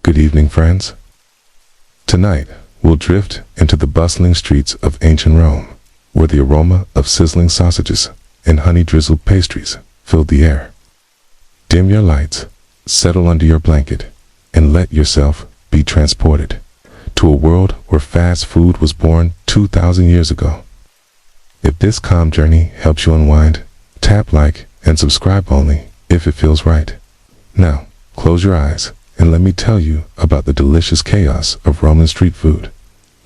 Good evening, friends. Tonight, we'll drift into the bustling streets of ancient Rome, where the aroma of sizzling sausages and honey-drizzled pastries filled the air. Dim your lights, settle under your blanket, and let yourself be transported to a world where fast food was born 2,000 years ago. If this calm journey helps you unwind, tap like and subscribe only if it feels right. Now, close your eyes and let me tell you about the delicious chaos of Roman street food.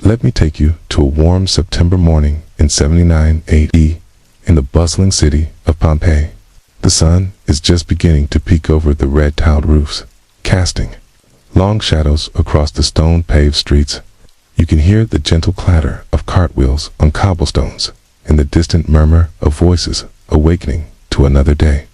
Let me take you to a warm September morning in 79 AD in the bustling city of Pompeii. The sun is just beginning to peek over the red-tiled roofs, casting long shadows across the stone-paved streets. You can hear the gentle clatter of cartwheels on cobblestones and the distant murmur of voices awakening to another day.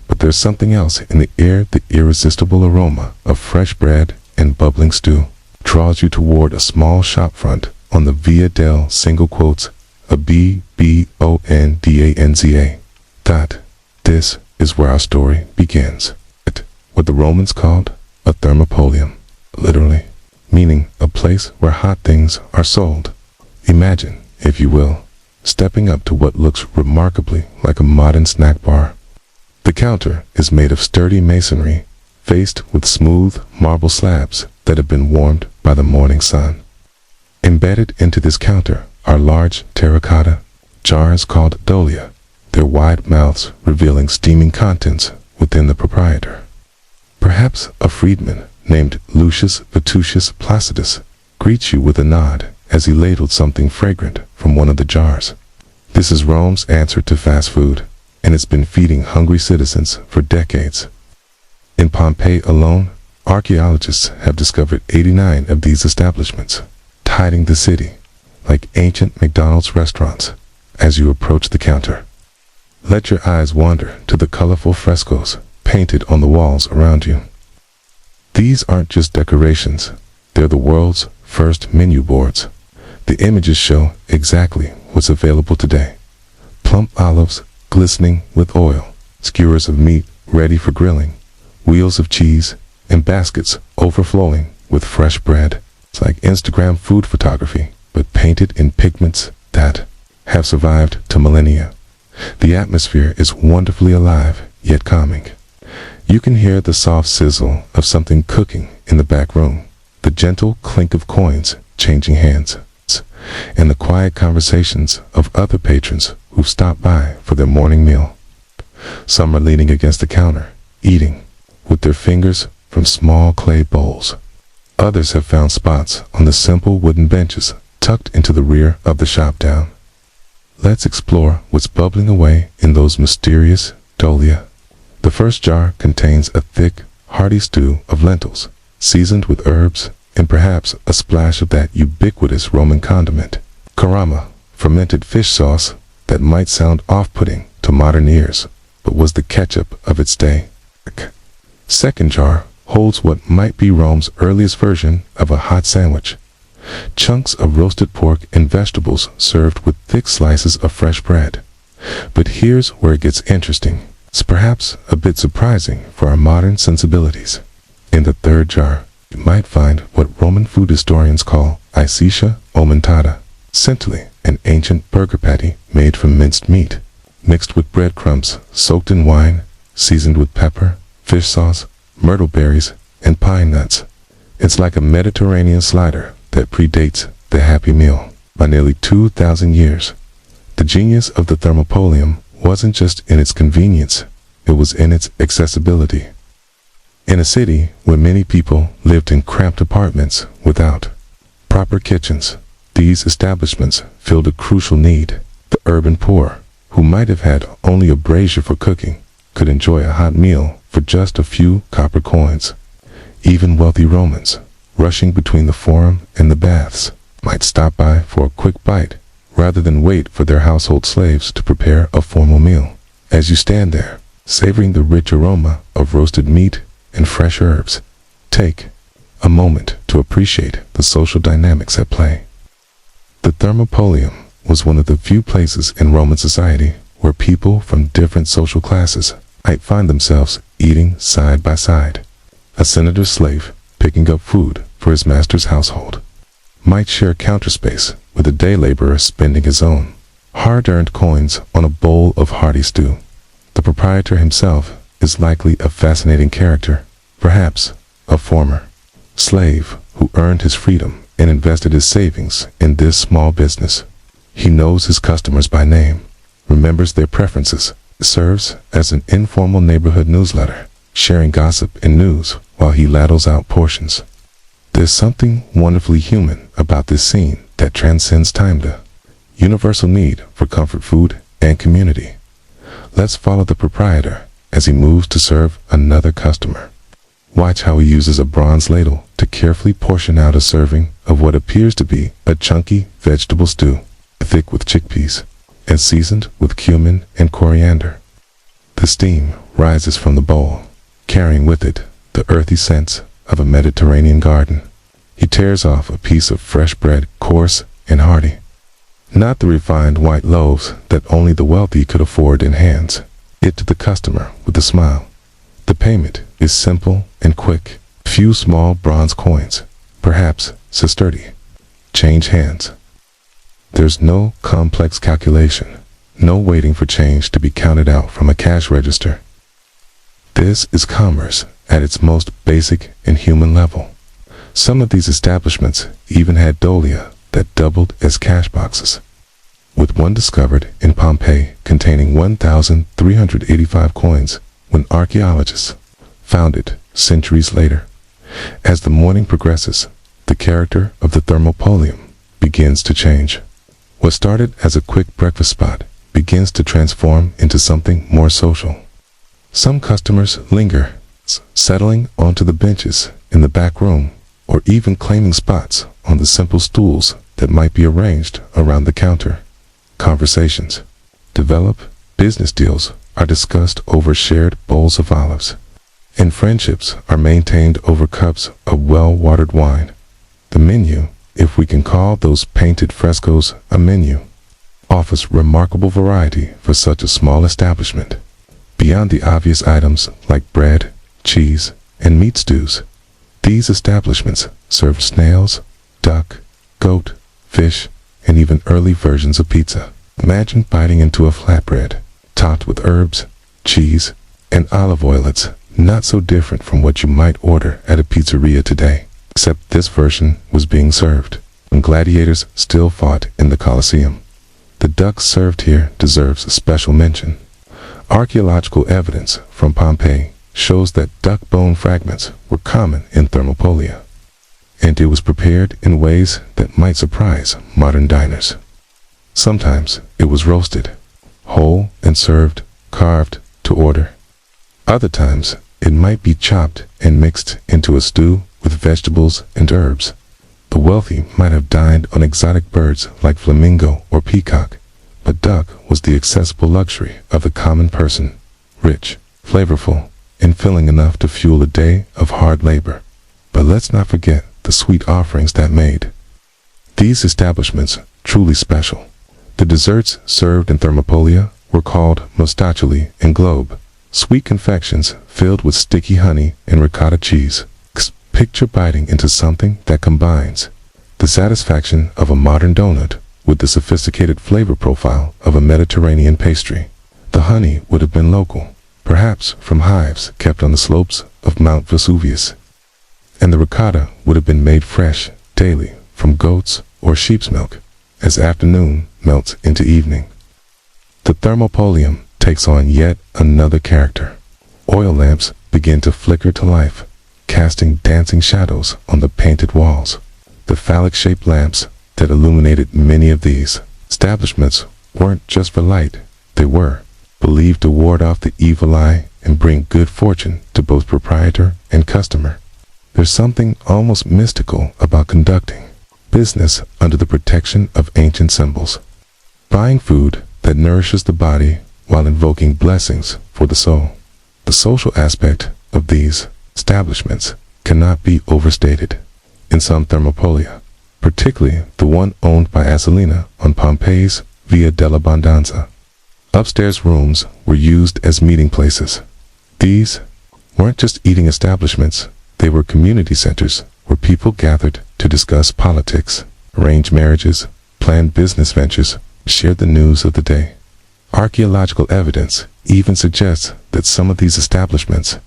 But there's something else in the air. The irresistible aroma of fresh bread and bubbling stew draws you toward a small shop front on the Via del Bondanza. This is where our story begins. What the Romans called a thermopolium, literally meaning a place where hot things are sold. Imagine, if you will, stepping up to what looks remarkably like a modern snack bar. The counter is made of sturdy masonry, faced with smooth marble slabs that have been warmed by the morning sun. Embedded into this counter are large terracotta jars called dolia, their wide mouths revealing steaming contents within the proprietor. Perhaps a freedman named Lucius Vetutius Placidus greets you with a nod as he ladled something fragrant from one of the jars. This is Rome's answer to fast food, and it's been feeding hungry citizens for decades. In Pompeii alone, archaeologists have discovered 89 of these establishments, hiding the city like ancient McDonald's restaurants. As you approach the counter, let your eyes wander to the colorful frescoes painted on the walls around you. These aren't just decorations, they're the world's first menu boards. The images show exactly what's available today. Plump olives glistening with oil, skewers of meat ready for grilling, wheels of cheese, and baskets overflowing with fresh bread. It's like Instagram food photography, but painted in pigments that have survived to millennia. The atmosphere is wonderfully alive, yet calming. You can hear the soft sizzle of something cooking in the back room, the gentle clink of coins changing hands, and the quiet conversations of other patrons who've stopped by for their morning meal. Some are leaning against the counter, eating with their fingers from small clay bowls. Others have found spots on the simple wooden benches tucked into the rear of the shop down. Let's explore what's bubbling away in those mysterious dolia. The first jar contains a thick, hearty stew of lentils, seasoned with herbs and perhaps a splash of that ubiquitous Roman condiment, carama, fermented fish sauce that might sound off-putting to modern ears, but was the ketchup of its day. Second jar holds what might be Rome's earliest version of a hot sandwich. Chunks of roasted pork and vegetables served with thick slices of fresh bread. But here's where it gets interesting. It's perhaps a bit surprising for our modern sensibilities. In the third jar, you might find what Roman food historians call icetia aumentata, simply an ancient burger patty made from minced meat, mixed with breadcrumbs soaked in wine, seasoned with pepper, fish sauce, myrtle berries, and pine nuts. It's like a Mediterranean slider that predates the Happy Meal by nearly 2,000 years. The genius of the thermopolium wasn't just in its convenience, it was in its accessibility. In a city where many people lived in cramped apartments without proper kitchens, these establishments filled a crucial need. The urban poor, who might have had only a brazier for cooking, could enjoy a hot meal for just a few copper coins. Even wealthy Romans, rushing between the forum and the baths, might stop by for a quick bite rather than wait for their household slaves to prepare a formal meal. As you stand there, savoring the rich aroma of roasted meat and fresh herbs, take a moment to appreciate the social dynamics at play. The thermopolium was one of the few places in Roman society where people from different social classes might find themselves eating side by side. A senator's slave picking up food for his master's household, might share counter space with a day laborer spending his own hard-earned coins on a bowl of hearty stew. The proprietor himself is likely a fascinating character, perhaps a former slave who earned his freedom and invested his savings in this small business. He knows his customers by name, remembers their preferences, serves as an informal neighborhood newsletter, sharing gossip and news while he ladles out portions. There's something wonderfully human about this scene that transcends time, the universal need for comfort food and community. Let's follow the proprietor as he moves to serve another customer. Watch how he uses a bronze ladle to carefully portion out a serving of what appears to be a chunky vegetable stew, thick with chickpeas and seasoned with cumin and coriander. The steam rises from the bowl, carrying with it the earthy scents of a Mediterranean garden. He tears off a piece of fresh bread, coarse and hearty. Not the refined white loaves that only the wealthy could afford, and hands it to the customer with a smile. The payment is simple and quick. Few small bronze coins, perhaps sesterti, change hands. There's no complex calculation, no waiting for change to be counted out from a cash register. This is commerce at its most basic and human level. Some of these establishments even had dolia that doubled as cash boxes, with one discovered in Pompeii containing 1,385 coins when archaeologists found it centuries later. As the morning progresses, the character of the Thermopolium begins to change. What started as a quick breakfast spot begins to transform into something more social. Some customers linger, settling onto the benches in the back room, or even claiming spots on the simple stools that might be arranged around the counter. Conversations develop, business deals are discussed over shared bowls of olives, and friendships are maintained over cups of well-watered wine. The menu, if we can call those painted frescoes a menu, offers remarkable variety for such a small establishment. Beyond the obvious items like bread, cheese, and meat stews, these establishments serve snails, duck, goat, fish, and even early versions of pizza. Imagine biting into a flatbread, topped with herbs, cheese, and olive oil. It's not so different from what you might order at a pizzeria today, except this version was being served when gladiators still fought in the Colosseum. The duck served here deserves a special mention. Archaeological evidence from Pompeii shows that duck bone fragments were common in Thermopolia, and it was prepared in ways that might surprise modern diners. Sometimes it was roasted, whole and served, carved to order. Other times it might be chopped and mixed into a stew with vegetables and herbs. The wealthy might have dined on exotic birds like flamingo or peacock, but duck was the accessible luxury of the common person, rich, flavorful, and filling enough to fuel a day of hard labor. But let's not forget the sweet offerings that made these establishments truly special. The desserts served in Thermopolia were called mostaccioli and globe, sweet confections filled with sticky honey and ricotta cheese. Picture biting into something that combines the satisfaction of a modern donut with the sophisticated flavor profile of a Mediterranean pastry. The honey would have been local, perhaps from hives kept on the slopes of Mount Vesuvius, and the ricotta would have been made fresh daily from goats or sheep's milk as afternoon melts into evening. The Thermopolium takes on yet another character. Oil lamps begin to flicker to life, casting dancing shadows on the painted walls. The phallic-shaped lamps that illuminated many of these establishments weren't just for light, they were believed to ward off the evil eye and bring good fortune to both proprietor and customer. There's something almost mystical about conducting business under the protection of ancient symbols. Buying food that nourishes the body while invoking blessings for the soul. The social aspect of these establishments cannot be overstated. In some Thermopolia, particularly the one owned by Asolina on Pompeii's Via dell'Abbondanza, upstairs rooms were used as meeting places. These weren't just eating establishments, They were community centers where people gathered to discuss politics, arrange marriages, plan business ventures, share the news of the day. Archaeological evidence even suggests that some of these establishments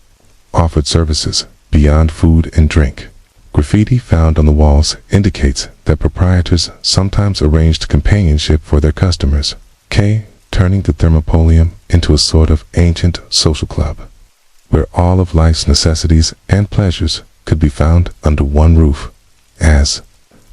offered services beyond food and drink. Graffiti found on the walls indicates that proprietors sometimes arranged companionship for their customers, turning the Thermopolium into a sort of ancient social club, where all of life's necessities and pleasures could be found under one roof. As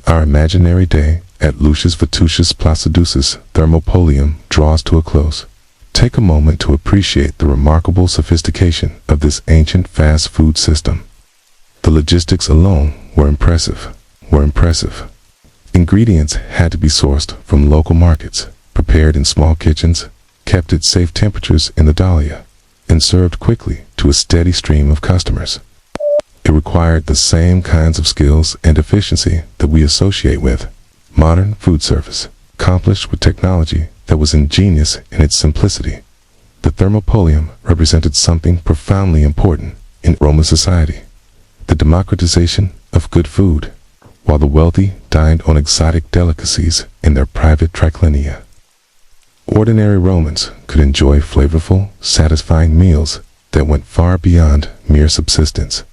our imaginary day at Lucius Vetutius Placidusis Thermopolium draws to a close, take a moment to appreciate the remarkable sophistication of this ancient fast food system. The logistics alone were impressive. Ingredients had to be sourced from local markets, prepared in small kitchens, kept at safe temperatures in the Dahlia, and served quickly to a steady stream of customers. It required the same kinds of skills and efficiency that we associate with modern food service, accomplished with technology that was ingenious in its simplicity. The Thermopolium represented something profoundly important in Roman society: the democratization of good food, while the wealthy dined on exotic delicacies in their private triclinia. Ordinary Romans could enjoy flavorful, satisfying meals that went far beyond mere subsistence.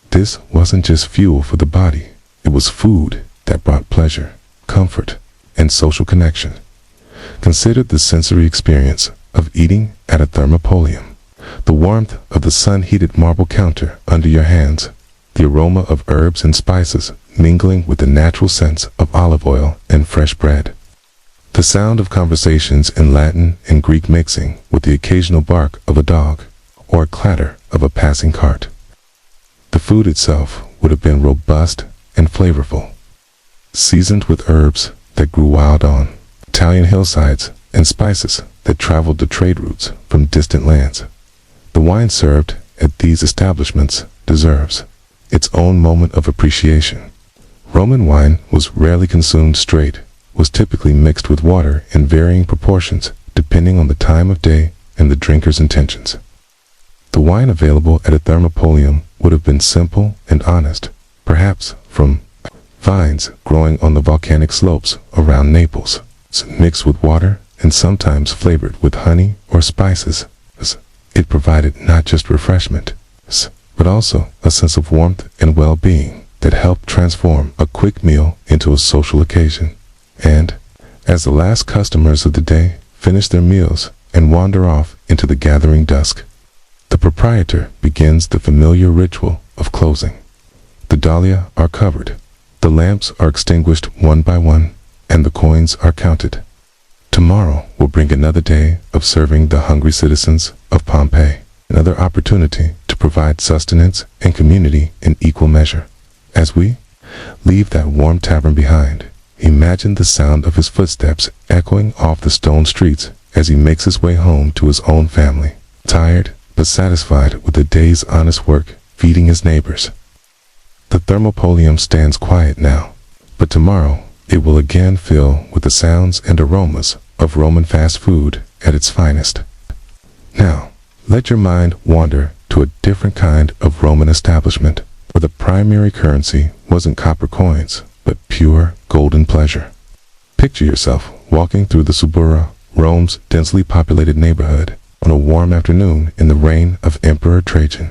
This wasn't just fuel for the body, it was food that brought pleasure, comfort, and social connection. Consider the sensory experience of eating at a Thermopolium. The warmth of the sun-heated marble counter under your hands, the aroma of herbs and spices mingling with the natural scents of olive oil and fresh bread. The sound of conversations in Latin and Greek mixing with the occasional bark of a dog or clatter of a passing cart. The food itself would have been robust and flavorful, seasoned with herbs that grew wild on Italian hillsides and spices that traveled the trade routes from distant lands. The wine served at these establishments deserves its own moment of appreciation. Roman wine was rarely consumed straight, was typically mixed with water in varying proportions depending on the time of day and the drinker's intentions. The wine available at a Thermopolium would have been simple and honest, perhaps from vines growing on the volcanic slopes around Naples, mixed with water and sometimes flavored with honey or spices. It provided not just refreshment, but also a sense of warmth and well-being that helped transform a quick meal into a social occasion. And, as the last customers of the day finish their meals and wander off into the gathering dusk, the proprietor begins the familiar ritual of closing. The dahlia are covered, the lamps are extinguished one by one, and the coins are counted. Tomorrow will bring another day of serving the hungry citizens of Pompeii, another opportunity to provide sustenance and community in equal measure. As we leave that warm tavern behind, imagine the sound of his footsteps echoing off the stone streets as he makes his way home to his own family, tired but satisfied with the day's honest work feeding his neighbors. The Thermopolium stands quiet now, but tomorrow it will again fill with the sounds and aromas of Roman fast food at its finest. Now, let your mind wander to a different kind of Roman establishment, where the primary currency wasn't copper coins, but pure golden pleasure. Picture yourself walking through the Suburra, Rome's densely populated neighborhood, on a warm afternoon in the reign of Emperor Trajan.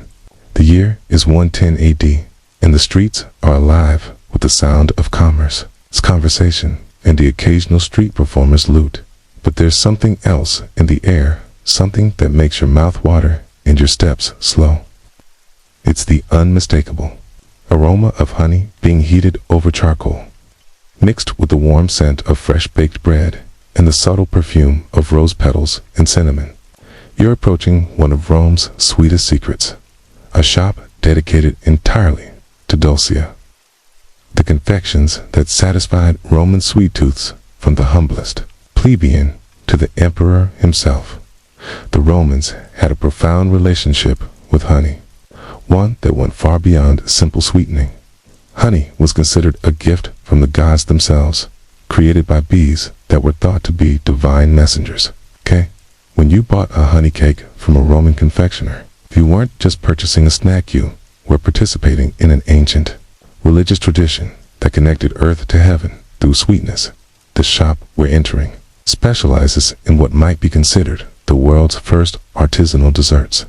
The year is 110 AD, and the streets are alive with the sound of commerce, its conversation, and the occasional street performer's lute. But there's something else in the air, something that makes your mouth water and your steps slow. It's the unmistakable aroma of honey being heated over charcoal, mixed with the warm scent of fresh baked bread and the subtle perfume of rose petals and cinnamon. You're approaching one of Rome's sweetest secrets, a shop dedicated entirely to dulcia, the confections that satisfied Roman sweet tooths from the humblest plebeian to the emperor himself. The Romans had a profound relationship with honey, one that went far beyond simple sweetening. Honey was considered a gift from the gods themselves, created by bees that were thought to be divine messengers. When you bought a honey cake from a Roman confectioner, you weren't just purchasing a snack, you were participating in an ancient religious tradition that connected earth to heaven through sweetness. The shop we're entering specializes in what might be considered the world's first artisanal desserts.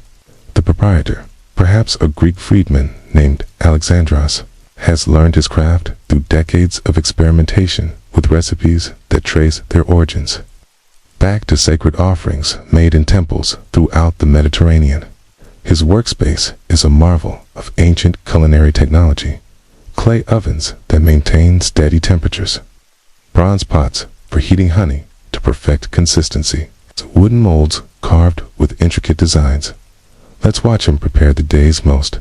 The proprietor, perhaps a Greek freedman named Alexandros, has learned his craft through decades of experimentation with recipes that trace their origins back to sacred offerings made in temples throughout the Mediterranean. His workspace is a marvel of ancient culinary technology: clay ovens that maintain steady temperatures, bronze pots for heating honey to perfect consistency, wooden molds carved with intricate designs. Let's watch him prepare the day's most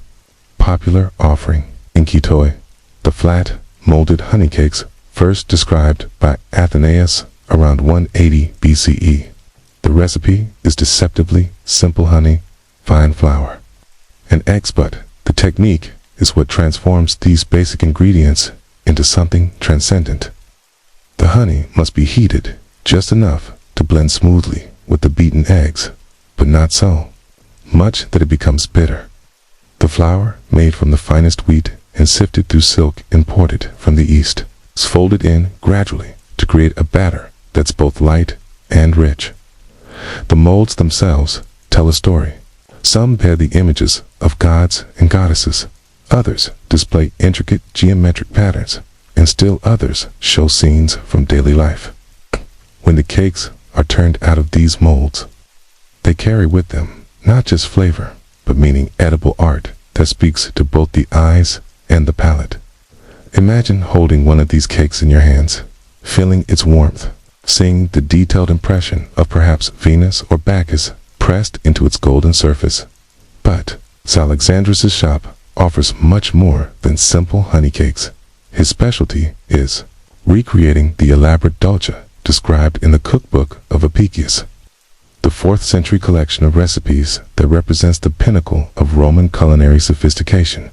popular offering, inkitoi, the flat, molded honey cakes first described by Athenaeus around 180 BCE. The recipe is deceptively simple: honey, fine flour, and eggs, but the technique is what transforms these basic ingredients into something transcendent. The honey must be heated just enough to blend smoothly with the beaten eggs, but not so much that it becomes bitter. The flour, made from the finest wheat and sifted through silk imported from the East, is folded in gradually to create a batter that's both light and rich. The molds themselves tell a story. Some bear the images of gods and goddesses, others display intricate geometric patterns, and still others show scenes from daily life. When the cakes are turned out of these molds, they carry with them not just flavor, but meaning, edible art that speaks to both the eyes and the palate. Imagine holding one of these cakes in your hands, feeling its warmth, seeing the detailed impression of perhaps Venus or Bacchus pressed into its golden surface. But Alexandros' shop offers much more than simple honey cakes. His specialty is recreating the elaborate dolce described in the cookbook of Apicius, the 4th century collection of recipes that represents the pinnacle of Roman culinary sophistication.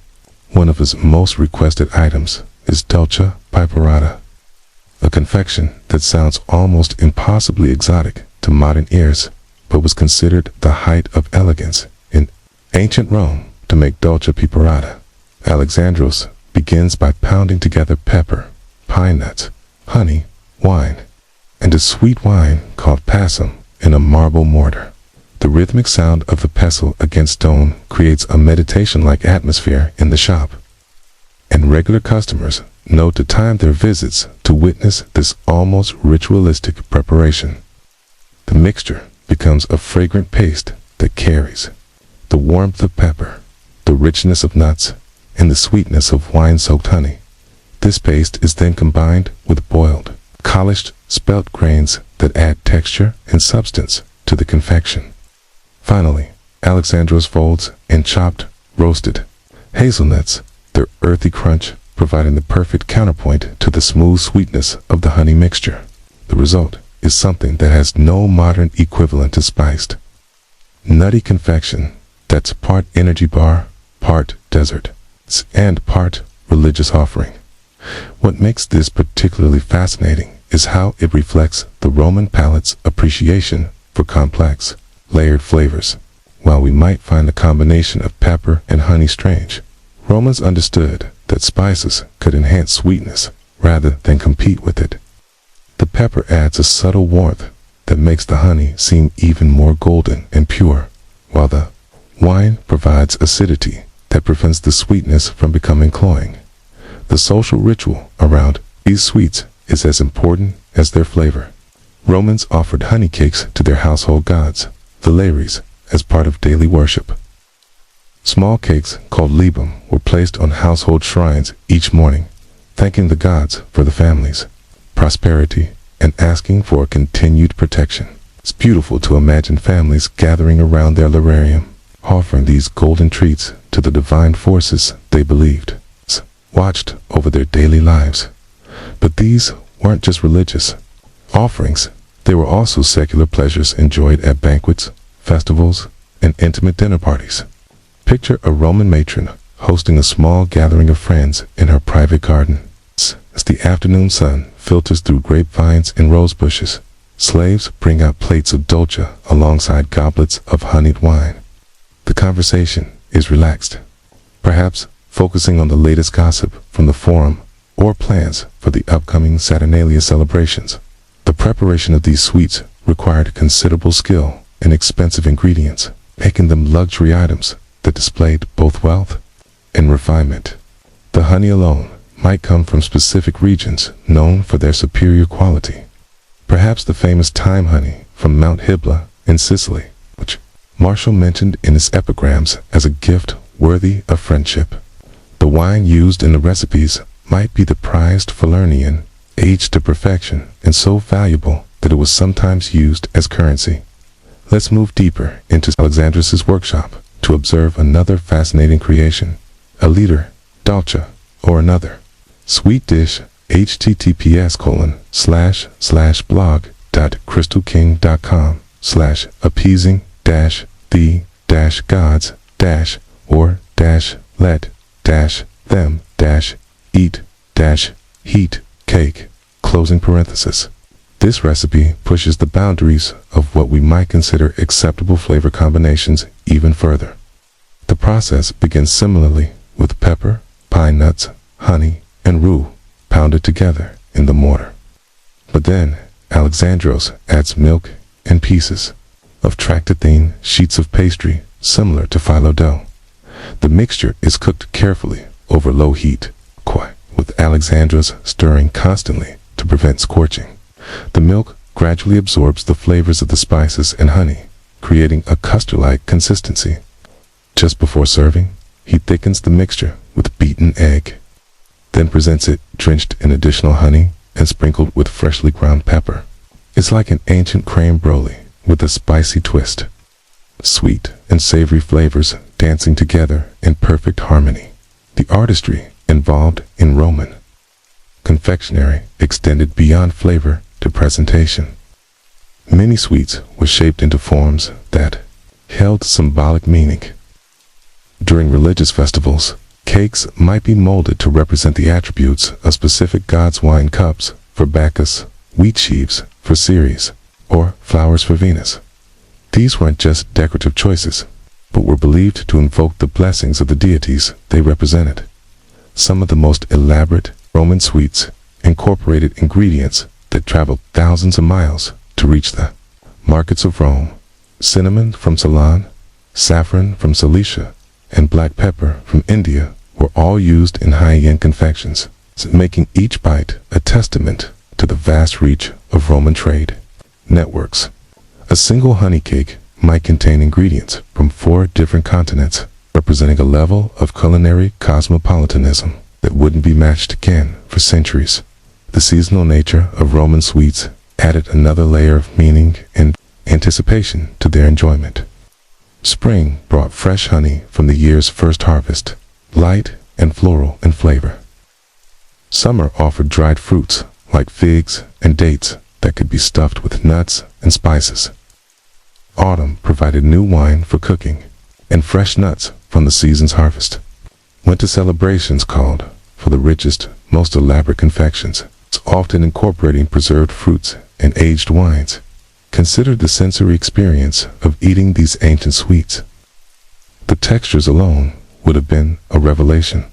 One of his most requested items is dolce piperata, a confection that sounds almost impossibly exotic to modern ears, but was considered the height of elegance in ancient Rome. To make dolce piperata, Alexandros begins by pounding together pepper, pine nuts, honey, wine, and a sweet wine called passum in a marble mortar. The rhythmic sound of the pestle against stone creates a meditation-like atmosphere in the shop, and regular customers know to time their visits to witness this almost ritualistic preparation. The mixture becomes a fragrant paste that carries the warmth of pepper, the richness of nuts, and the sweetness of wine-soaked honey. This paste is then combined with boiled, polished spelt grains that add texture and substance to the confection. Finally, Alexandros folds in chopped, roasted hazelnuts, their earthy crunch providing the perfect counterpoint to the smooth sweetness of the honey mixture. The result is something that has no modern equivalent to spiced, nutty confection that's part energy bar, part dessert, and part religious offering. What makes this particularly fascinating is how it reflects the Roman palate's appreciation for complex, layered flavors. While we might find the combination of pepper and honey strange, Romans understood that spices could enhance sweetness rather than compete with it. The pepper adds a subtle warmth that makes the honey seem even more golden and pure, while the wine provides acidity that prevents the sweetness from becoming cloying. The social ritual around these sweets is as important as their flavor. Romans offered honey cakes to their household gods, the lares, as part of daily worship. Small cakes called libum were placed on household shrines each morning, thanking the gods for the family's prosperity and asking for continued protection. It's beautiful to imagine families gathering around their lararium, offering these golden treats to the divine forces they believed watched over their daily lives. But these weren't just religious offerings. They were also secular pleasures enjoyed at banquets, festivals, and intimate dinner parties. Picture a Roman matron hosting a small gathering of friends in her private garden. As the afternoon sun filters through grapevines and rose bushes, slaves bring out plates of dolce alongside goblets of honeyed wine. The conversation is relaxed. perhaps focusing on the latest gossip from the forum or plans for the upcoming Saturnalia celebrations. The preparation of these sweets required considerable skill and expensive ingredients, making them luxury items that displayed both wealth and refinement. The honey alone might come from specific regions known for their superior quality. Perhaps the famous thyme honey from Mount Hybla in Sicily, which Martial mentioned in his epigrams as a gift worthy of friendship. The wine used in the recipes might be the prized Falernian, aged to perfection and so valuable that it was sometimes used as currency. Let's move deeper into Alexandros' workshop to observe another fascinating creation, a liter, dolce, or another. Sweet dish, https://blog.christoking.com/appeasing-the-gods-or-let-eat-heat closing parenthesis. This recipe pushes the boundaries of what we might consider acceptable flavor combinations even further. The process begins similarly with pepper, pine nuts, honey, and rue pounded together in the mortar. But then Alexandros adds milk and pieces of tracted thin sheets of pastry similar to phyllo dough. The mixture is cooked carefully over low heat, with Alexandros stirring constantly to prevent scorching. The milk gradually absorbs the flavors of the spices and honey, creating a custard-like consistency. Just before serving, he thickens the mixture with beaten egg, then presents it drenched in additional honey and sprinkled with freshly ground pepper. It's like an ancient creme brulee with a spicy twist. Sweet and savory flavors dancing together in perfect harmony. The artistry involved in Roman confectionery extended beyond flavor to presentation. Many sweets were shaped into forms that held symbolic meaning. During religious festivals, cakes might be molded to represent the attributes of specific gods, wine cups for Bacchus, wheat sheaves for Ceres, or flowers for Venus. These weren't just decorative choices, but were believed to invoke the blessings of the deities they represented. Some of the most elaborate Roman sweets incorporated ingredients that traveled thousands of miles to reach the markets of Rome. Cinnamon from Ceylon, saffron from Cilicia, and black pepper from India were all used in high-end confections, making each bite a testament to the vast reach of Roman trade networks. A single honey cake might contain ingredients from 4 different continents, representing a level of culinary cosmopolitanism that wouldn't be matched again for centuries. The seasonal nature of Roman sweets added another layer of meaning and anticipation to their enjoyment. Spring brought fresh honey from the year's first harvest, light and floral in flavor. Summer offered dried fruits like figs and dates that could be stuffed with nuts and spices. Autumn provided new wine for cooking and fresh nuts from the season's harvest. Winter celebrations called for the richest, most elaborate confections, often incorporating preserved fruits and aged wines. Consider the sensory experience of eating these ancient sweets. The textures alone would have been a revelation.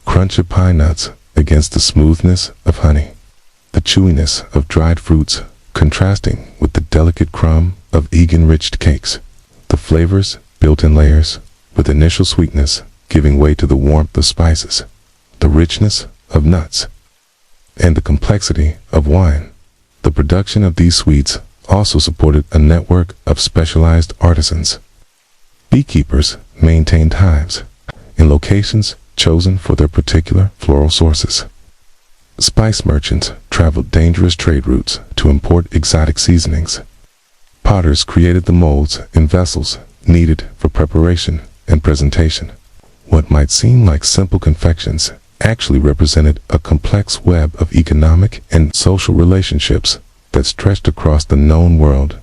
Crunch of pine nuts against the smoothness of honey. The chewiness of dried fruits contrasting with the delicate crumb of egg-enriched cakes. The flavors built in layers, with initial sweetness giving way to the warmth of spices, the richness of nuts, and the complexity of wine. The production of these sweets also supported a network of specialized artisans. Beekeepers maintained hives in locations chosen for their particular floral sources. Spice merchants traveled dangerous trade routes to import exotic seasonings. Potters created the molds and vessels needed for preparation and presentation. What might seem like simple confections actually represented a complex web of economic and social relationships that stretched across the known world.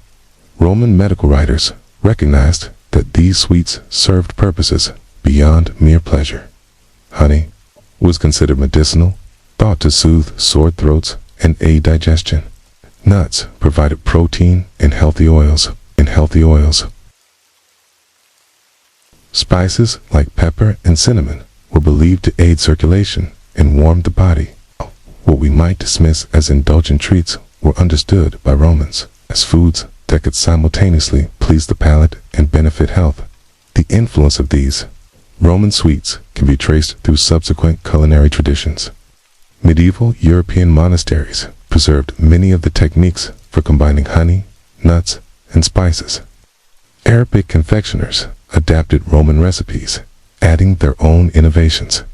Roman medical writers recognized that these sweets served purposes beyond mere pleasure. Honey was considered medicinal, thought to soothe sore throats and aid digestion. Nuts provided protein and healthy oils. Spices like pepper and cinnamon were believed to aid circulation and warm the body. What we might dismiss as indulgent treats were understood by Romans as foods that could simultaneously please the palate and benefit health. The influence of these Roman sweets can be traced through subsequent culinary traditions. Medieval European monasteries preserved many of the techniques for combining honey, nuts, and spices. Arabic confectioners adapted Roman recipes, adding their own innovations.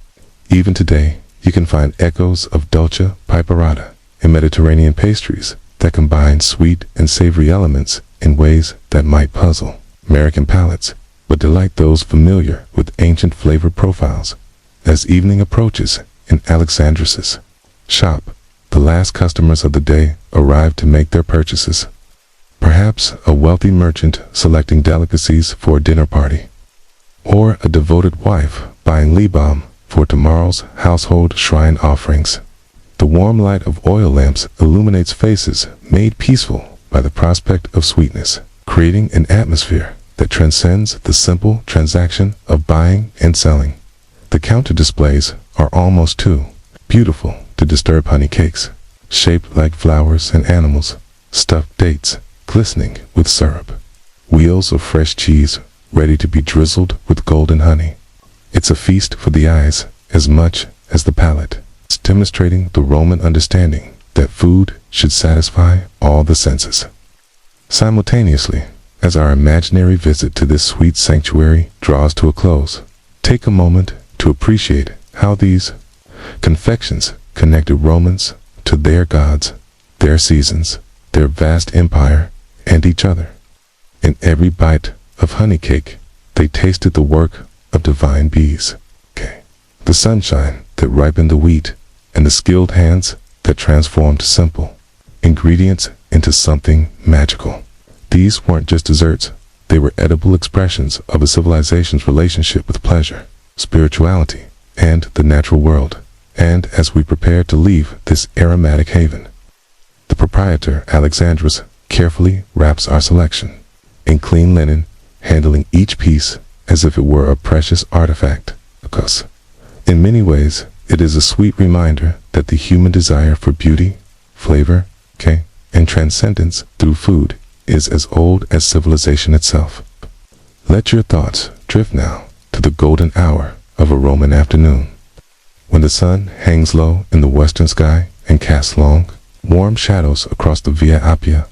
Even today, you can find echoes of dolce piperata in Mediterranean pastries that combine sweet and savory elements in ways that might puzzle American palates, but delight those familiar with ancient flavor profiles. As evening approaches in Alexandros' shop, the last customers of the day arrive to make their purchases. Perhaps a wealthy merchant selecting delicacies for a dinner party, or a devoted wife buying lip balm for tomorrow's household shrine offerings. The warm light of oil lamps illuminates faces made peaceful by the prospect of sweetness, creating an atmosphere that transcends the simple transaction of buying and selling. The counter displays are almost too beautiful to disturb. Honey cakes, shaped like flowers and animals, stuffed dates glistening with syrup, wheels of fresh cheese ready to be drizzled with golden honey. It's a feast for the eyes as much as the palate. It's demonstrating the Roman understanding that food should satisfy all the senses. Simultaneously, as our imaginary visit to this sweet sanctuary draws to a close, take a moment to appreciate how these confections connected Romans to their gods, their seasons, their vast empire, and each other. In every bite of honey cake, they tasted the work of divine bees, the sunshine that ripened the wheat, and the skilled hands that transformed simple ingredients into something magical. These weren't just desserts, they were edible expressions of a civilization's relationship with pleasure, spirituality, and the natural world. And as we prepare to leave this aromatic haven, the proprietor, Alexandros, carefully wraps our selection in clean linen, handling each piece as if it were a precious artifact. Because, in many ways, it is a sweet reminder that the human desire for beauty, flavor, and transcendence through food is as old as civilization itself. Let your thoughts drift now to the golden hour of a Roman afternoon, when the sun hangs low in the western sky and casts long, warm shadows across the Via Appia.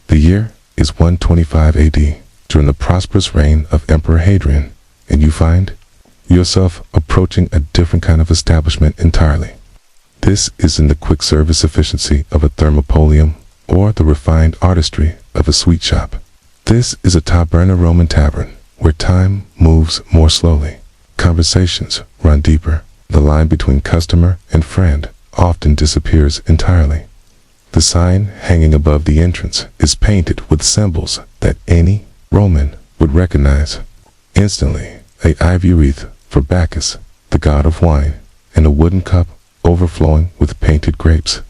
The year is 125 AD, during the prosperous reign of Emperor Hadrian, and you find yourself approaching a different kind of establishment entirely. This isn't the quick service efficiency of a thermopolium or the refined artistry of a sweet shop. This is a taberna Roman tavern, where time moves more slowly, conversations run deeper, the line between customer and friend often disappears entirely. The sign hanging above the entrance is painted with symbols that any Roman would recognize instantly: an ivy wreath for Bacchus, the god of wine, and a wooden cup overflowing with painted grapes.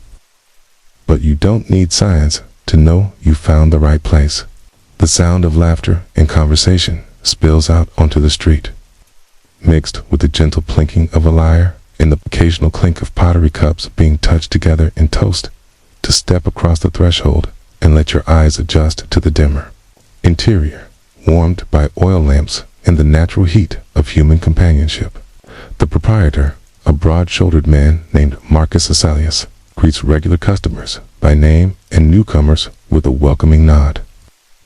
But you don't need signs to know you found the right place. The sound of laughter and conversation spills out onto the street, mixed with the gentle plinking of a lyre and the occasional clink of pottery cups being touched together in toast. To step across the threshold and let your eyes adjust to the dimmer interior, warmed by oil lamps and the natural heat of human companionship. The proprietor, a broad-shouldered man named Marcus Asalius, greets regular customers by name and newcomers with a welcoming nod.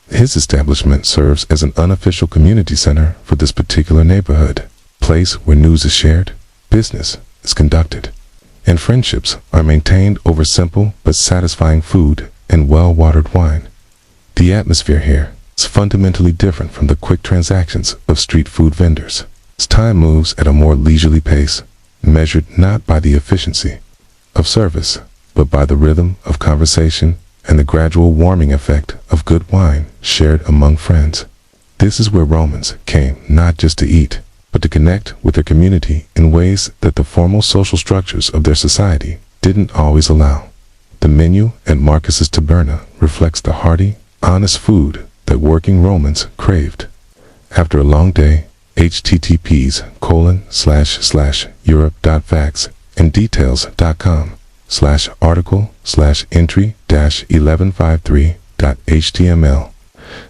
His establishment serves as an unofficial community center for this particular neighborhood, place where news is shared, business is conducted, and friendships are maintained over simple but satisfying food and well-watered wine. The atmosphere here is fundamentally different from the quick transactions of street food vendors. As time moves at a more leisurely pace, measured not by the efficiency of service, but by the rhythm of conversation and the gradual warming effect of good wine shared among friends. This is where Romans came not just to eat, but to connect with their community in ways that the formal social structures of their society didn't always allow. The menu at Marcus's taberna reflects the hearty, honest food that working Romans craved. After a long day, https://europe.facts and details.com/article/entry-1153.html.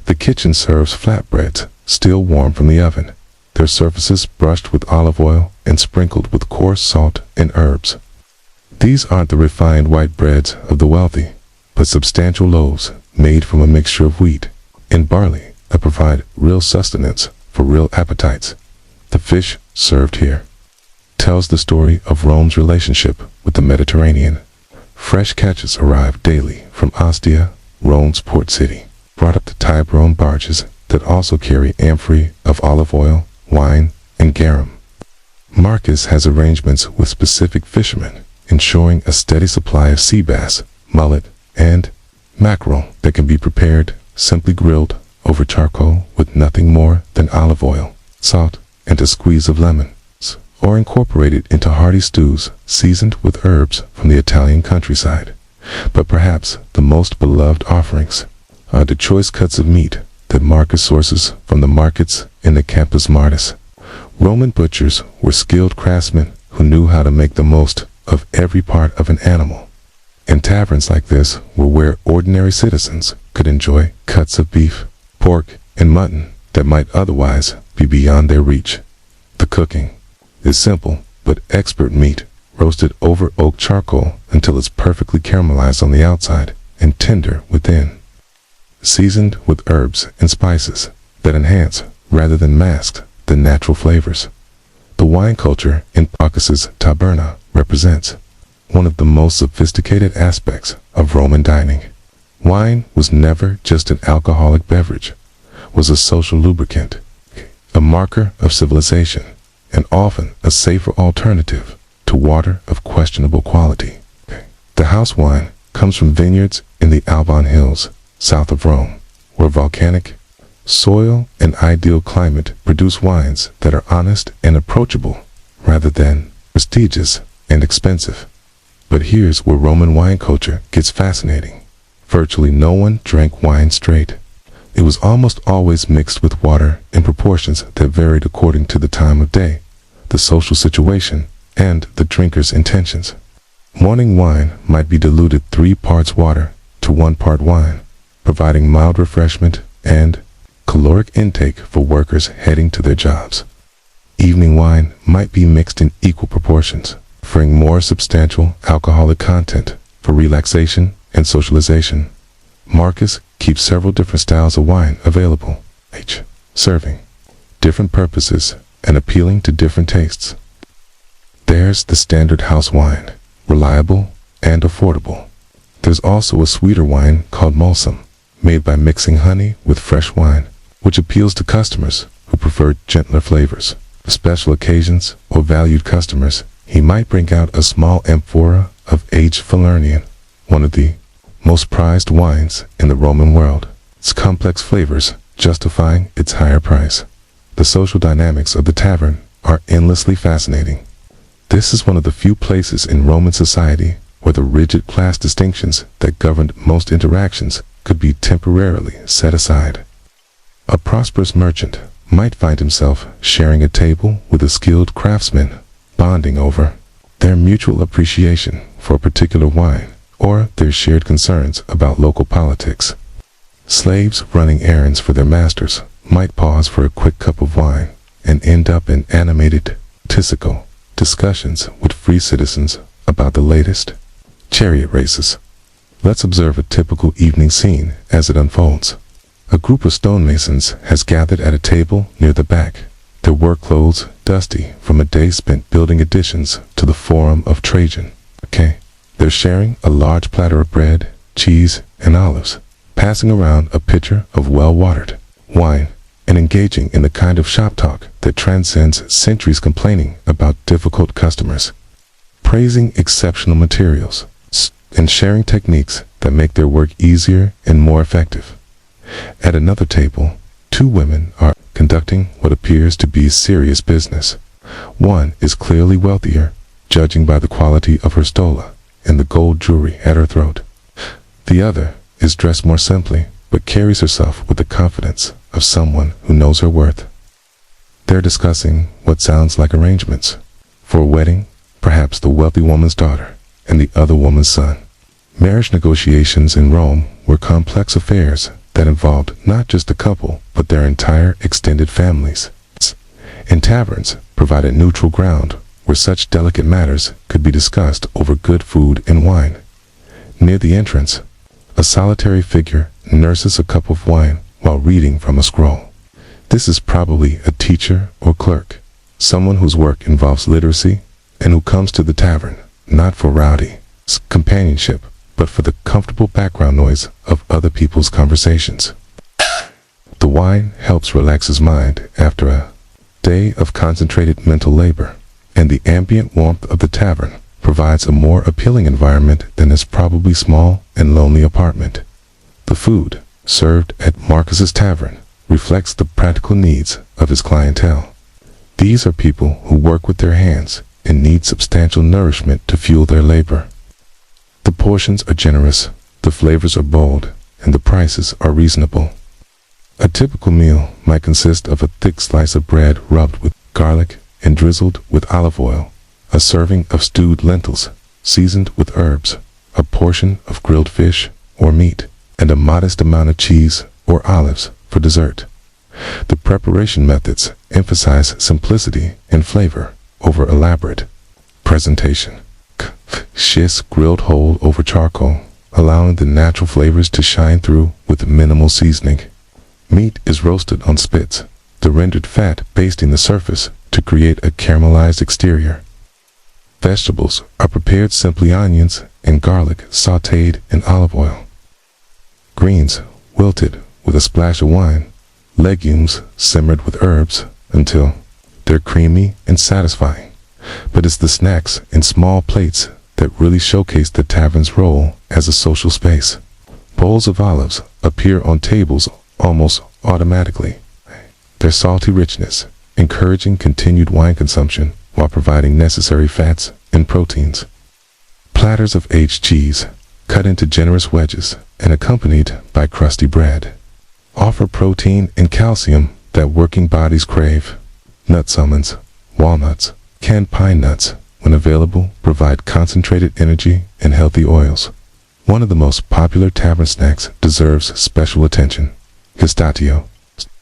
The kitchen serves flatbreads, still warm from the oven, their surfaces brushed with olive oil and sprinkled with coarse salt and herbs. These aren't the refined white breads of the wealthy, but substantial loaves made from a mixture of wheat and barley that provide real sustenance for real appetites. The fish served here tells the story of Rome's relationship with the Mediterranean. Fresh catches arrive daily from Ostia, Rome's port city, brought up to Tiberone barges that also carry amphorae of olive oil, wine, and garum. Marcus has arrangements with specific fishermen, ensuring a steady supply of sea bass, mullet, and mackerel that can be prepared simply grilled over charcoal with nothing more than olive oil, salt, and a squeeze of lemon, or incorporated into hearty stews seasoned with herbs from the Italian countryside. But perhaps the most beloved offerings are the choice cuts of meat that Marcus sources from the markets in the Campus Martis. Roman butchers were skilled craftsmen who knew how to make the most of every part of an animal. And taverns like this were where ordinary citizens could enjoy cuts of beef, pork, and mutton that might otherwise be beyond their reach. The cooking is simple but expert meat, roasted over oak charcoal until it's perfectly caramelized on the outside and tender within, seasoned with herbs and spices that enhance rather than mask the natural flavors. The wine culture in Bacchus's taberna represents one of the most sophisticated aspects of Roman dining. Wine was never just an alcoholic beverage, was a social lubricant, a marker of civilization, and often a safer alternative to water of questionable quality. The house wine comes from vineyards in the Alban Hills, south of Rome, where volcanic soil and ideal climate produce wines that are honest and approachable rather than prestigious and expensive. But here's where Roman wine culture gets fascinating. Virtually no one drank wine straight. It was almost always mixed with water in proportions that varied according to the time of day, the social situation, and the drinker's intentions. Morning wine might be diluted 3 parts water to 1 part wine, providing mild refreshment and caloric intake for workers heading to their jobs. Evening wine might be mixed in equal proportions, offering more substantial alcoholic content for relaxation and socialization. Marcus keeps several different styles of wine available, serving different purposes and appealing to different tastes. There's the standard house wine, reliable and affordable. There's also a sweeter wine called mulsum, made by mixing honey with fresh wine, which appeals to customers who prefer gentler flavors. For special occasions or valued customers, he might bring out a small amphora of aged Falernian, one of the most prized wines in the Roman world, its complex flavors justifying its higher price. The social dynamics of the tavern are endlessly fascinating. This is one of the few places in Roman society where the rigid class distinctions that governed most interactions could be temporarily set aside. A prosperous merchant might find himself sharing a table with a skilled craftsman, bonding over their mutual appreciation for a particular wine or their shared concerns about local politics. Slaves running errands for their masters might pause for a quick cup of wine and end up in animated, tisical discussions with free citizens about the latest chariot races. Let's observe a typical evening scene as it unfolds. A group of stonemasons has gathered at a table near the back, their work clothes dusty from a day spent building additions to the Forum of Trajan. They're sharing a large platter of bread, cheese, and olives, passing around a pitcher of well-watered wine, and engaging in the kind of shop talk that transcends centuries complaining about difficult customers, praising exceptional materials, and sharing techniques that make their work easier and more effective. At another table, 2 women are conducting what appears to be serious business. One is clearly wealthier, judging by the quality of her stola and the gold jewelry at her throat. The other is dressed more simply, but carries herself with the confidence of someone who knows her worth. They're discussing what sounds like arrangements for a wedding, perhaps the wealthy woman's daughter and the other woman's son. Marriage negotiations in Rome were complex affairs that involved not just a couple, but their entire extended families. And taverns provided neutral ground where such delicate matters could be discussed over good food and wine. Near the entrance, a solitary figure nurses a cup of wine while reading from a scroll. This is probably a teacher or clerk, someone whose work involves literacy and who comes to the tavern not for rowdy companionship, but for the comfortable background noise of other people's conversations. The wine helps relax his mind after a day of concentrated mental labor, and the ambient warmth of the tavern provides a more appealing environment than his probably small and lonely apartment. The food served at Marcus's tavern reflects the practical needs of his clientele. These are people who work with their hands and need substantial nourishment to fuel their labor. The portions are generous, the flavors are bold, and the prices are reasonable. A typical meal might consist of a thick slice of bread rubbed with garlic and drizzled with olive oil, a serving of stewed lentils seasoned with herbs, a portion of grilled fish or meat, and a modest amount of cheese or olives for dessert. The preparation methods emphasize simplicity and flavor over elaborate presentation. Shish grilled whole over charcoal, allowing the natural flavors to shine through with minimal seasoning. Meat is roasted on spits, the rendered fat basting the surface to create a caramelized exterior. Vegetables are prepared simply onions and garlic sautéed in olive oil. Greens wilted with a splash of wine. Legumes simmered with herbs until they're creamy and satisfying. But it's the snacks in small plates that really showcase the tavern's role as a social space. Bowls of olives appear on tables almost automatically, their salty richness encouraging continued wine consumption while providing necessary fats and proteins. Platters of aged cheese, cut into generous wedges and accompanied by crusty bread, offer protein and calcium that working bodies crave. Nuts almonds, walnuts, canned pine nuts, when available, provide concentrated energy and healthy oils. One of the most popular tavern snacks deserves special attention. Gustativo,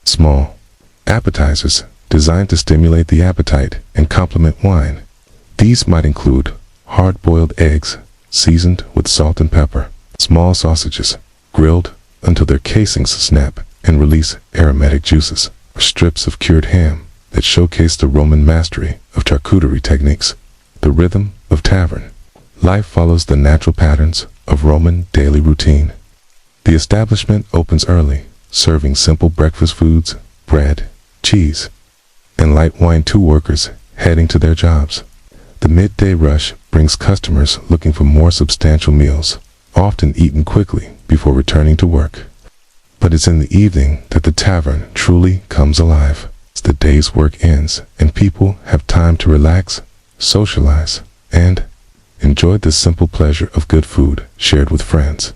small appetizers designed to stimulate the appetite and complement wine. These might include hard-boiled eggs seasoned with salt and pepper, small sausages grilled until their casings snap and release aromatic juices, or strips of cured ham that showcase the Roman mastery of charcuterie techniques. The rhythm of tavern life follows the natural patterns of Roman daily routine. The establishment opens early, serving simple breakfast foods, bread, cheese, and light wine to workers heading to their jobs. The midday rush brings customers looking for more substantial meals, often eaten quickly before returning to work. But it's in the evening that the tavern truly comes alive. The day's work ends and people have time to relax, socialize, and enjoy the simple pleasure of good food shared with friends.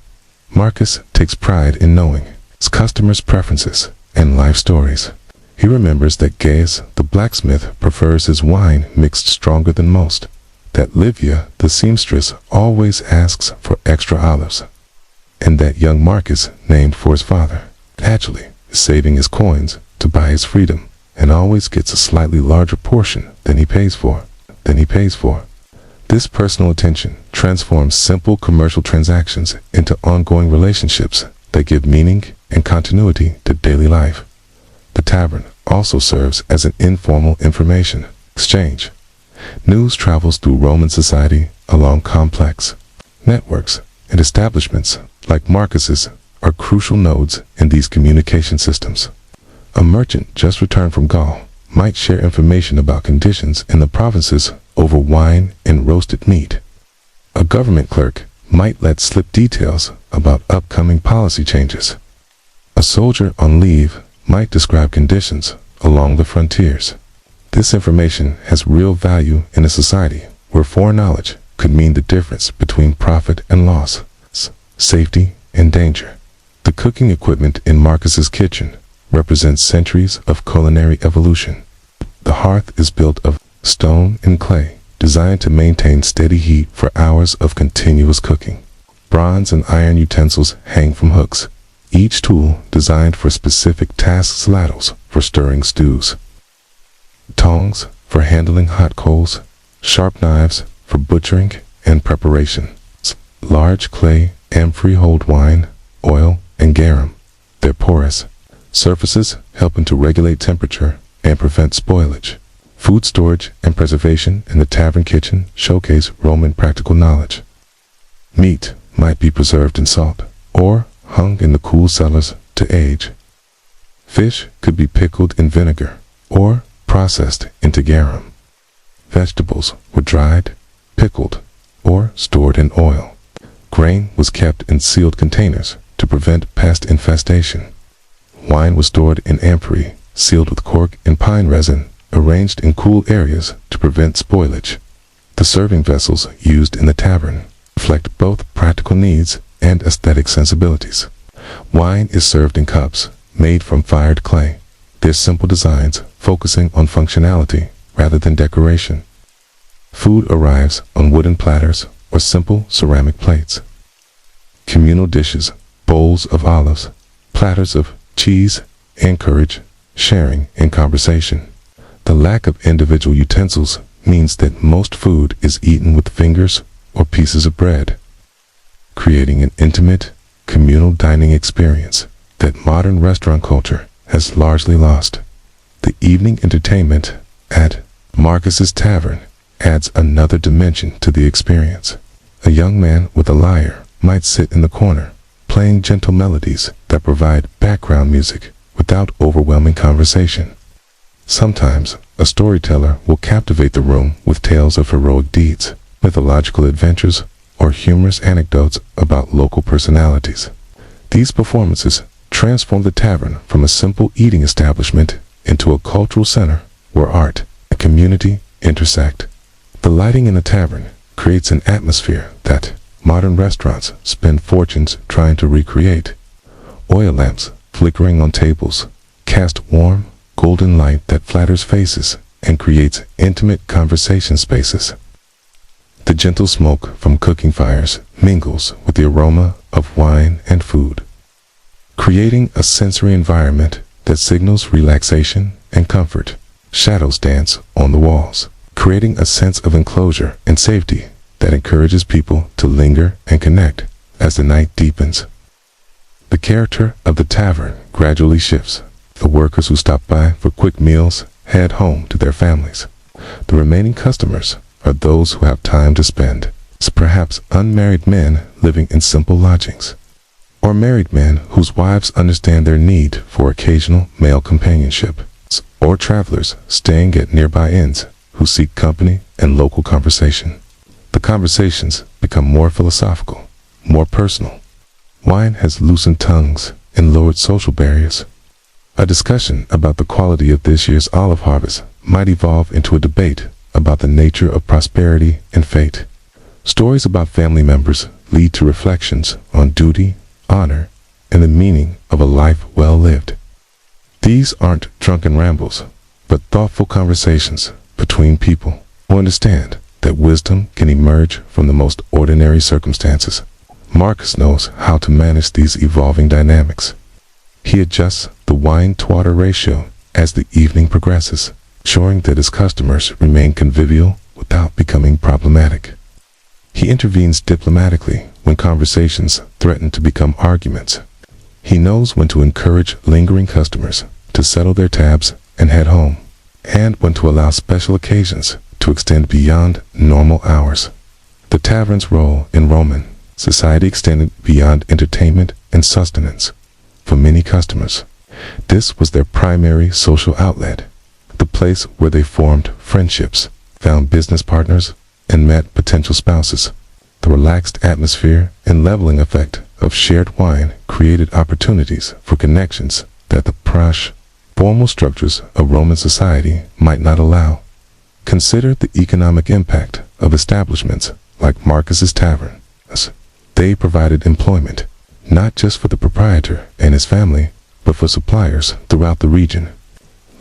Marcus takes pride in knowing his customers' preferences and life stories. He remembers that Gaius, the blacksmith, prefers his wine mixed stronger than most, that Livia, the seamstress, always asks for extra olives, and that young Marcus, named for his father, actually is saving his coins to buy his freedom and always gets a slightly larger portion than he pays for. This personal attention transforms simple commercial transactions into ongoing relationships that give meaning and continuity to daily life. The tavern also serves as an informal information exchange. News travels through Roman society along complex networks, and establishments like Marcus's are crucial nodes in these communication systems. A merchant just returned from Gaul might share information about conditions in the provinces over wine and roasted meat. A government clerk might let slip details about upcoming policy changes. A soldier on leave might describe conditions along the frontiers. This information has real value in a society where foreknowledge could mean the difference between profit and loss, safety and danger. The cooking equipment in Marcus's kitchen represents centuries of culinary evolution. The hearth is built of stone and clay, designed to maintain steady heat for hours of continuous cooking. Bronze and iron utensils hang from hooks, each tool designed for specific tasks. Ladles for stirring stews, tongs for handling hot coals, sharp knives for butchering and preparation. Large clay amphorae hold wine, oil, and garum. They're porous surfaces helping to regulate temperature and prevent spoilage. Food storage and preservation in the tavern kitchen showcase Roman practical knowledge. Meat might be preserved in salt or hung in the cool cellars to age. Fish could be pickled in vinegar or processed into garum. Vegetables were dried, pickled, or stored in oil. Grain was kept in sealed containers to prevent pest infestation. Wine was stored in amphorae, sealed with cork and pine resin, arranged in cool areas to prevent spoilage. The serving vessels used in the tavern reflect both practical needs and aesthetic sensibilities. Wine is served in cups made from fired clay. Their simple designs focusing on functionality rather than decoration. Food arrives on wooden platters or simple ceramic plates. Communal dishes, bowls of olives, platters of cheese encourage sharing and conversation. The lack of individual utensils means that most food is eaten with fingers or pieces of bread, creating an intimate, communal dining experience that modern restaurant culture has largely lost. The evening entertainment at Marcus's Tavern adds another dimension to the experience. A young man with a lyre might sit in the corner, playing gentle melodies that provide background music without overwhelming conversation. Sometimes, a storyteller will captivate the room with tales of heroic deeds, mythological adventures, or humorous anecdotes about local personalities. These performances transform the tavern from a simple eating establishment into a cultural center where art and community intersect. The lighting in the tavern creates an atmosphere that modern restaurants spend fortunes trying to recreate. Oil lamps flickering on tables cast warm, golden light that flatters faces and creates intimate conversation spaces. The gentle smoke from cooking fires mingles with the aroma of wine and food, creating a sensory environment that signals relaxation and comfort. Shadows dance on the walls, creating a sense of enclosure and safety that encourages people to linger and connect as the night deepens. The character of the tavern gradually shifts. The workers who stop by for quick meals head home to their families. The remaining customers are those who have time to spend, perhaps unmarried men living in simple lodgings, or married men whose wives understand their need for occasional male companionship, or travelers staying at nearby inns who seek company and local conversation. The conversations become more philosophical, more personal. Wine has loosened tongues and lowered social barriers. A discussion about the quality of this year's olive harvest might evolve into a debate about the nature of prosperity and fate. Stories about family members lead to reflections on duty, honor, and the meaning of a life well lived. These aren't drunken rambles, but thoughtful conversations between people who understand that wisdom can emerge from the most ordinary circumstances. Marcus knows how to manage these evolving dynamics. He adjusts the wine-to-water ratio as the evening progresses, ensuring that his customers remain convivial without becoming problematic. He intervenes diplomatically when conversations threaten to become arguments. He knows when to encourage lingering customers to settle their tabs and head home, and when to allow special occasions to extend beyond normal hours. The tavern's role in Roman society extended beyond entertainment and sustenance. For many customers, this was their primary social outlet, the place where they formed friendships, found business partners, and met potential spouses. The relaxed atmosphere and leveling effect of shared wine created opportunities for connections that the formal structures of Roman society might not allow. Consider the economic impact of establishments like Marcus's Tavern. They provided employment, not just for the proprietor and his family, but for suppliers throughout the region.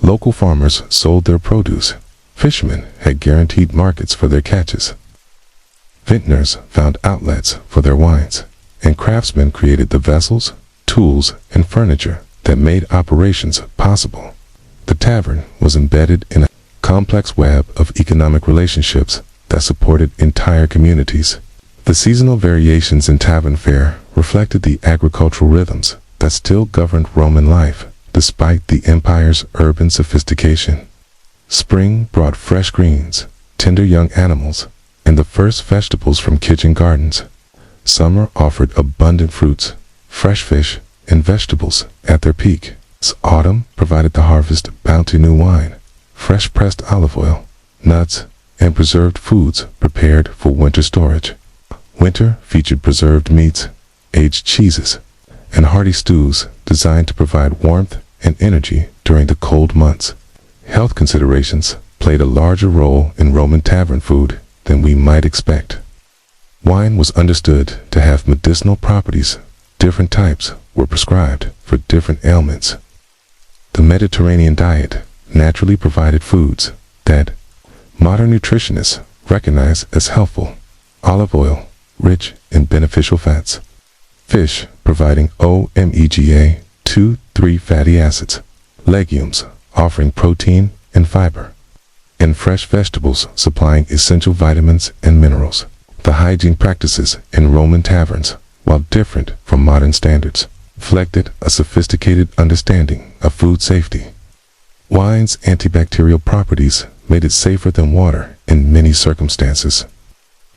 Local farmers sold their produce. Fishermen had guaranteed markets for their catches. Vintners found outlets for their wines, and craftsmen created the vessels, tools, and furniture that made operations possible. The tavern was embedded in a complex web of economic relationships that supported entire communities. The seasonal variations in tavern fare reflected the agricultural rhythms that still governed Roman life, despite the empire's urban sophistication. Spring brought fresh greens, tender young animals, and the first vegetables from kitchen gardens. Summer offered abundant fruits, fresh fish, and vegetables at their peak. Autumn provided the harvest bounty new wine, fresh pressed olive oil, nuts, and preserved foods prepared for winter storage. Winter featured preserved meats, aged cheeses, and hearty stews designed to provide warmth and energy during the cold months. Health considerations played a larger role in Roman tavern food than we might expect. Wine was understood to have medicinal properties. Different types were prescribed for different ailments. The Mediterranean diet naturally provided foods that modern nutritionists recognize as helpful. Olive oil, rich in beneficial fats. Fish, providing omega-2,3 fatty acids. Legumes, offering protein and fiber. And fresh vegetables, supplying essential vitamins and minerals. The hygiene practices in Roman taverns, while different from modern standards, reflected a sophisticated understanding of food safety. Wine's antibacterial properties made it safer than water in many circumstances.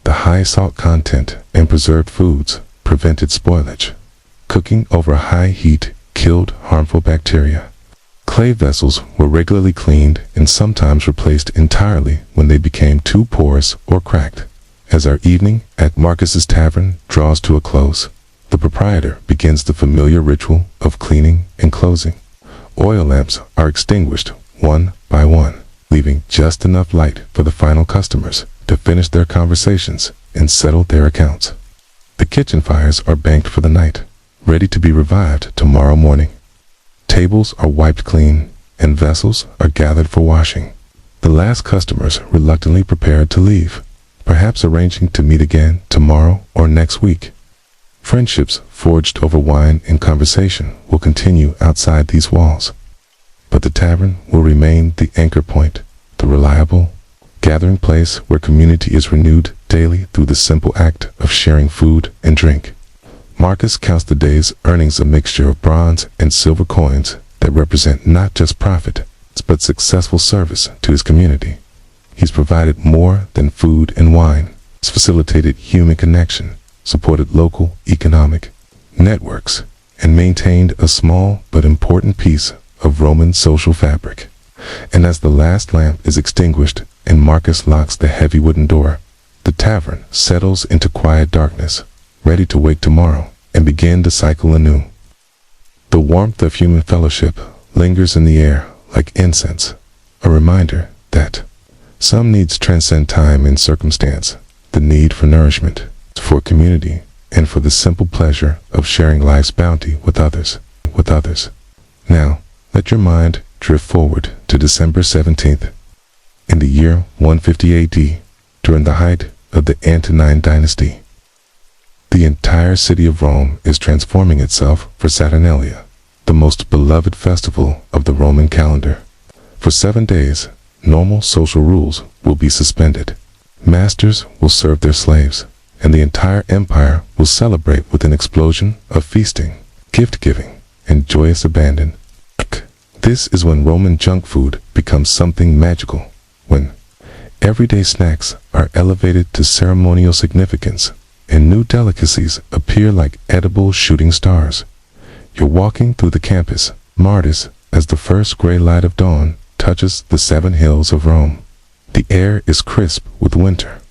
The high salt content in preserved foods prevented spoilage. Cooking over high heat killed harmful bacteria. Clay vessels were regularly cleaned and sometimes replaced entirely when they became too porous or cracked. As our evening at Marcus's tavern draws to a close, the proprietor begins the familiar ritual of cleaning and closing. Oil lamps are extinguished one by one, leaving just enough light for the final customers to finish their conversations and settle their accounts. The kitchen fires are banked for the night, ready to be revived tomorrow morning. Tables are wiped clean, and vessels are gathered for washing. The last customers reluctantly prepared to leave, perhaps arranging to meet again tomorrow or next week. Friendships forged over wine and conversation will continue outside these walls, but the tavern will remain the anchor point, the reliable gathering place where community is renewed daily through the simple act of sharing food and drink. Marcus counts the day's earnings a mixture of bronze and silver coins that represent not just profit, but successful service to his community. He's provided more than food and wine. He's facilitated human connection, supported local economic networks, and maintained a small but important piece of Roman social fabric. And as the last lamp is extinguished and Marcus locks the heavy wooden door, the tavern settles into quiet darkness, ready to wake tomorrow and begin the cycle anew. The warmth of human fellowship lingers in the air like incense, a reminder that some needs transcend time and circumstance, the need for nourishment, for community, and for the simple pleasure of sharing life's bounty with others. Now, let your mind drift forward to December 17th. In the year 150 AD, during the height of the Antonine dynasty, the entire city of Rome is transforming itself for Saturnalia, the most beloved festival of the Roman calendar. For 7 days, normal social rules will be suspended. Masters will serve their slaves, and the entire empire will celebrate with an explosion of feasting, gift-giving, and joyous abandon. This is when Roman junk food becomes something magical, when everyday snacks are elevated to ceremonial significance, and new delicacies appear like edible shooting stars. You're walking through the campus, Martis, as the first gray light of dawn touches the 7 hills of Rome. The air is crisp with winter,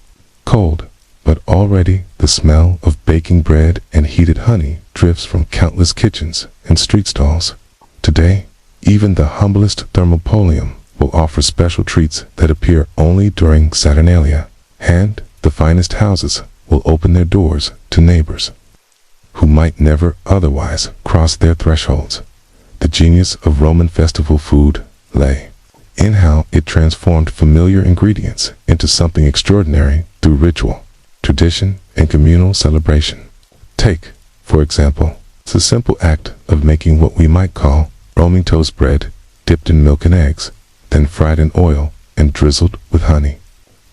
cold, but already the smell of baking bread and heated honey drifts from countless kitchens and street stalls. Today, even the humblest thermopolium will offer special treats that appear only during Saturnalia, and the finest houses will open their doors to neighbors who might never otherwise cross their thresholds. The genius of Roman festival food lay in how it transformed familiar ingredients into something extraordinary through ritual, tradition, and communal celebration. Take, for example, the simple act of making what we might call roaming toast bread, dipped in milk and eggs, then fried in oil and drizzled with honey.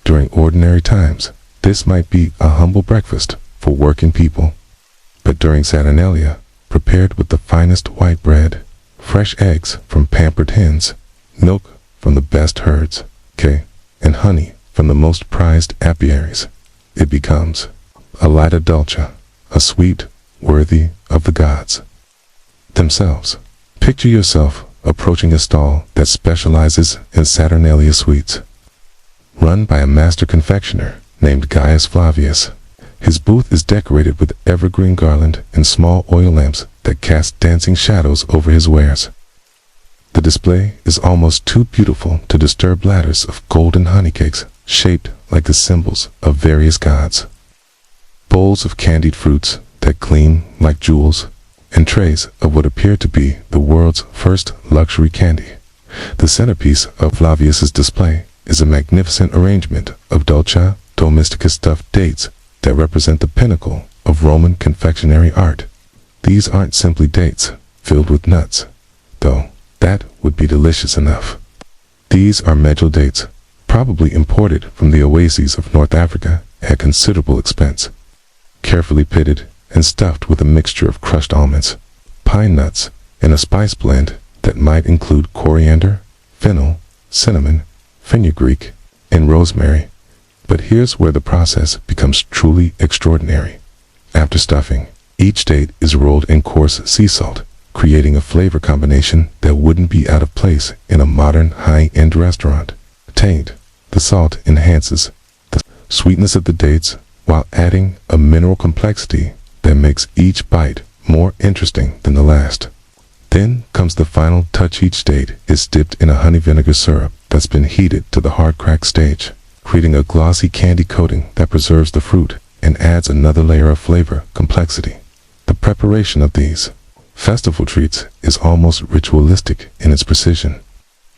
During ordinary times, this might be a humble breakfast for working people. But during Saturnalia, prepared with the finest white bread, fresh eggs from pampered hens, milk from the best herds, and honey from the most prized apiaries, it becomes a lita dolce, a sweet worthy of the gods themselves. Picture yourself approaching a stall that specializes in Saturnalia sweets, run by a master confectioner named Gaius Flavius. His booth is decorated with evergreen garland and small oil lamps that cast dancing shadows over his wares. The display is almost too beautiful to disturb ladders of golden honey cakes shaped like the symbols of various gods, bowls of candied fruits that gleam like jewels, and trays of what appear to be the world's first luxury candy. The centerpiece of Flavius's display is a magnificent arrangement of dolce domestica stuffed dates that represent the pinnacle of Roman confectionery art. These aren't simply dates filled with nuts, though that would be delicious enough. These are medjool dates, probably imported from the oases of North Africa at considerable expense, carefully pitted and stuffed with a mixture of crushed almonds, pine nuts, and a spice blend that might include coriander, fennel, cinnamon, fenugreek, and rosemary. But here's where the process becomes truly extraordinary. After stuffing, each date is rolled in coarse sea salt, creating a flavor combination that wouldn't be out of place in a modern high-end restaurant. Taint, the salt enhances the sweetness of the dates while adding a mineral complexity that makes each bite more interesting than the last. Then comes the final touch. Each date is dipped in a honey vinegar syrup that's been heated to the hard crack stage, creating a glossy candy coating that preserves the fruit and adds another layer of flavor complexity. The preparation of these festival treats is almost ritualistic in its precision.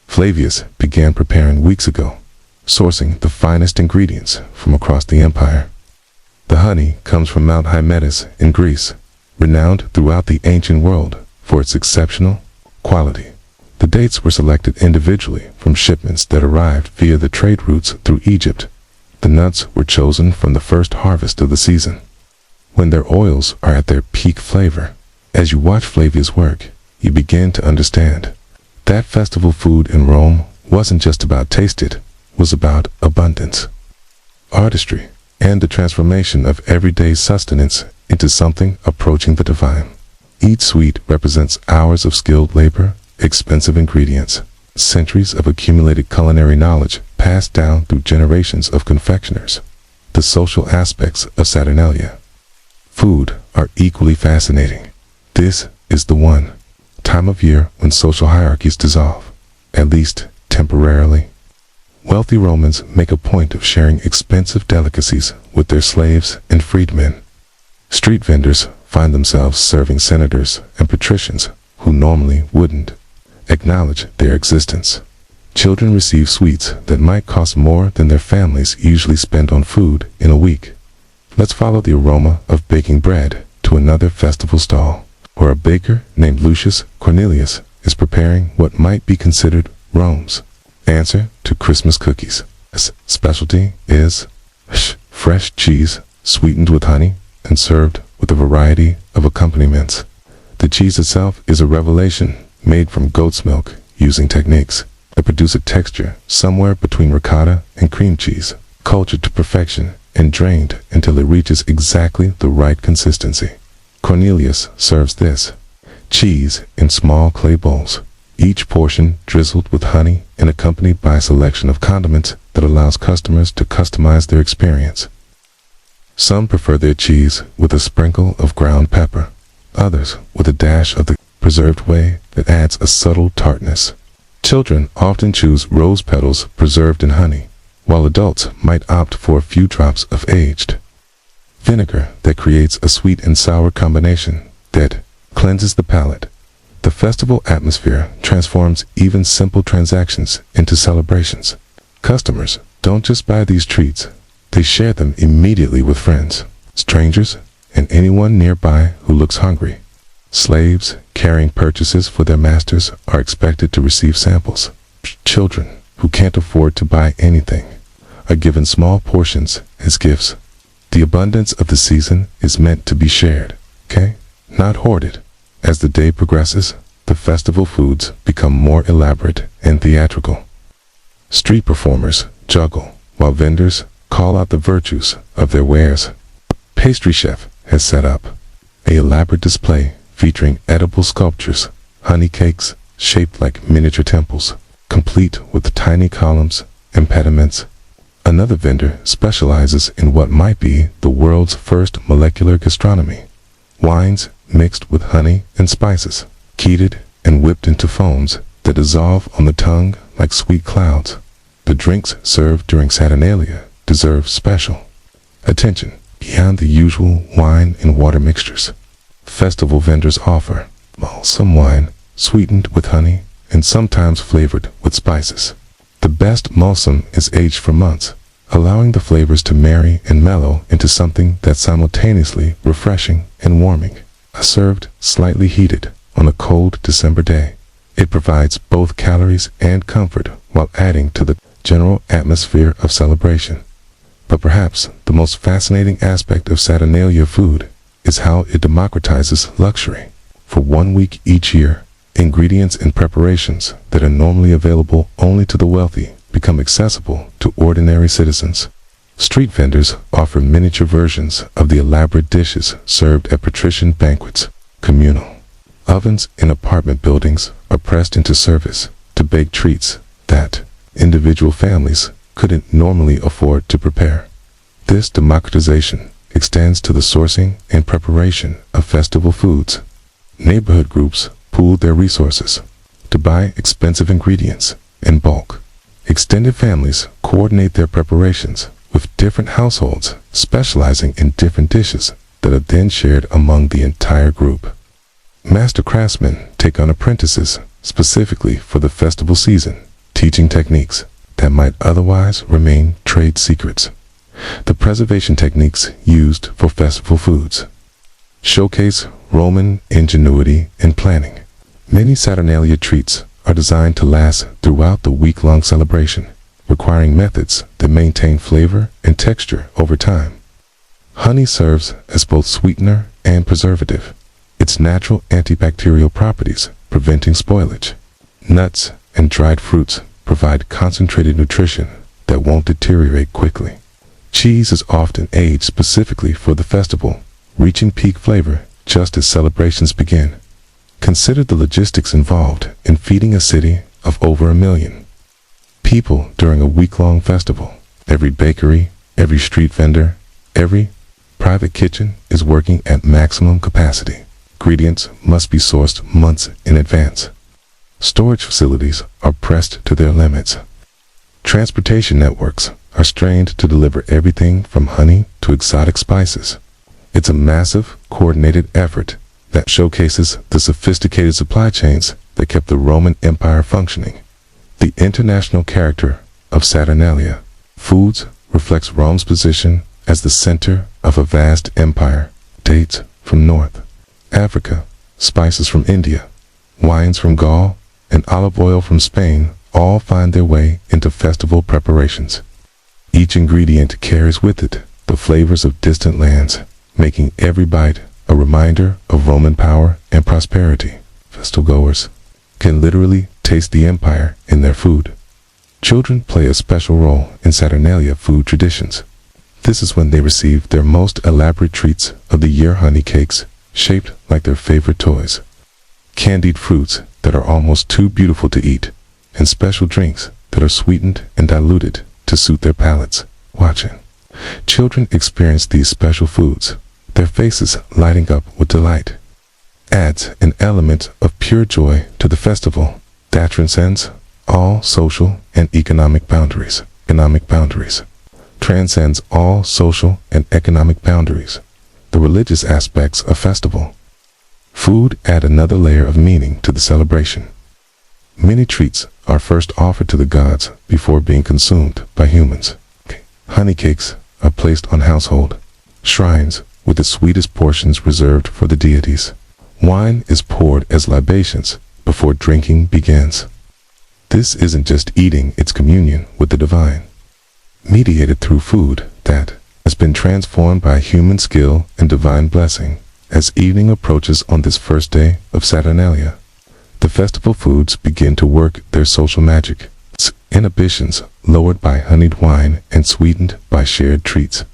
Flavius began preparing weeks ago, sourcing the finest ingredients from across the empire. The honey comes from Mount Hymettus in Greece, renowned throughout the ancient world for its exceptional quality. The dates were selected individually from shipments that arrived via the trade routes through Egypt. The nuts were chosen from the first harvest of the season, when their oils are at their peak flavor. As you watch Flavius work, you begin to understand that festival food in Rome wasn't just about taste, it was about abundance, artistry, and the transformation of everyday sustenance into something approaching the divine. Each sweet represents hours of skilled labor, expensive ingredients, centuries of accumulated culinary knowledge passed down through generations of confectioners. The social aspects of Saturnalia food are equally fascinating. This is the one time of year when social hierarchies dissolve, at least temporarily. Wealthy Romans make a point of sharing expensive delicacies with their slaves and freedmen. Street vendors find themselves serving senators and patricians who normally wouldn't acknowledge their existence. Children receive sweets that might cost more than their families usually spend on food in a week. Let's follow the aroma of baking bread to another festival stall, where a baker named Lucius Cornelius is preparing what might be considered Rome's answer to Christmas cookies. His specialty is fresh cheese sweetened with honey and served with a variety of accompaniments. The cheese itself is a revelation, made from goat's milk using techniques that produce a texture somewhere between ricotta and cream cheese, cultured to perfection and drained until it reaches exactly the right consistency. Cornelius serves this cheese in small clay bowls, each portion drizzled with honey and accompanied by a selection of condiments that allows customers to customize their experience. Some prefer their cheese with a sprinkle of ground pepper, others with a dash of the preserved whey that adds a subtle tartness. Children often choose rose petals preserved in honey, while adults might opt for a few drops of aged vinegar that creates a sweet and sour combination that cleanses the palate. The festival atmosphere transforms even simple transactions into celebrations. Customers don't just buy these treats, they share them immediately with friends, strangers, and anyone nearby who looks hungry. Slaves carrying purchases for their masters are expected to receive samples. Children who can't afford to buy anything are given small portions as gifts. The abundance of the season is meant to be shared, okay? Not hoarded. As the day progresses, the festival foods become more elaborate and theatrical. Street performers juggle, while vendors call out the virtues of their wares. Pastry chef has set up an elaborate display featuring edible sculptures, honey cakes shaped like miniature temples, complete with tiny columns and pediments. Another vendor specializes in what might be the world's first molecular gastronomy. Wines mixed with honey and spices, keyed and whipped into foams that dissolve on the tongue like sweet clouds. The drinks served during Saturnalia deserve special attention beyond the usual wine and water mixtures. Festival vendors offer balsam wine sweetened with honey and sometimes flavored with spices. The best balsam is aged for months, allowing the flavors to marry and mellow into something that's simultaneously refreshing and warming. Served slightly heated on a cold December day, it provides both calories and comfort while adding to the general atmosphere of celebration. But perhaps the most fascinating aspect of Saturnalia food is how it democratizes luxury. For 1 week each year, ingredients and preparations that are normally available only to the wealthy become accessible to ordinary citizens. Street vendors offer miniature versions of the elaborate dishes served at patrician banquets. Communal ovens in apartment buildings are pressed into service to bake treats that individual families couldn't normally afford to prepare. This democratization extends to the sourcing and preparation of festival foods. Neighborhood groups pool their resources to buy expensive ingredients in bulk. Extended families coordinate their preparations with different households specializing in different dishes that are then shared among the entire group. Master craftsmen take on apprentices specifically for the festival season, teaching techniques that might otherwise remain trade secrets. The preservation techniques used for festival foods showcase Roman ingenuity in planning. Many Saturnalia treats are designed to last throughout the week-long celebration, requiring methods that maintain flavor and texture over time. Honey serves as both sweetener and preservative, its natural antibacterial properties preventing spoilage. Nuts and dried fruits provide concentrated nutrition that won't deteriorate quickly. Cheese is often aged specifically for the festival, reaching peak flavor just as celebrations begin. Consider the logistics involved in feeding a city of over 1 million people during a week-long festival. Every bakery, every street vendor, every private kitchen is working at maximum capacity. Ingredients must be sourced months in advance. Storage facilities are pressed to their limits. Transportation networks are strained to deliver everything from honey to exotic spices. It's a massive, coordinated effort that showcases the sophisticated supply chains that kept the Roman Empire functioning. The international character of Saturnalia foods reflects Rome's position as the center of a vast empire. Dates from North Africa, spices from India, wines from Gaul, and olive oil from Spain all find their way into festival preparations. Each ingredient carries with it the flavors of distant lands, making every bite a reminder of Roman power and prosperity. Festival-goers can literally taste the empire in their food. Children play a special role in Saturnalia food traditions. This is when they receive their most elaborate treats of the year: honey cakes shaped like their favorite toys, candied fruits that are almost too beautiful to eat, and special drinks that are sweetened and diluted to suit their palates. Watching children experience these special foods, their faces lighting up with delight, adds an element of pure joy to the festival that transcends all social and economic boundaries. Transcends all social and economic boundaries. The religious aspects of festival. Food add another layer of meaning to the celebration. Many treats are first offered to the gods before being consumed by humans. Honey cakes are placed on household shrines with the sweetest portions reserved for the deities. Wine is poured as libations before drinking begins. This isn't just eating, it's communion with the divine, mediated through food that has been transformed by human skill and divine blessing. As evening approaches on this first day of Saturnalia, the festival foods begin to work their social magic. Inhibitions lowered by honeyed wine and sweetened by shared treats.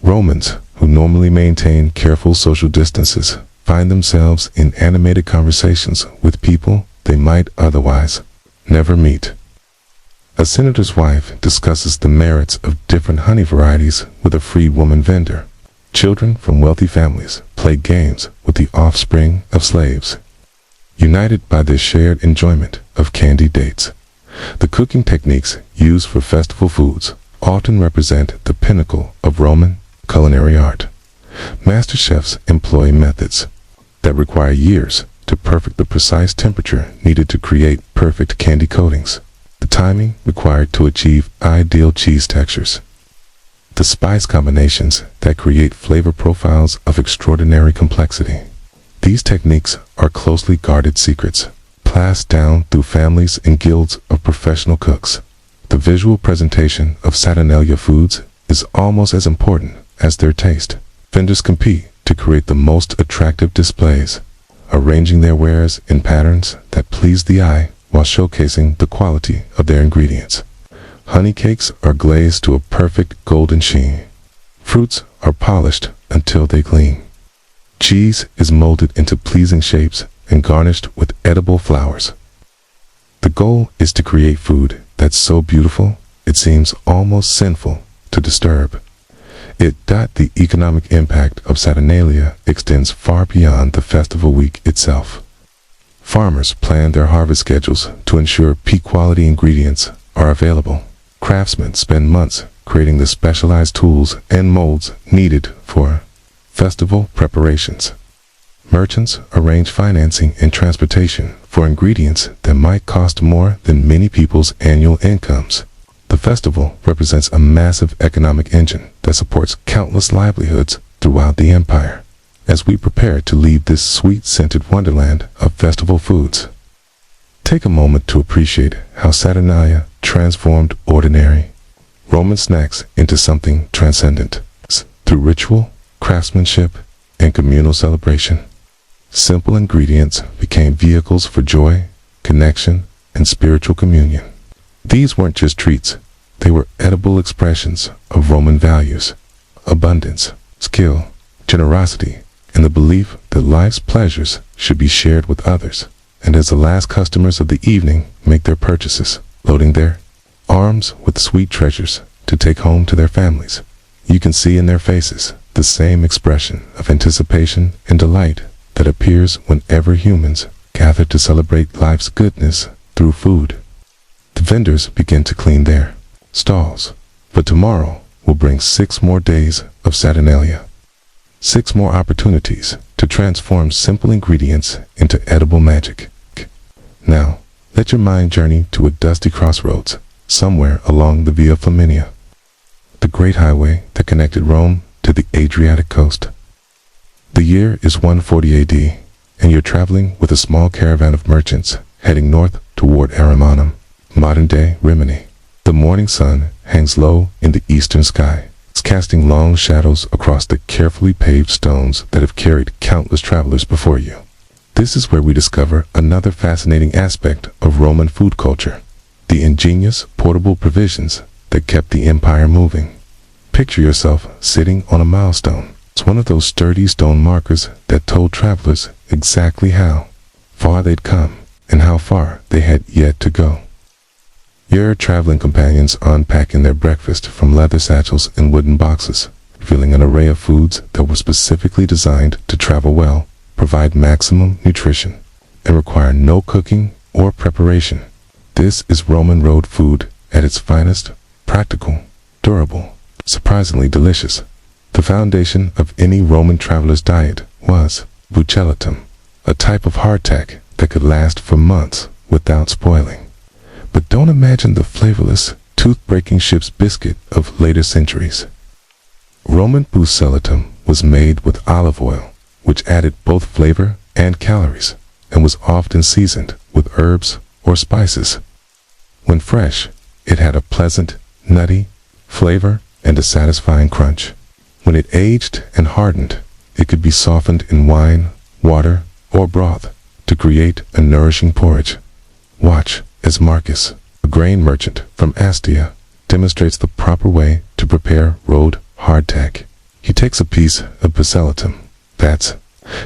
Romans, who normally maintain careful social distances, find themselves in animated conversations with people they might otherwise never meet. A senator's wife discusses the merits of different honey varieties with a free woman vendor. Children from wealthy families play games with the offspring of slaves, united by their shared enjoyment of candy dates. The cooking techniques used for festival foods often represent the pinnacle of Roman culinary art. Master chefs employ methods that require years to perfect the precise temperature needed to create perfect candy coatings, the timing required to achieve ideal cheese textures, the spice combinations that create flavor profiles of extraordinary complexity. These techniques are closely guarded secrets, passed down through families and guilds of professional cooks. The visual presentation of Saturnalia foods is almost as important as their taste. Vendors compete to create the most attractive displays, arranging their wares in patterns that please the eye while showcasing the quality of their ingredients. Honey cakes are glazed to a perfect golden sheen. Fruits are polished until they gleam. Cheese is molded into pleasing shapes and garnished with edible flowers. The goal is to create food that's so beautiful it seems almost sinful to disturb. The economic impact of Saturnalia extends far beyond the festival week itself. Farmers plan their harvest schedules to ensure peak quality ingredients are available. Craftsmen spend months creating the specialized tools and molds needed for festival preparations. Merchants arrange financing and transportation for ingredients that might cost more than many people's annual incomes. The festival represents a massive economic engine that supports countless livelihoods throughout the empire. As we prepare to leave this sweet-scented wonderland of festival foods, take a moment to appreciate how Saturnalia transformed ordinary Roman snacks into something transcendent. Through ritual, craftsmanship, and communal celebration, simple ingredients became vehicles for joy, connection, and spiritual communion. These weren't just treats, they were edible expressions of Roman values, abundance, skill, generosity, and the belief that life's pleasures should be shared with others. And as the last customers of the evening make their purchases, loading their arms with sweet treasures to take home to their families, you can see in their faces the same expression of anticipation and delight that appears whenever humans gather to celebrate life's goodness through food. The vendors begin to clean their stalls, but tomorrow will bring 6 more days of Saturnalia. 6 more opportunities to transform simple ingredients into edible magic. Now, let your mind journey to a dusty crossroads somewhere along the Via Flaminia, the great highway that connected Rome to the Adriatic coast. The year is 140 AD, and you're traveling with a small caravan of merchants heading north toward Arimanum, modern-day Rimini. The morning sun hangs low in the eastern sky, casting long shadows across the carefully paved stones that have carried countless travelers before you. This is where we discover another fascinating aspect of Roman food culture, the ingenious portable provisions that kept the empire moving. Picture yourself sitting on a milestone. It's one of those sturdy stone markers that told travelers exactly how far they'd come and how far they had yet to go. Your traveling companions unpacking their breakfast from leather satchels and wooden boxes, revealing an array of foods that were specifically designed to travel well, provide maximum nutrition, and require no cooking or preparation. This is Roman road food at its finest, practical, durable, surprisingly delicious. The foundation of any Roman traveler's diet was buccellatum, a type of hardtack that could last for months without spoiling. But don't imagine the flavorless, tooth-breaking ship's biscuit of later centuries. Roman buccellatum was made with olive oil, which added both flavor and calories, and was often seasoned with herbs or spices. When fresh, it had a pleasant, nutty flavor and a satisfying crunch. When it aged and hardened, it could be softened in wine, water, or broth to create a nourishing porridge. Watch as Marcus, a grain merchant from Astia, demonstrates the proper way to prepare rolled hardtack. He takes a piece of buccellatum that's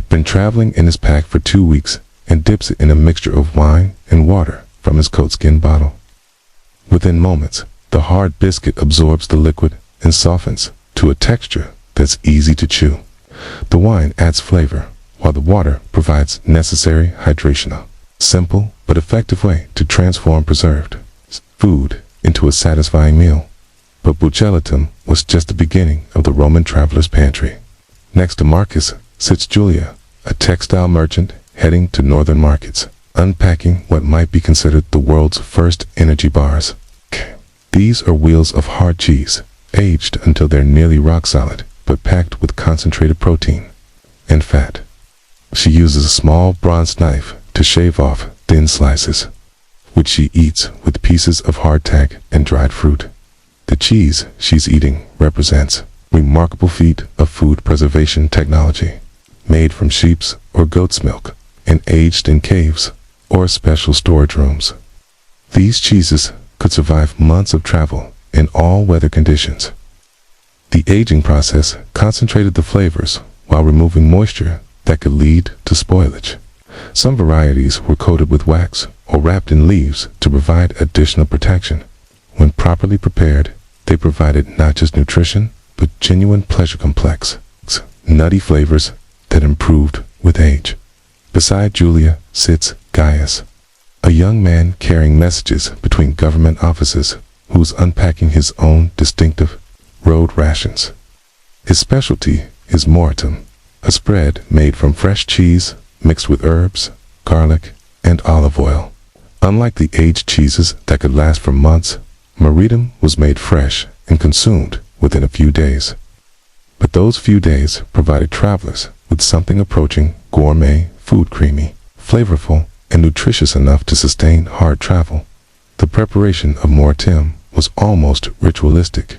been traveling in his pack for 2 weeks and dips it in a mixture of wine and water from his coatskin bottle. Within moments, the hard biscuit absorbs the liquid and softens to a texture that's easy to chew. The wine adds flavor, while the water provides necessary hydration. A simple but effective way to transform preserved food into a satisfying meal. But buccellatum was just the beginning of the Roman traveler's pantry. Next to Marcus sits Julia, a textile merchant heading to northern markets, unpacking what might be considered the world's first energy bars. These are wheels of hard cheese, aged until they're nearly rock solid, but packed with concentrated protein and fat. She uses a small bronze knife to shave off thin slices, which she eats with pieces of hardtack and dried fruit. The cheese she's eating represents a remarkable feat of food preservation technology, made from sheep's or goat's milk and aged in caves or special storage rooms. These cheeses could survive months of travel in all weather conditions. The aging process concentrated the flavors while removing moisture that could lead to spoilage. Some varieties were coated with wax or wrapped in leaves to provide additional protection. When properly prepared, they provided not just nutrition, but genuine pleasure complex, nutty flavors that improved with age. Beside Julia sits Gaius, a young man carrying messages between government offices who's unpacking his own distinctive road rations. His specialty is monotone, a spread made from fresh cheese mixed with herbs, garlic, and olive oil. Unlike the aged cheeses that could last for months, martyrdom was made fresh and consumed within a few days. But those few days provided travelers with something approaching gourmet food, creamy, flavorful, and nutritious enough to sustain hard travel. The preparation of monotone was almost ritualistic.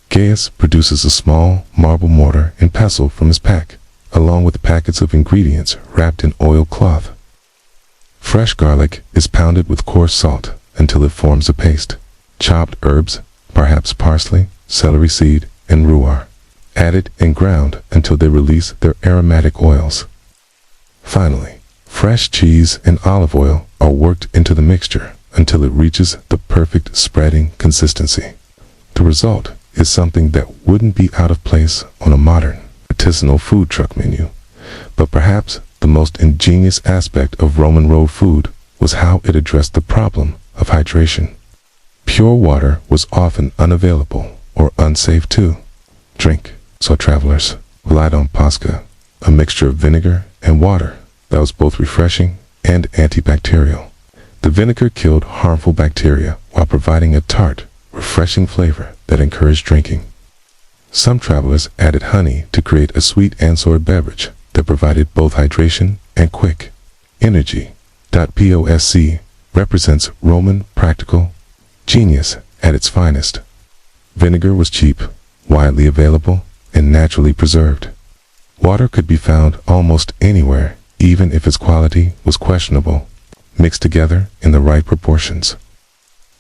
Gaius produces a small marble mortar and pestle from his pack, along with packets of ingredients wrapped in oilcloth. Fresh garlic is pounded with coarse salt until it forms a paste. Chopped herbs, perhaps parsley, celery seed, and rhubarb, added and ground until they release their aromatic oils. Finally, fresh cheese and olive oil are worked into the mixture until it reaches the perfect spreading consistency. The result is something that wouldn't be out of place on a modern, artisanal food truck menu. But perhaps the most ingenious aspect of Roman road food was how it addressed the problem of hydration. Pure water was often unavailable or unsafe to drink, so travelers relied on pasca, a mixture of vinegar and water that was both refreshing and antibacterial. The vinegar killed harmful bacteria while providing a tart, refreshing flavor that encouraged drinking. Some travelers added honey to create a sweet and-sour beverage that provided both hydration and quick energy. POSC represents Roman practical genius at its finest. Vinegar was cheap, widely available, and naturally preserved. Water could be found almost anywhere, even if its quality was questionable, mixed together in the right proportions.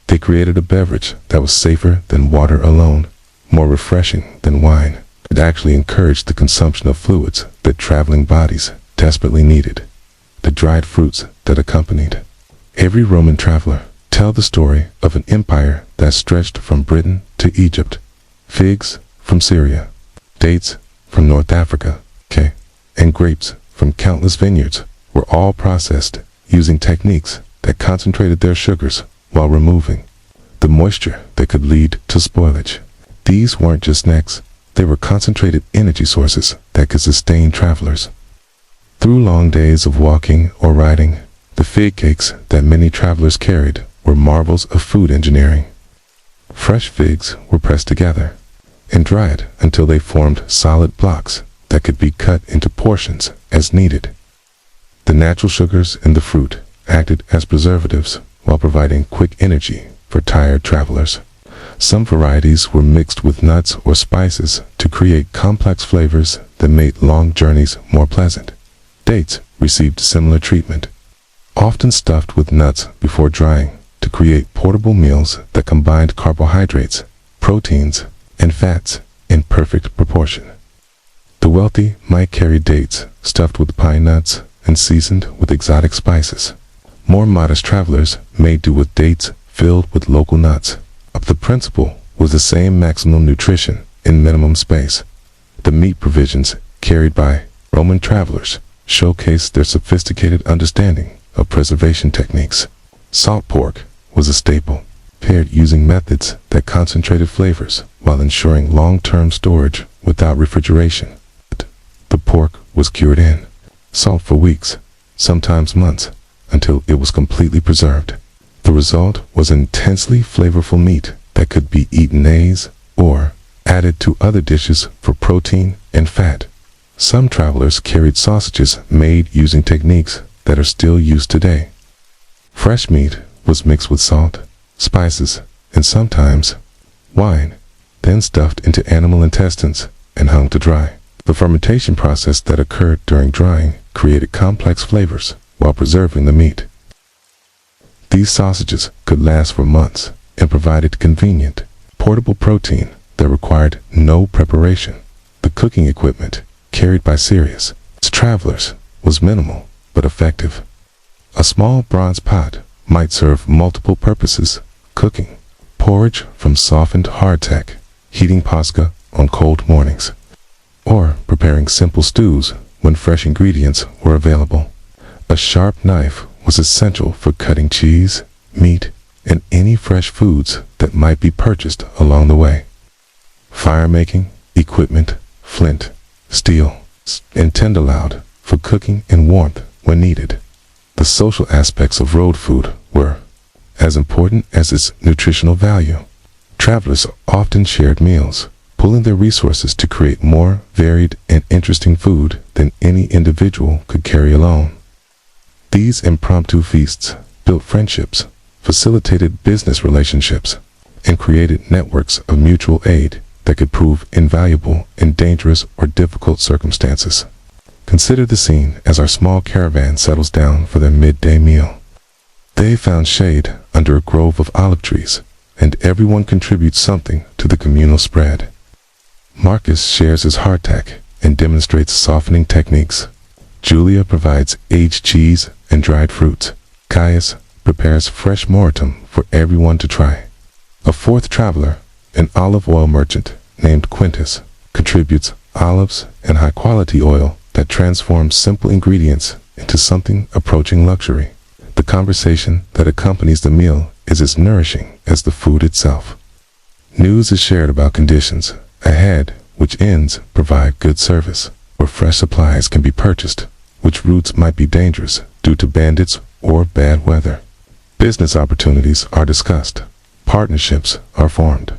They created a beverage that was safer than water alone, more refreshing than wine. It actually encouraged the consumption of fluids that traveling bodies desperately needed. The dried fruits that accompanied every Roman traveler tell the story of an empire that stretched from Britain to Egypt. Figs from Syria, dates from North Africa, and grapes from countless vineyards were all processed using techniques that concentrated their sugars while removing the moisture that could lead to spoilage. These weren't just snacks, they were concentrated energy sources that could sustain travelers. Through long days of walking or riding, the fig cakes that many travelers carried were marvels of food engineering. Fresh figs were pressed together and dried until they formed solid blocks that could be cut into portions as needed. The natural sugars in the fruit acted as preservatives while providing quick energy for tired travelers. Some varieties were mixed with nuts or spices to create complex flavors that made long journeys more pleasant. Dates received similar treatment, often stuffed with nuts before drying to create portable meals that combined carbohydrates, proteins, and fats in perfect proportion. The wealthy might carry dates stuffed with pine nuts and seasoned with exotic spices. More modest travelers may do with dates filled with local nuts. The principle was the same: maximum nutrition in minimum space. The meat provisions carried by Roman travelers showcased their sophisticated understanding of preservation techniques. Salt pork was a staple, prepared using methods that concentrated flavors while ensuring long-term storage without refrigeration. The pork was cured in salt for weeks, sometimes months, until it was completely preserved. The result was intensely flavorful meat that could be eaten as or added to other dishes for protein and fat. Some travelers carried sausages made using techniques that are still used today. Fresh meat was mixed with salt, spices, and sometimes wine, then stuffed into animal intestines and hung to dry. The fermentation process that occurred during drying created complex flavors while preserving the meat. These sausages could last for months and provided convenient, portable protein that required no preparation. The cooking equipment carried by serious travelers was minimal but effective. A small bronze pot might serve multiple purposes: cooking porridge from softened hardtack, heating pasta on cold mornings, or preparing simple stews when fresh ingredients were available. A sharp knife was essential for cutting cheese, meat, and any fresh foods that might be purchased along the way. Fire-making equipment, flint, steel, and tinder allowed for cooking and warmth when needed. The social aspects of road food were as important as its nutritional value. Travelers often shared meals, pooling their resources to create more varied and interesting food than any individual could carry alone. These impromptu feasts built friendships, facilitated business relationships, and created networks of mutual aid that could prove invaluable in dangerous or difficult circumstances. Consider the scene as our small caravan settles down for their midday meal. They found shade under a grove of olive trees, and everyone contributes something to the communal spread. Marcus shares his hardtack and demonstrates softening techniques. Julia provides aged cheese and dried fruits. Caius prepares fresh monotone for everyone to try. A fourth traveler, an olive oil merchant named Quintus, contributes olives and high-quality oil that transforms simple ingredients into something approaching luxury. The conversation that accompanies the meal is as nourishing as the food itself. News is shared about conditions ahead, which inns provide good service, where fresh supplies can be purchased, which routes might be dangerous due to bandits or bad weather. Business opportunities are discussed, partnerships are formed,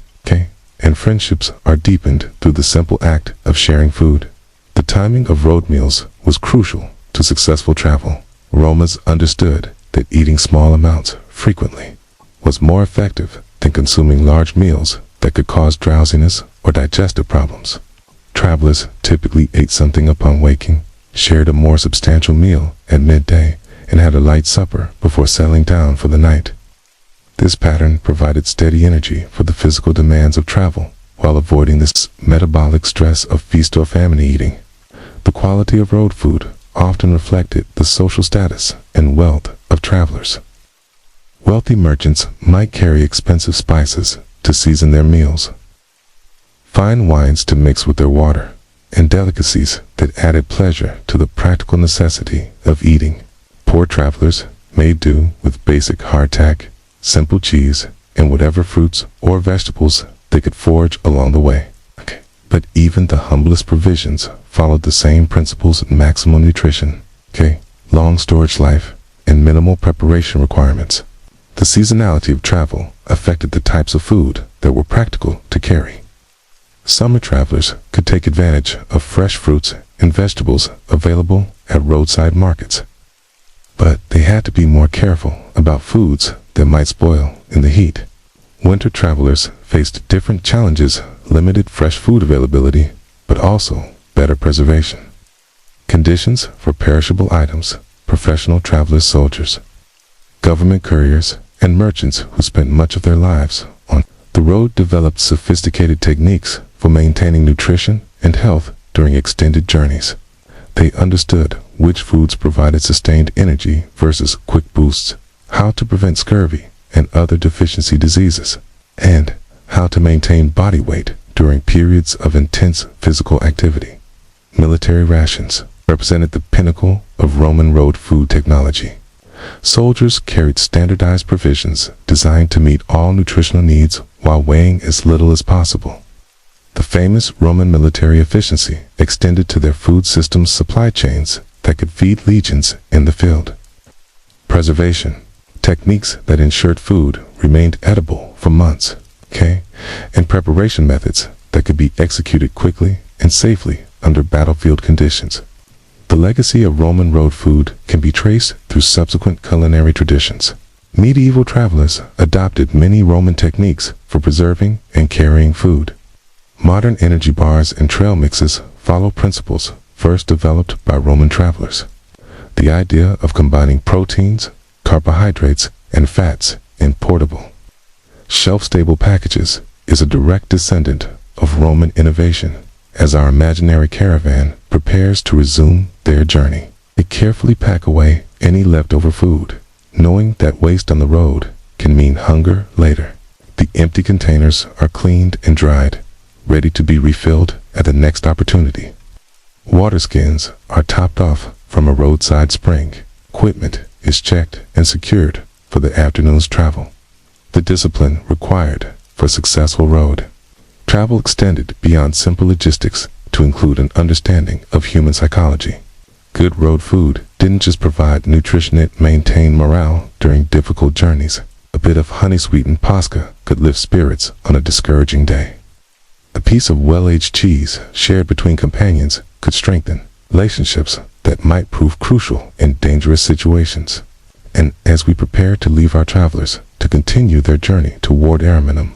and friendships are deepened through the simple act of sharing food. The timing of road meals was crucial to successful travel. Romans understood that eating small amounts frequently was more effective than consuming large meals that could cause drowsiness or digestive problems. Travelers typically ate something upon waking, shared a more substantial meal at midday, and had a light supper before settling down for the night. This pattern provided steady energy for the physical demands of travel, while avoiding the metabolic stress of feast or famine eating. The quality of road food often reflected the social status and wealth of travelers. Wealthy merchants might carry expensive spices to season their meals, fine wines to mix with their water, and delicacies that added pleasure to the practical necessity of eating. Poor travelers made do with basic hardtack, simple cheese, and whatever fruits or vegetables they could forage along the way. But even the humblest provisions followed the same principles of maximum nutrition. Okay, long storage life and minimal preparation requirements. The seasonality of travel affected the types of food that were practical to carry. Summer travelers could take advantage of fresh fruits and vegetables available at roadside markets. But they had to be more careful about foods that might spoil in the heat. Winter travelers faced different challenges: limited fresh food availability, but also better preservation conditions for perishable items. Professional travelers, soldiers, government couriers, and merchants who spent much of their lives on the road developed sophisticated techniques for maintaining nutrition and health during extended journeys. They understood which foods provided sustained energy versus quick boosts, how to prevent scurvy and other deficiency diseases, and how to maintain body weight during periods of intense physical activity. Military rations represented the pinnacle of Roman road food technology. Soldiers carried standardized provisions designed to meet all nutritional needs while weighing as little as possible. The famous Roman military efficiency extended to their food systems supply chains that could feed legions in the field. Preservation techniques that ensured food remained edible for months, and preparation methods that could be executed quickly and safely under battlefield conditions. The legacy of Roman road food can be traced through subsequent culinary traditions. Medieval travelers adopted many Roman techniques for preserving and carrying food. Modern energy bars and trail mixes follow principles first developed by Roman travelers. The idea of combining proteins, carbohydrates, and fats in portable, shelf-stable packages is a direct descendant of Roman innovation. As our imaginary caravan prepares to resume their journey, they carefully pack away any leftover food, knowing that waste on the road can mean hunger later. The empty containers are cleaned and dried, ready to be refilled at the next opportunity. Water skins are topped off from a roadside spring. Equipment is checked and secured for the afternoon's travel. The discipline required for successful road travel extended beyond simple logistics to include an understanding of human psychology. Good road food didn't just provide nutrition, it maintained morale during difficult journeys. A bit of honey-sweetened pasca could lift spirits on a discouraging day. A piece of well-aged cheese shared between companions could strengthen relationships that might prove crucial in dangerous situations. And as we prepare to leave our travelers to continue their journey toward Ariminum,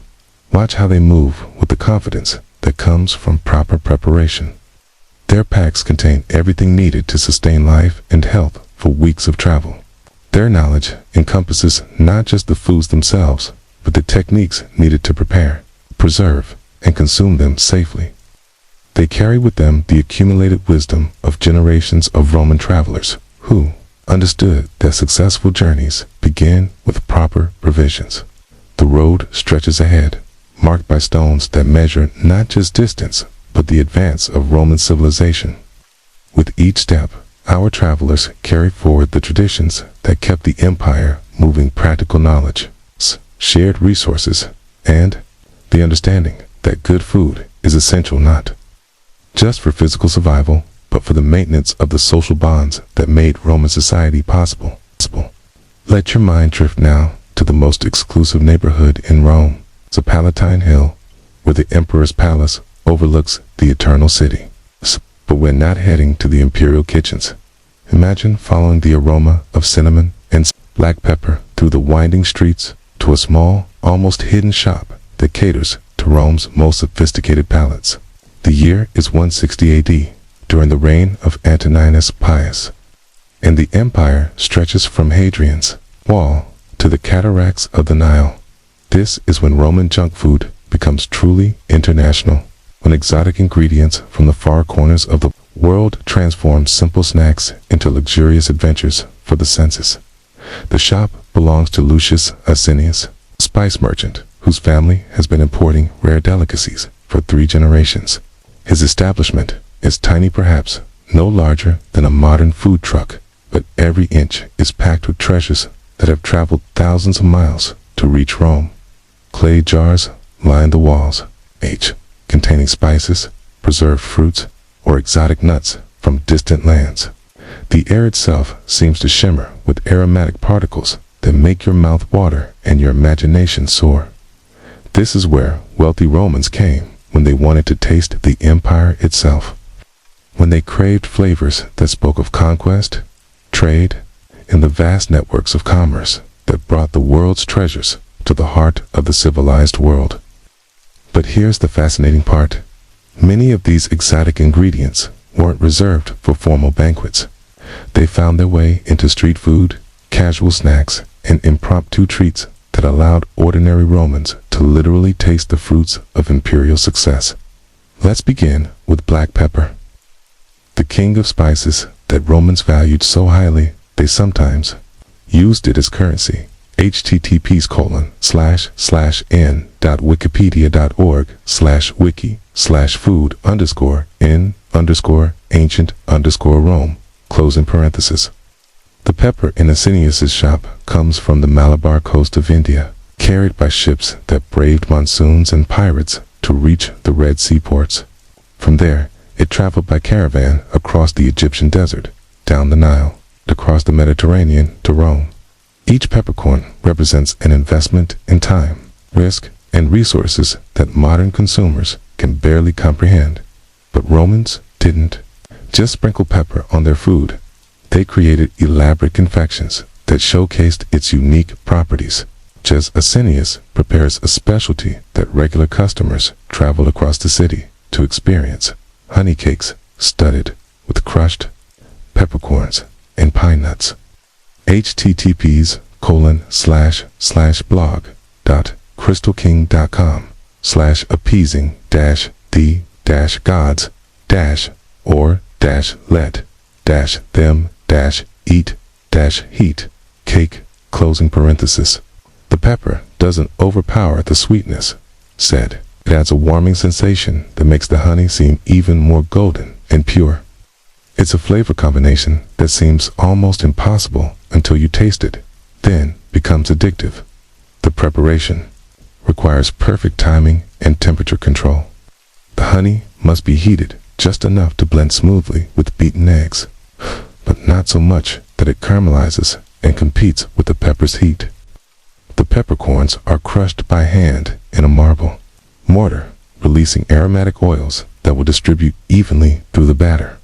watch how they move with the confidence that comes from proper preparation. Their packs contain everything needed to sustain life and health for weeks of travel. Their knowledge encompasses not just the foods themselves, but the techniques needed to prepare, preserve, and consume them safely. They carry with them the accumulated wisdom of generations of Roman travelers who understood that successful journeys begin with proper provisions. The road stretches ahead, marked by stones that measure not just distance, but the advance of Roman civilization. With each step, our travelers carry forward the traditions that kept the empire moving: practical knowledge, shared resources, and the understanding that good food is essential not just for physical survival, but for the maintenance of the social bonds that made Roman society possible. Let your mind drift now to the most exclusive neighborhood in Rome, the Palatine Hill, where the emperor's palace overlooks the Eternal City. But we're not heading to the imperial kitchens. Imagine following the aroma of cinnamon and black pepper through the winding streets to a small, almost hidden shop that caters to Rome's most sophisticated palates. The year is 160 AD, during the reign of Antoninus Pius, and the empire stretches from Hadrian's Wall to the cataracts of the Nile. This is when Roman junk food becomes truly international, when exotic ingredients from the far corners of the world transform simple snacks into luxurious adventures for the senses. The shop belongs to Lucius Asinius, spice merchant, whose family has been importing rare delicacies for 3 generations. His establishment is tiny, perhaps no larger than a modern food truck, but every inch is packed with treasures that have traveled thousands of miles to reach Rome. Clay jars line the walls, containing spices, preserved fruits, or exotic nuts from distant lands. The air itself seems to shimmer with aromatic particles that make your mouth water and your imagination soar. This is where wealthy Romans came when they wanted to taste the empire itself. When they craved flavors that spoke of conquest, trade, and the vast networks of commerce that brought the world's treasures to the heart of the civilized world. But here's the fascinating part. Many of these exotic ingredients weren't reserved for formal banquets. They found their way into street food, casual snacks, and impromptu treats that allowed ordinary Romans to literally taste the fruits of imperial success. Let's begin with black pepper. The king of spices that Romans valued so highly, they sometimes used it as currency. https://n.wikipedia.org/wiki/food_in_ancient_Rome. Closing parenthesis. The pepper in Asinius's shop comes from the Malabar coast of India, carried by ships that braved monsoons and pirates to reach the Red Sea ports. From there, it traveled by caravan across the Egyptian desert, down the Nile, across the Mediterranean to Rome. Each peppercorn represents an investment in time, risk, and resources that modern consumers can barely comprehend. But Romans didn't just sprinkle pepper on their food. They created elaborate confections that showcased its unique properties. Just Asinius prepares a specialty that regular customers travel across the city to experience: honey cakes studded with crushed peppercorns and pine nuts. https://blog.crystalking.com/appeasing-the-gods-or-let-eat-heat closing parenthesis. The pepper doesn't overpower the sweetness, said. It adds a warming sensation that makes the honey seem even more golden and pure. It's a flavor combination that seems almost impossible until you taste it, then becomes addictive. The preparation requires perfect timing and temperature control. The honey must be heated just enough to blend smoothly with beaten eggs, but not so much that it caramelizes and competes with the pepper's heat. The peppercorns are crushed by hand in a marble mortar, releasing aromatic oils that will distribute evenly through the batter.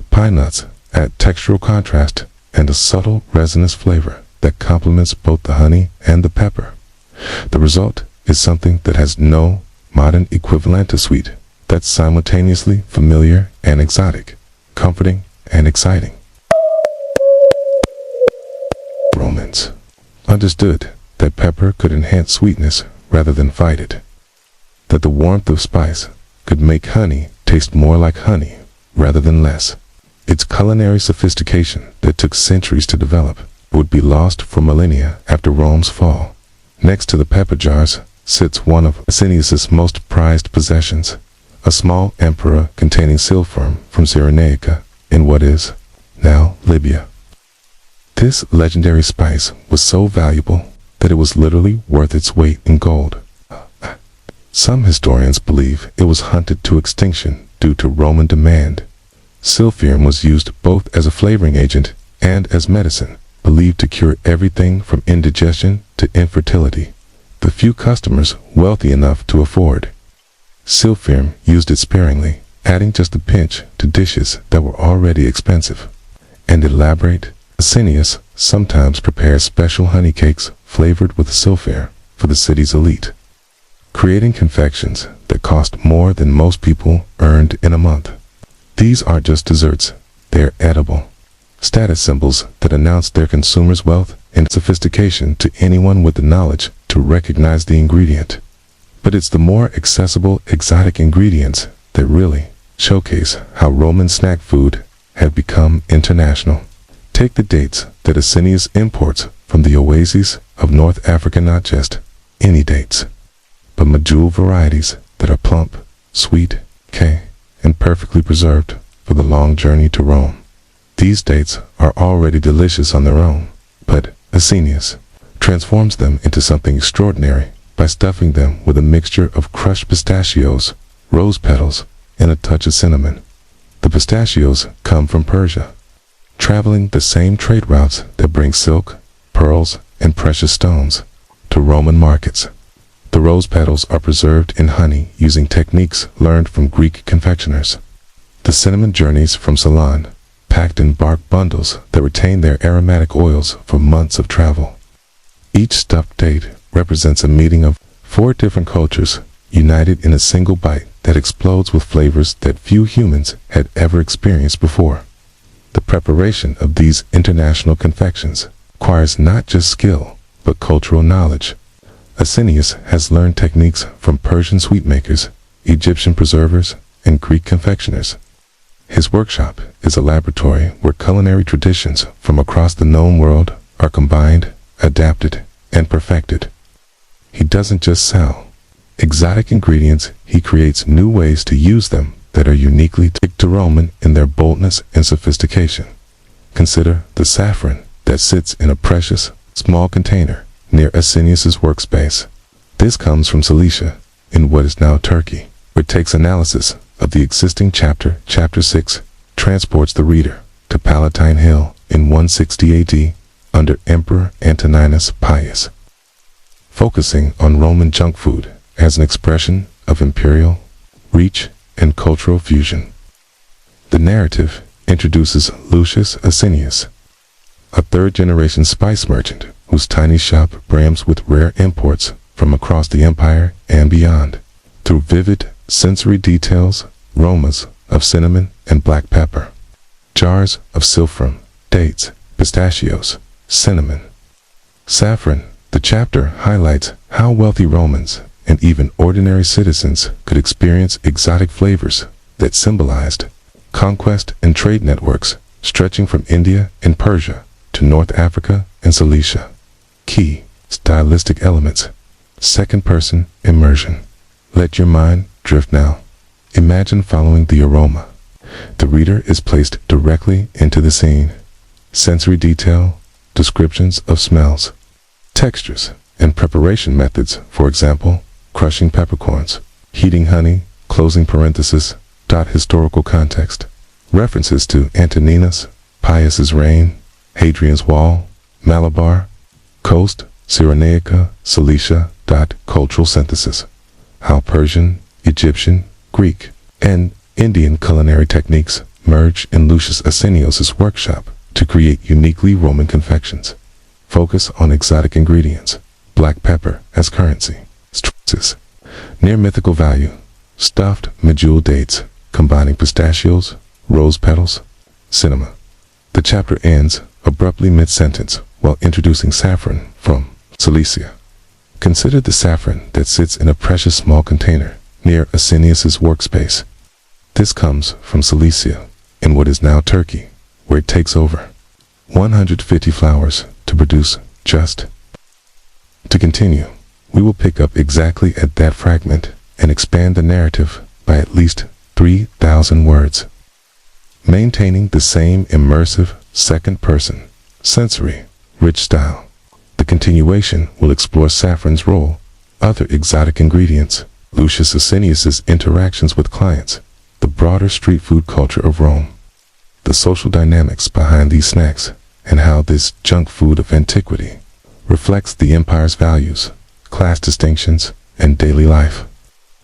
Pine nuts add textural contrast and a subtle resinous flavor that complements both the honey and the pepper. The result is something that has no modern equivalent to sweet, that's simultaneously familiar and exotic, comforting and exciting. Romans understood that pepper could enhance sweetness rather than fight it, that the warmth of spice could make honey taste more like honey rather than less. Its culinary sophistication that took centuries to develop would be lost for millennia after Rome's fall. Next to the pepper jars sits one of Asinius's most prized possessions, a small amphora containing silphium from Cyrenaica in what is now Libya. This legendary spice was so valuable that it was literally worth its weight in gold. Some historians believe it was hunted to extinction due to Roman demand. Silphium was used both as a flavoring agent and as medicine, believed to cure everything from indigestion to infertility. The few customers wealthy enough to afford silphium used it sparingly, adding just a pinch to dishes that were already expensive and elaborate. Asinius sometimes prepares special honey cakes flavored with silphium for the city's elite, creating confections that cost more than most people earned in a month. These aren't just desserts, they're edible status symbols that announce their consumers' wealth and sophistication to anyone with the knowledge to recognize the ingredient. But it's the more accessible exotic ingredients that really showcase how Roman snack food had become international. Take the dates that Asinius imports from the oases of North Africa, not just any dates, but medjool varieties that are plump, sweet, and perfectly preserved for the long journey to Rome. These dates are already delicious on their own, but Asinius transforms them into something extraordinary by stuffing them with a mixture of crushed pistachios, rose petals, and a touch of cinnamon. The pistachios come from Persia, traveling the same trade routes that bring silk, pearls, and precious stones to Roman markets. The rose petals are preserved in honey using techniques learned from Greek confectioners. The cinnamon journeys from Ceylon, packed in bark bundles that retain their aromatic oils for months of travel. Each stuffed date represents a meeting of 4 different cultures united in a single bite that explodes with flavors that few humans had ever experienced before. The preparation of these international confections requires not just skill, but cultural knowledge. Asinius has learned techniques from Persian sweetmakers, Egyptian preservers, and Greek confectioners. His workshop is a laboratory where culinary traditions from across the known world are combined, adapted, and perfected. He doesn't just sell exotic ingredients, he creates new ways to use them that are uniquely to Roman in their boldness and sophistication. Consider the saffron that sits in a precious, small container near Asinius's workspace. This comes from Cilicia, in what is now Turkey, where it takes analysis of the existing chapter 6, transports the reader to Palatine Hill in 160 AD under Emperor Antoninus Pius, focusing on Roman junk food as an expression of imperial reach and cultural fusion. The narrative introduces Lucius Asinius, a third-generation spice merchant whose tiny shop brams with rare imports from across the empire and beyond. Through vivid sensory details, aromas of cinnamon and black pepper, jars of saffron, dates, pistachios, cinnamon, saffron, the chapter highlights how wealthy Romans and even ordinary citizens could experience exotic flavors that symbolized conquest and trade networks stretching from India and Persia to North Africa and Cilicia. Key stylistic elements: second-person immersion. Let your mind drift now. Imagine following the aroma. The reader is placed directly into the scene. Sensory detail, descriptions of smells, textures, and preparation methods, for example, crushing peppercorns, heating honey, closing parenthesis, historical context, references to Antoninus Pius's reign, Hadrian's Wall, Malabar, Coast, Cyrenaica, Cilicia, cultural synthesis, how Persian, Egyptian, Greek, and Indian culinary techniques merge in Lucius Asinius's workshop to create uniquely Roman confections. Focus on exotic ingredients, black pepper as currency, stresses, near mythical value, stuffed medjool dates, combining pistachios, rose petals, cinnamon. The chapter ends abruptly mid-sentence while introducing saffron from Cilicia. Consider the saffron that sits in a precious small container near Asinius's workspace. This comes from Cilicia, in what is now Turkey, where it takes over 150 flowers to produce just. To continue, we will pick up exactly at that fragment and expand the narrative by at least 3,000 words, maintaining the same immersive second-person, sensory, rich style. The continuation will explore saffron's role, other exotic ingredients, Lucius Asinius's interactions with clients, the broader street food culture of Rome, the social dynamics behind these snacks, and how this junk food of antiquity reflects the empire's values, class distinctions, and daily life.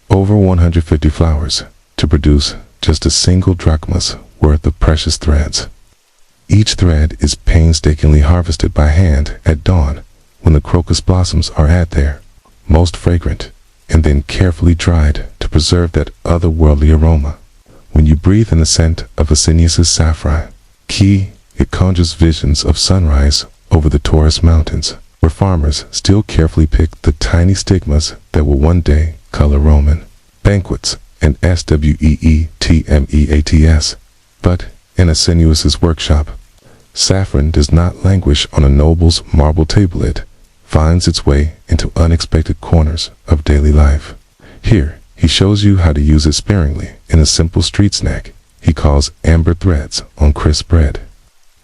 Over 150 flowers to produce just a single drachma's worth of precious threads. Each thread is painstakingly harvested by hand at dawn when the crocus blossoms are at their most fragrant, and then carefully dried to preserve that otherworldly aroma. When you breathe in the scent of Asinius's saffron, it conjures visions of sunrise over the Taurus Mountains, where farmers still carefully pick the tiny stigmas that will one day color Roman banquets and sweetmeats. But in Asinius's workshop, saffron does not languish on a noble's marble table. It finds its way into unexpected corners of daily life. Here, he shows you how to use it sparingly in a simple street snack he calls amber threads on crisp bread.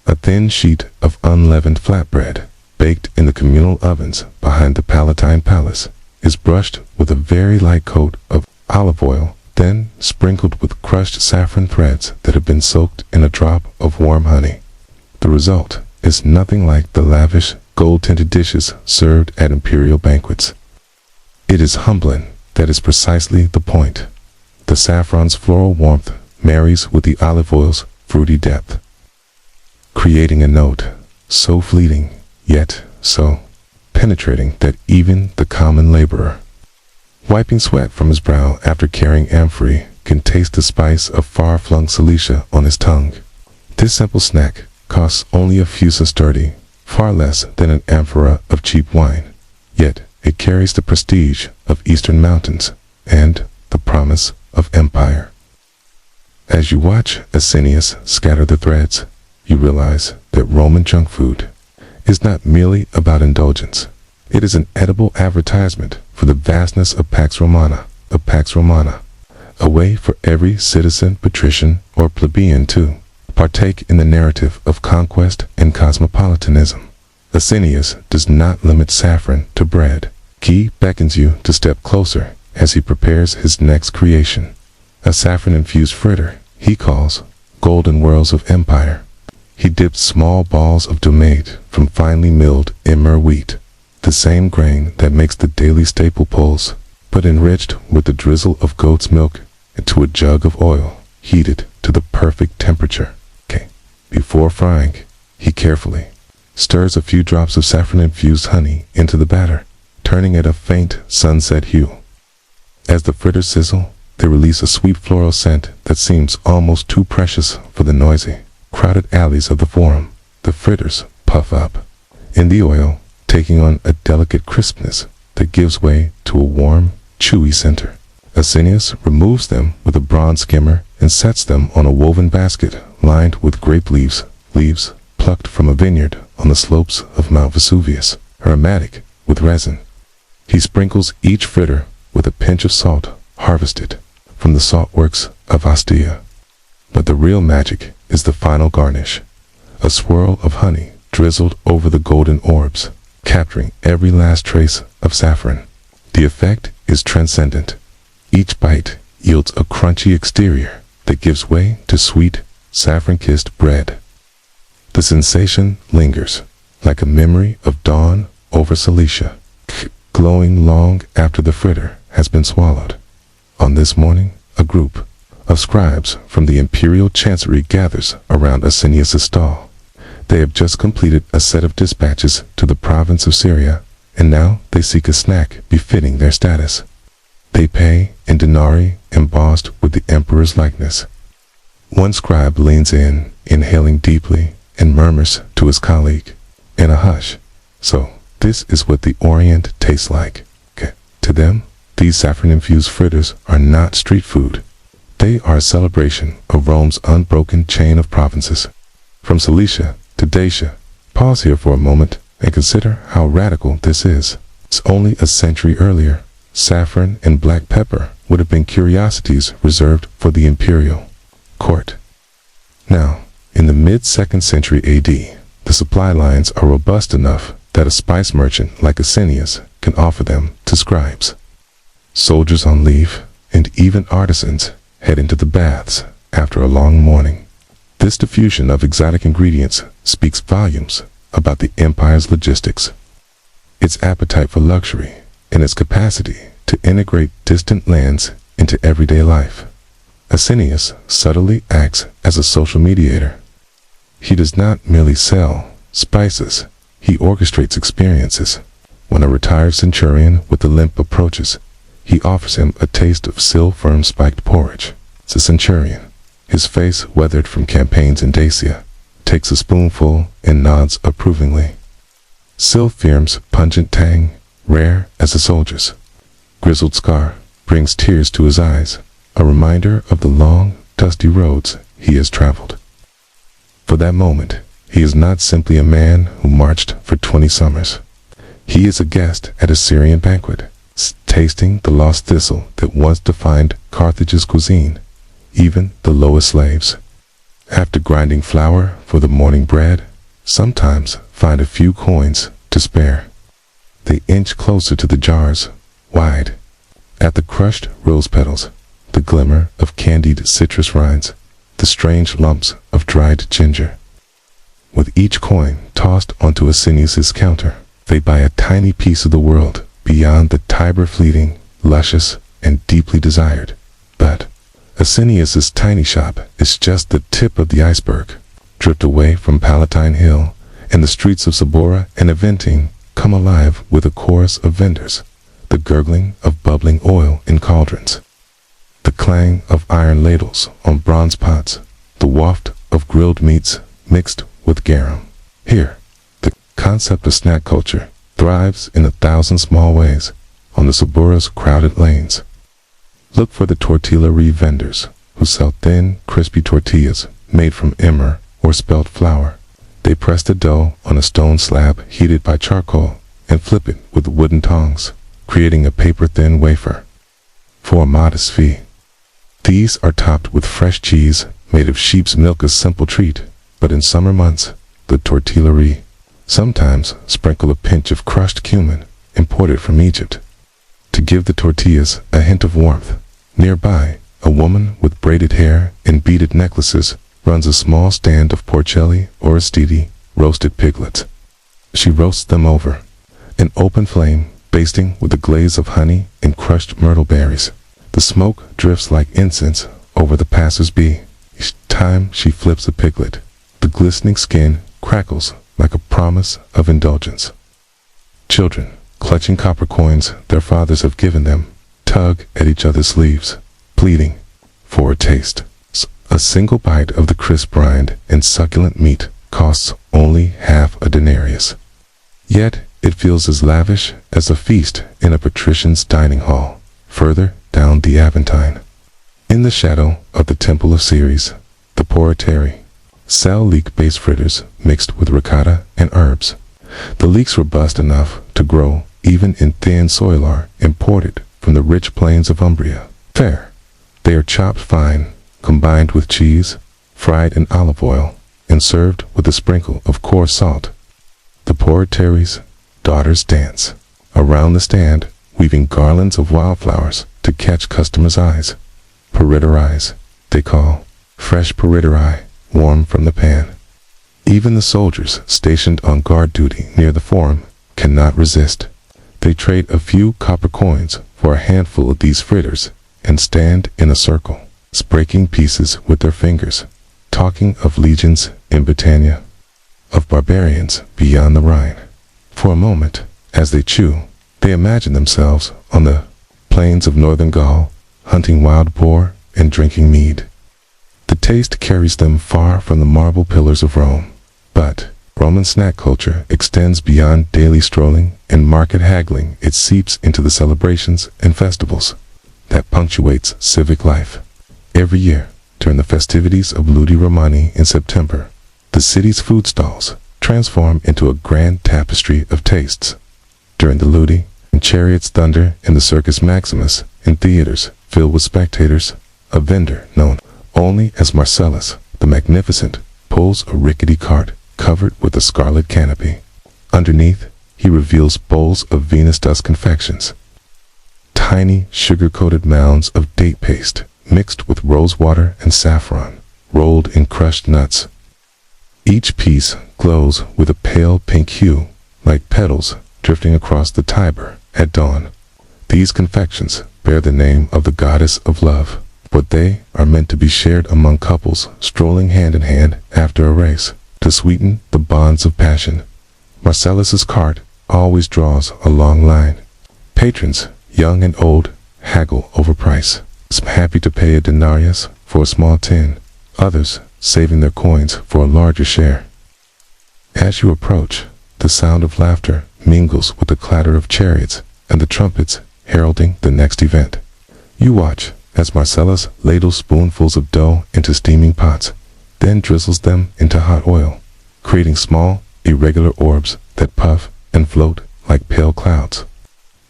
A thin sheet of unleavened flatbread, baked in the communal ovens behind the Palatine Palace, is brushed with a very light coat of olive oil, then sprinkled with crushed saffron threads that have been soaked in a drop of warm honey. The result is nothing like the lavish, gold-tinted dishes served at imperial banquets. It is humbling. That is precisely the point. The saffron's floral warmth marries with the olive oil's fruity depth, creating a note so fleeting, yet so penetrating that even the common laborer, wiping sweat from his brow after carrying amphory, can taste the spice of far-flung Cilicia on his tongue. This simple snack costs only a few sestertii, far less than an amphora of cheap wine, yet it carries the prestige of eastern mountains and the promise of empire. As you watch Asinius scatter the threads, you realize that Roman junk food is not merely about indulgence. It is an edible advertisement for the vastness of Pax Romana, a way for every citizen, patrician, or plebeian to partake in the narrative of conquest and cosmopolitanism. Asinius does not limit saffron to bread. He beckons you to step closer as he prepares his next creation, a saffron-infused fritter he calls golden whirls of empire. He dips small balls of domate from finely milled emmer wheat, the same grain that makes the daily staple pulse, but enriched with the drizzle of goat's milk, into a jug of oil heated to the perfect temperature. Before frying, he carefully stirs a few drops of saffron-infused honey into the batter, turning it a faint sunset hue. As the fritters sizzle, they release a sweet floral scent that seems almost too precious for the noisy, crowded alleys of the forum. The fritters puff up in the oil, taking on a delicate crispness that gives way to a warm, chewy center. Asinius removes them with a bronze skimmer and sets them on a woven basket lined with grape leaves plucked from a vineyard on the slopes of Mount Vesuvius, aromatic with resin. He sprinkles each fritter with a pinch of salt harvested from the salt works of Ostia. But the real magic is the final garnish, a swirl of honey drizzled over the golden orbs, capturing every last trace of saffron. The effect is transcendent. Each bite yields a crunchy exterior that gives way to sweet, saffron-kissed bread. The sensation lingers like a memory of dawn over Cilicia, glowing long after the fritter has been swallowed. On this morning, a group of scribes from the imperial chancery gathers around Asinius' stall. They have just completed a set of dispatches to the province of Syria, and now they seek a snack befitting their status. They pay in denarii embossed with the emperor's likeness. One scribe leans in, inhaling deeply, and murmurs to his colleague in a hush, "So, this is what the Orient tastes like." To them, these saffron-infused fritters are not street food. They are a celebration of Rome's unbroken chain of provinces. From Cilicia to Dacia. Pause here for a moment and consider how radical this is. It's only a century earlier, saffron and black pepper would have been curiosities reserved for the imperial court. Now, in the mid-2nd century AD, the supply lines are robust enough that a spice merchant like Asinius can offer them to scribes. Soldiers on leave, and even artisans, head into the baths after a long morning. This diffusion of exotic ingredients speaks volumes about the empire's logistics, its appetite for luxury, and its capacity to integrate distant lands into everyday life. Asinius subtly acts as a social mediator. He does not merely sell spices, he orchestrates experiences. When a retired centurion with a limp approaches, he offers him a taste of Sil-firm spiked porridge. The centurion, his face weathered from campaigns in Dacia, takes a spoonful and nods approvingly. Sil-firm's pungent tang, rare as a soldier's grizzled scar, brings tears to his eyes, a reminder of the long, dusty roads he has traveled. For that moment, he is not simply a man who marched for 20 summers. He is a guest at a Syrian banquet, tasting the lost thistle that once defined Carthage's cuisine. Even the lowest slaves, after grinding flour for the morning bread, sometimes find a few coins to spare. They inch closer to the jars, wide, at the crushed rose petals, the glimmer of candied citrus rinds, the strange lumps of dried ginger. with each coin tossed onto Asinius's counter. They buy a tiny piece of the world beyond the Tiber, fleeting, luscious, and deeply desired. But Asinius's tiny shop is just the tip of the iceberg. Drift away from Palatine Hill, and the streets of Sabora and Aventine come alive with a chorus of vendors, the gurgling of bubbling oil in cauldrons, the clang of iron ladles on bronze pots, the waft of grilled meats mixed with garum. Here, the concept of snack culture thrives in 1,000 small ways on the Sabora's crowded lanes. Look for the tortillery vendors who sell thin, crispy tortillas made from emmer or spelt flour. They press the dough on a stone slab heated by charcoal and flip it with wooden tongs, creating a paper-thin wafer for a modest fee. These are topped with fresh cheese made of sheep's milk, a simple treat, but in summer months, the tortillery sometimes sprinkle a pinch of crushed cumin imported from Egypt to give the tortillas a hint of warmth. Nearby, a woman with braided hair and beaded necklaces runs a small stand of porcelli or astidi, roasted piglets. She roasts them over an open flame, basting with a glaze of honey and crushed myrtle berries. The smoke drifts like incense over the passers-by. Each time she flips a piglet, the glistening skin crackles like a promise of indulgence. Children, clutching copper coins their fathers have given them, tug at each other's sleeves, pleading for a taste. A single bite of the crisp rind and succulent meat costs only half a denarius. Yet it feels as lavish as a feast in a patrician's dining hall, further down the Aventine. In the shadow of the Temple of Ceres, the Portieri sell leek-based fritters mixed with ricotta and herbs. The leeks robust enough to grow even in thin soil are imported from the rich plains of Umbria. Fair, they are chopped fine, combined with cheese, fried in olive oil, and served with a sprinkle of coarse salt. The Portieri's daughters dance around the stand, weaving garlands of wildflowers to catch customers' eyes. Periterize, they call, fresh periteri, warm from the pan. Even the soldiers stationed on guard duty near the forum cannot resist. They trade a few copper coins for a handful of these fritters and stand in a circle, breaking pieces with their fingers, talking of legions in Britannia, of barbarians beyond the Rhine. For a moment, as they chew, they imagine themselves on the plains of northern Gaul, hunting wild boar and drinking mead. The taste carries them far from the marble pillars of Rome. But Roman snack culture extends beyond daily strolling and market haggling. It seeps into the celebrations and festivals that punctuates civic life. Every year, during the festivities of Ludi Romani in September, the city's food stalls transform into a grand tapestry of tastes. During the Ludi, chariots thunder in the Circus Maximus, in theaters filled with spectators, a vendor known only as Marcellus the Magnificent pulls a rickety cart covered with a scarlet canopy. Underneath, he reveals bowls of Venus dust confections, tiny sugar-coated mounds of date paste mixed with rose water and saffron, rolled in crushed nuts. Each piece glows with a pale pink hue, like petals drifting across the Tiber at dawn. These confections bear the name of the goddess of love, but they are meant to be shared among couples strolling hand in hand after a race. To sweeten the bonds of passion, Marcellus's cart always draws a long line. Patrons, young and old, haggle over price, some happy to pay a denarius for a small tin, others saving their coins for a larger share. As you approach, the sound of laughter mingles with the clatter of chariots and the trumpets heralding the next event. You watch as Marcellus ladles spoonfuls of dough into steaming pots, then drizzles them into hot oil, creating small, irregular orbs that puff and float like pale clouds.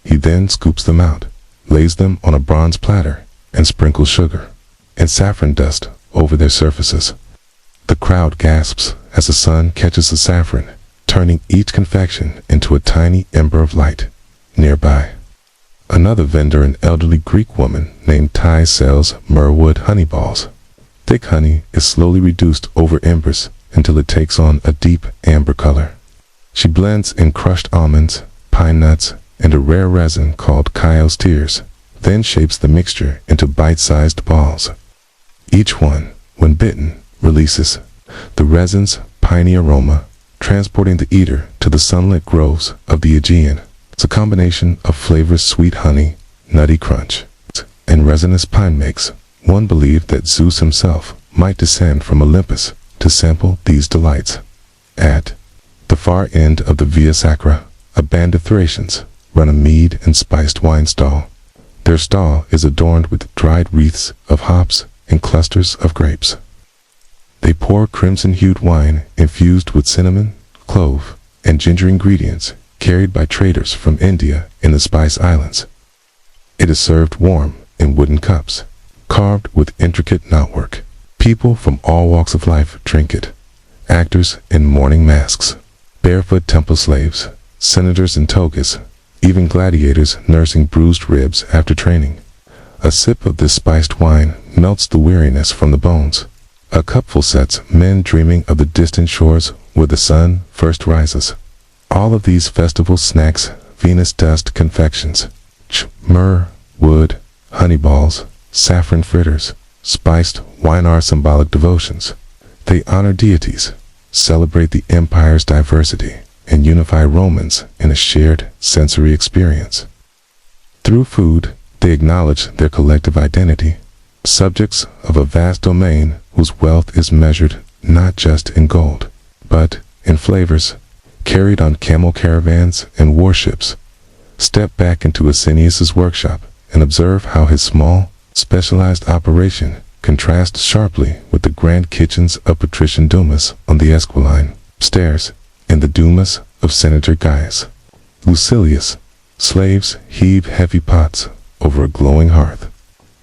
He then scoops them out, lays them on a bronze platter, and sprinkles sugar and saffron dust over their surfaces. The crowd gasps as the sun catches the saffron, turning each confection into a tiny ember of light. Nearby, another vendor, an elderly Greek woman named Tai, sells myrwood honey balls. Thick honey is slowly reduced over embers until it takes on a deep amber color. She blends in crushed almonds, pine nuts, and a rare resin called Caios tears, then shapes the mixture into bite-sized balls. Each one, when bitten, releases the resin's piney aroma, transporting the eater to the sunlit groves of the Aegean. It's a combination of flavors: sweet honey, nutty crunch, and resinous pine makes one believe that Zeus himself might descend from Olympus to sample these delights. At the far end of the Via Sacra, a band of Thracians run a mead and spiced wine stall. Their stall is adorned with dried wreaths of hops and clusters of grapes. They pour crimson-hued wine infused with cinnamon, clove, and ginger ingredients carried by traders from India and the Spice Islands. It is served warm in wooden cups, carved with intricate knotwork. People from all walks of life drink it. Actors in mourning masks, barefoot temple slaves, senators in togas, even gladiators nursing bruised ribs after training. A sip of this spiced wine melts the weariness from the bones. A cupful sets men dreaming of the distant shores where the sun first rises. All of these festival snacks, Venus dust confections, myrrh, wood, honey balls, saffron fritters, spiced wine are symbolic devotions. They honor deities, celebrate the empire's diversity, and unify Romans in a shared sensory experience. Through food, they acknowledge their collective identity, subjects of a vast domain whose wealth is measured not just in gold, but in flavors, carried on camel caravans and warships. Step back into Asinius's workshop and observe how his small, specialized operation contrasts sharply with the grand kitchens of patrician Dumas on the Esquiline stairs and the Dumas of Senator Gaius Lucilius. Slaves heave heavy pots over a glowing hearth.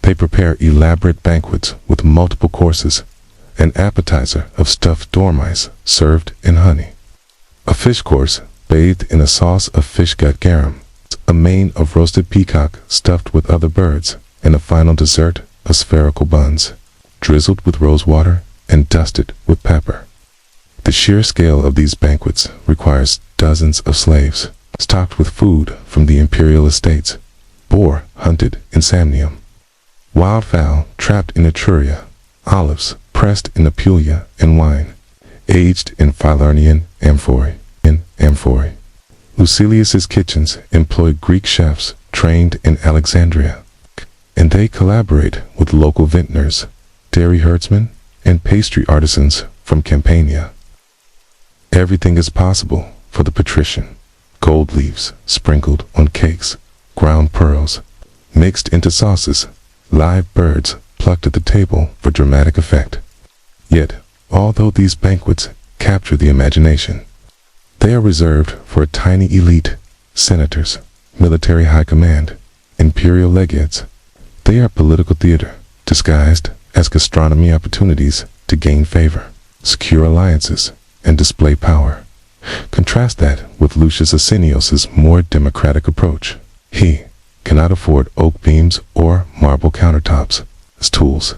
They prepare elaborate banquets with multiple courses, an appetizer of stuffed dormice served in honey, a fish course bathed in a sauce of fish gut garum, a main of roasted peacock stuffed with other birds, and a final dessert of spherical buns, drizzled with rose water and dusted with pepper. The sheer scale of these banquets requires dozens of slaves, stocked with food from the imperial estates, boar hunted in Samnium, wildfowl trapped in Etruria, olives pressed in Apulia, and wine aged in Falernian amphorae. Lucilius's kitchens employ Greek chefs trained in Alexandria, and they collaborate with local vintners, dairy herdsmen, and pastry artisans from Campania. Everything is possible for the patrician. Gold leaves sprinkled on cakes, ground pearls mixed into sauces, live birds plucked at the table for dramatic effect. Yet, although these banquets capture the imagination, they are reserved for a tiny elite: senators, military high command, imperial legates. They are political theater, disguised as gastronomy opportunities to gain favor, secure alliances, and display power. Contrast that with Lucius Asinius's more democratic approach. He cannot afford oak beams or marble countertops. His tools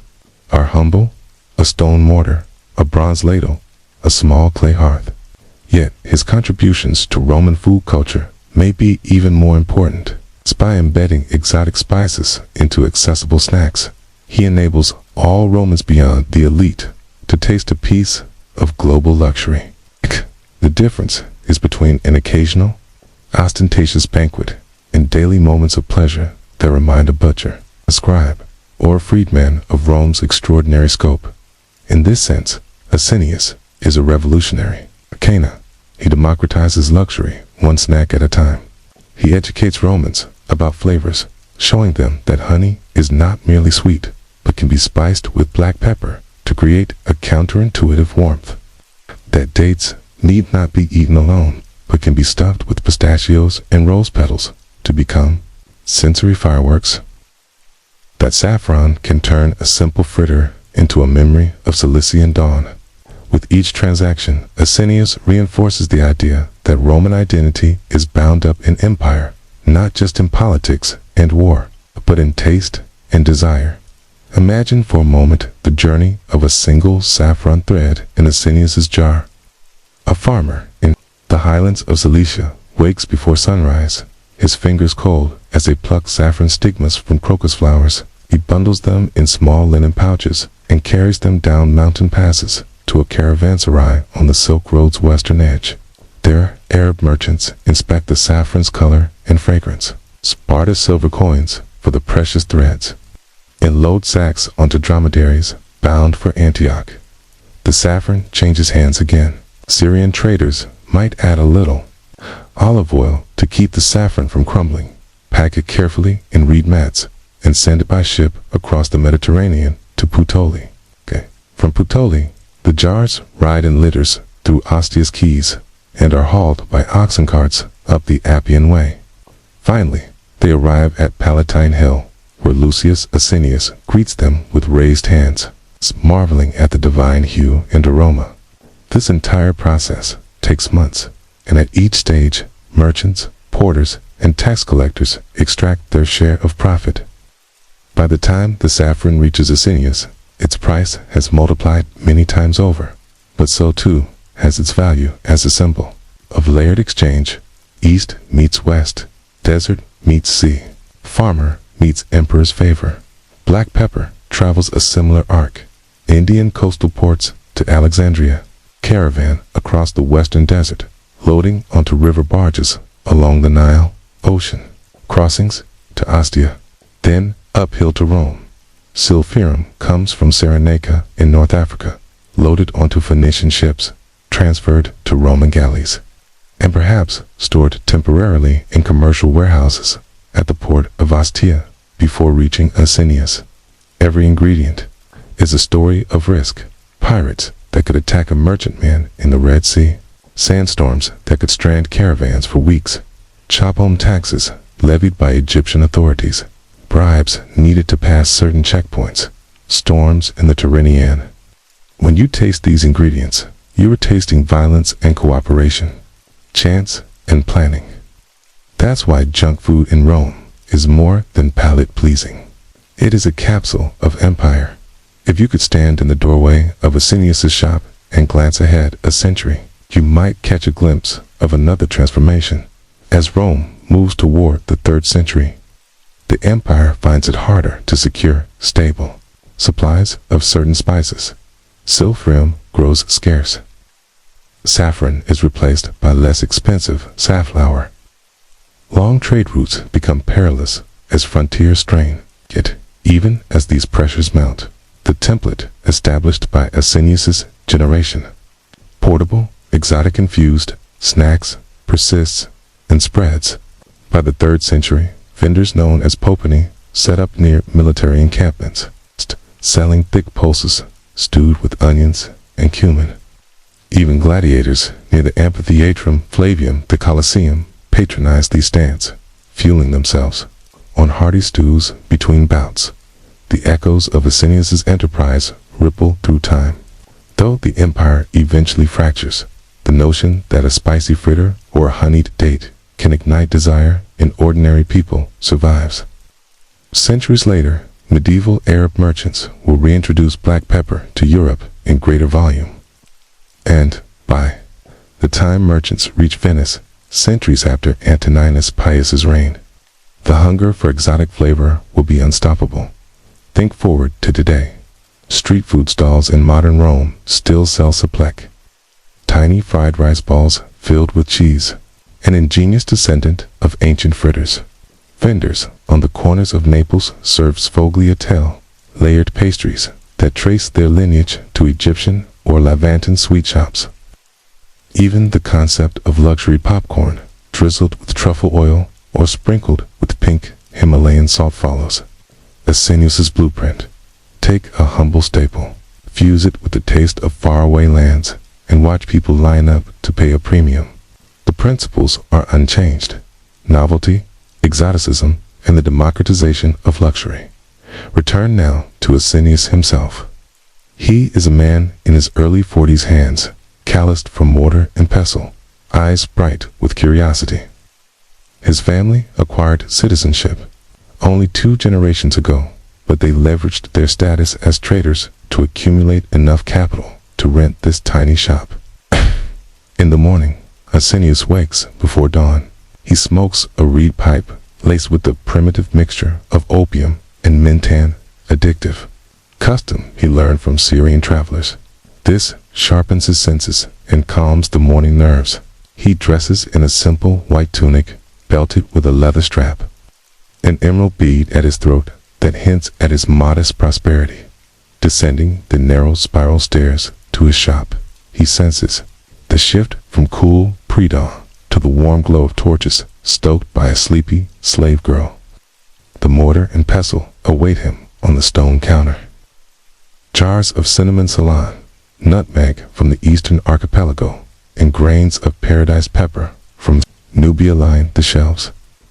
are humble: a stone mortar, a bronze ladle, a small clay hearth. Yet his contributions to Roman food culture may be even more important. By embedding exotic spices into accessible snacks, he enables all Romans beyond the elite to taste a piece of global luxury. The difference is between an occasional, ostentatious banquet and daily moments of pleasure that remind a butcher, a scribe, or a freedman of Rome's extraordinary scope. In this sense, Asinius is a revolutionary. Cana, he democratizes luxury one snack at a time. He educates Romans about flavors, showing them that honey is not merely sweet, but can be spiced with black pepper to create a counterintuitive warmth. That dates need not be eaten alone, but can be stuffed with pistachios and rose petals to become sensory fireworks. That saffron can turn a simple fritter into a memory of Cilician dawn. With each transaction, Asinius reinforces the idea that Roman identity is bound up in empire, not just in politics and war, but in taste and desire. Imagine for a moment the journey of a single saffron thread in Asinius's jar. A farmer in the highlands of Cilicia wakes before sunrise, his fingers cold as they pluck saffron stigmas from crocus flowers. He bundles them in small linen pouches and carries them down mountain passes to a caravanserai on the Silk Road's western edge. There, Arab merchants inspect the saffron's color and fragrance, barter silver coins for the precious threads, and load sacks onto dromedaries bound for Antioch. The saffron changes hands again. Syrian traders might add a little olive oil to keep the saffron from crumbling, pack it carefully in reed mats, and send it by ship across the Mediterranean to Puteoli. From Puteoli, the jars ride in litters through Ostia's quays and are hauled by oxen carts up the Appian Way. Finally, they arrive at Palatine Hill, where Lucius Asinius greets them with raised hands, marveling at the divine hue and aroma. This entire process takes months, and at each stage, merchants, porters, and tax collectors extract their share of profit. By the time the saffron reaches Asinius, its price has multiplied many times over, but so too has its value as a symbol of layered exchange. East meets west, desert meets sea, farmer meets emperor's favor. Black pepper travels a similar arc. Indian coastal ports to Alexandria, caravan across the western desert, loading onto river barges along the Nile, ocean, crossings to Ostia, then uphill to Rome. Silphirum comes from Cyrenaica in North Africa, loaded onto Phoenician ships, transferred to Roman galleys, and perhaps stored temporarily in commercial warehouses at the port of Ostia before reaching Asinius. Every ingredient is a story of risk. Pirates that could attack a merchantman in the Red Sea, sandstorms that could strand caravans for weeks, chop home taxes levied by Egyptian authorities, bribes needed to pass certain checkpoints, storms in the Tyrrhenian. When you taste these ingredients, you are tasting violence and cooperation, chance and planning. That's why junk food in Rome is more than palate-pleasing. It is a capsule of empire. If you could stand in the doorway of Asinius' shop and glance ahead a century, you might catch a glimpse of another transformation. As Rome moves toward the 3rd century, the empire finds it harder to secure stable supplies of certain spices. Silphium grows scarce. Saffron is replaced by less expensive safflower. Long trade routes become perilous as frontiers strain. Yet, even as these pressures mount, the template established by Asinius' generation, portable, exotic-infused snacks, persists and spreads. By the 3rd century, vendors known as popani set up near military encampments, selling thick pulses stewed with onions and cumin. Even gladiators near the Amphitheatrum Flavium, the Colosseum, patronized these stands, fueling themselves on hearty stews between bouts. The echoes of Asinius' enterprise ripple through time. Though the empire eventually fractures, the notion that a spicy fritter or a honeyed date can ignite desire in ordinary people survives. Centuries later, medieval Arab merchants will reintroduce black pepper to Europe in greater volume. And, by the time merchants reach Venice, centuries after Antoninus Pius's reign, the hunger for exotic flavor will be unstoppable. Think forward to today. Street food stalls in modern Rome still sell saplek, tiny fried rice balls filled with cheese, an ingenious descendant of ancient fritters. Vendors on the corners of Naples serve sfogliatelle, layered pastries that trace their lineage to Egyptian or Levantan sweet shops. Even the concept of luxury popcorn, drizzled with truffle oil or sprinkled with pink Himalayan salt, follows Asinius' blueprint. Take a humble staple, fuse it with the taste of faraway lands, and watch people line up to pay a premium. The principles are unchanged: novelty, exoticism, and the democratization of luxury. Return now to Asinius himself. He is a man in his early 40s, hands calloused from mortar and pestle, eyes bright with curiosity. His family acquired citizenship only 2 generations ago, but they leveraged their status as traders to accumulate enough capital to rent this tiny shop. In the morning, Asinius wakes before dawn. He smokes a reed pipe laced with the primitive mixture of opium and mentan, addictive custom he learned from Syrian travelers. This sharpens his senses and calms the morning nerves. He dresses in a simple white tunic, belted with a leather strap, an emerald bead at his throat that hints at his modest prosperity. Descending the narrow spiral stairs to his shop, he senses the shift from cool pre-dawn to the warm glow of torches stoked by a sleepy slave girl. The mortar and pestle await him on the stone counter. Jars of cinnamon Ceylon, nutmeg from the eastern archipelago, and grains of paradise pepper from Nubia line the shelves.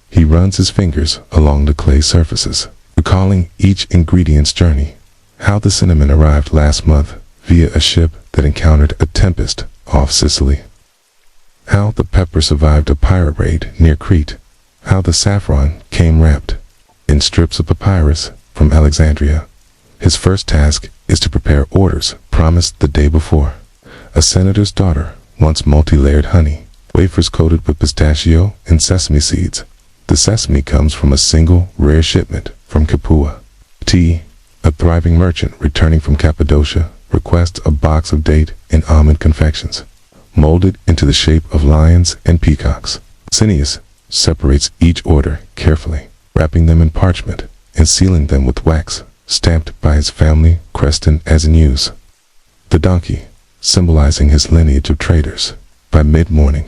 He runs his fingers along the clay surfaces, recalling each ingredient's journey. How the cinnamon arrived last month via a ship that encountered a tempest off Sicily. How the pepper survived a pirate raid near Crete. How the saffron came wrapped in strips of papyrus from Alexandria. His first task is to prepare orders promised the day before. A senator's daughter wants multi-layered honey, wafers coated with pistachio and sesame seeds. The sesame comes from a single rare shipment from Capua. Tea, a thriving merchant returning from Cappadocia, requests a box of date and almond confections, molded into the shape of lions and peacocks. Asinius separates each order carefully, wrapping them in parchment and sealing them with wax stamped by his family creston as in use. The donkey, symbolizing his lineage of traders. By mid-morning,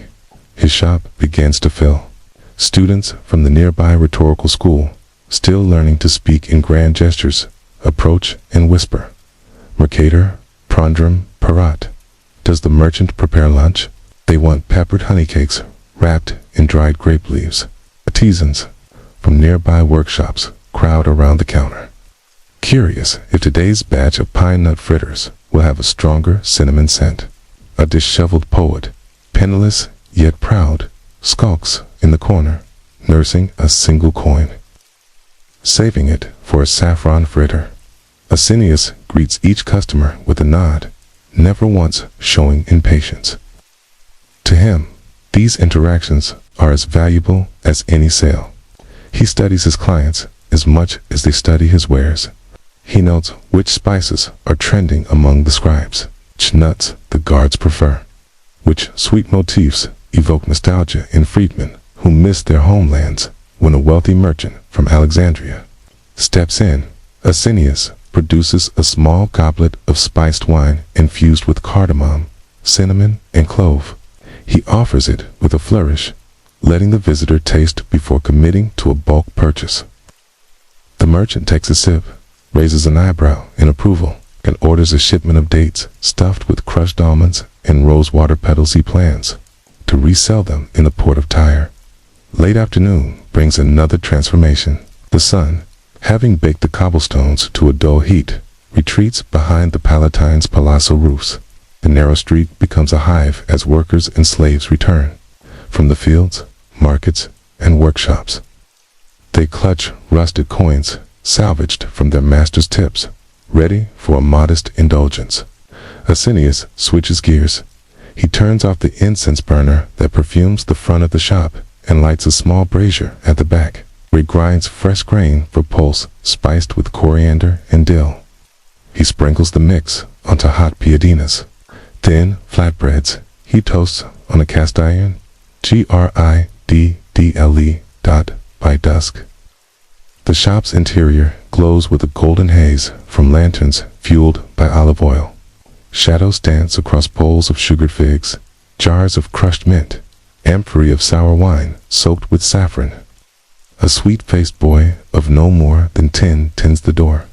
his shop begins to fill. Students from the nearby rhetorical school, still learning to speak in grand gestures, approach and whisper. Mercator, Prondrum, Parat. Does the merchant prepare lunch? They want peppered honey cakes wrapped in dried grape leaves. Artisans from nearby workshops crowd around the counter, curious if today's batch of pine nut fritters will have a stronger cinnamon scent. A disheveled poet, penniless yet proud, skulks in the corner, nursing a single coin, saving it for a saffron fritter. Asinius greets each customer with a nod, never once showing impatience. To him, these interactions are as valuable as any sale. He studies his clients as much as they study his wares. He notes which spices are trending among the scribes, which nuts the guards prefer, which sweet motifs evoke nostalgia in freedmen who miss their homelands. When a wealthy merchant from Alexandria steps in, Asinius produces a small goblet of spiced wine infused with cardamom, cinnamon, and clove. He offers it with a flourish, letting the visitor taste before committing to a bulk purchase. The merchant takes a sip, raises an eyebrow in approval, and orders a shipment of dates stuffed with crushed almonds and rosewater petals. He plans to resell them in the port of Tyre. Late afternoon brings another transformation. The sun, having baked the cobblestones to a dull heat, retreats behind the Palatine's palazzo roofs. The narrow street becomes a hive as workers and slaves return from the fields, markets, and workshops. They clutch rusted coins salvaged from their master's tips, ready for a modest indulgence. Asinius switches gears. He turns off the incense burner that perfumes the front of the shop and lights a small brazier at the back, where he grinds fresh grain for pulse spiced with coriander and dill. He sprinkles the mix onto hot piadinas, thin flatbreads. He toasts on a cast iron, griddle. By dusk, the shop's interior glows with a golden haze from lanterns fueled by olive oil. Shadows dance across bowls of sugared figs, jars of crushed mint, amphorae of sour wine soaked with saffron. A sweet-faced boy of no more than 10 tends the door.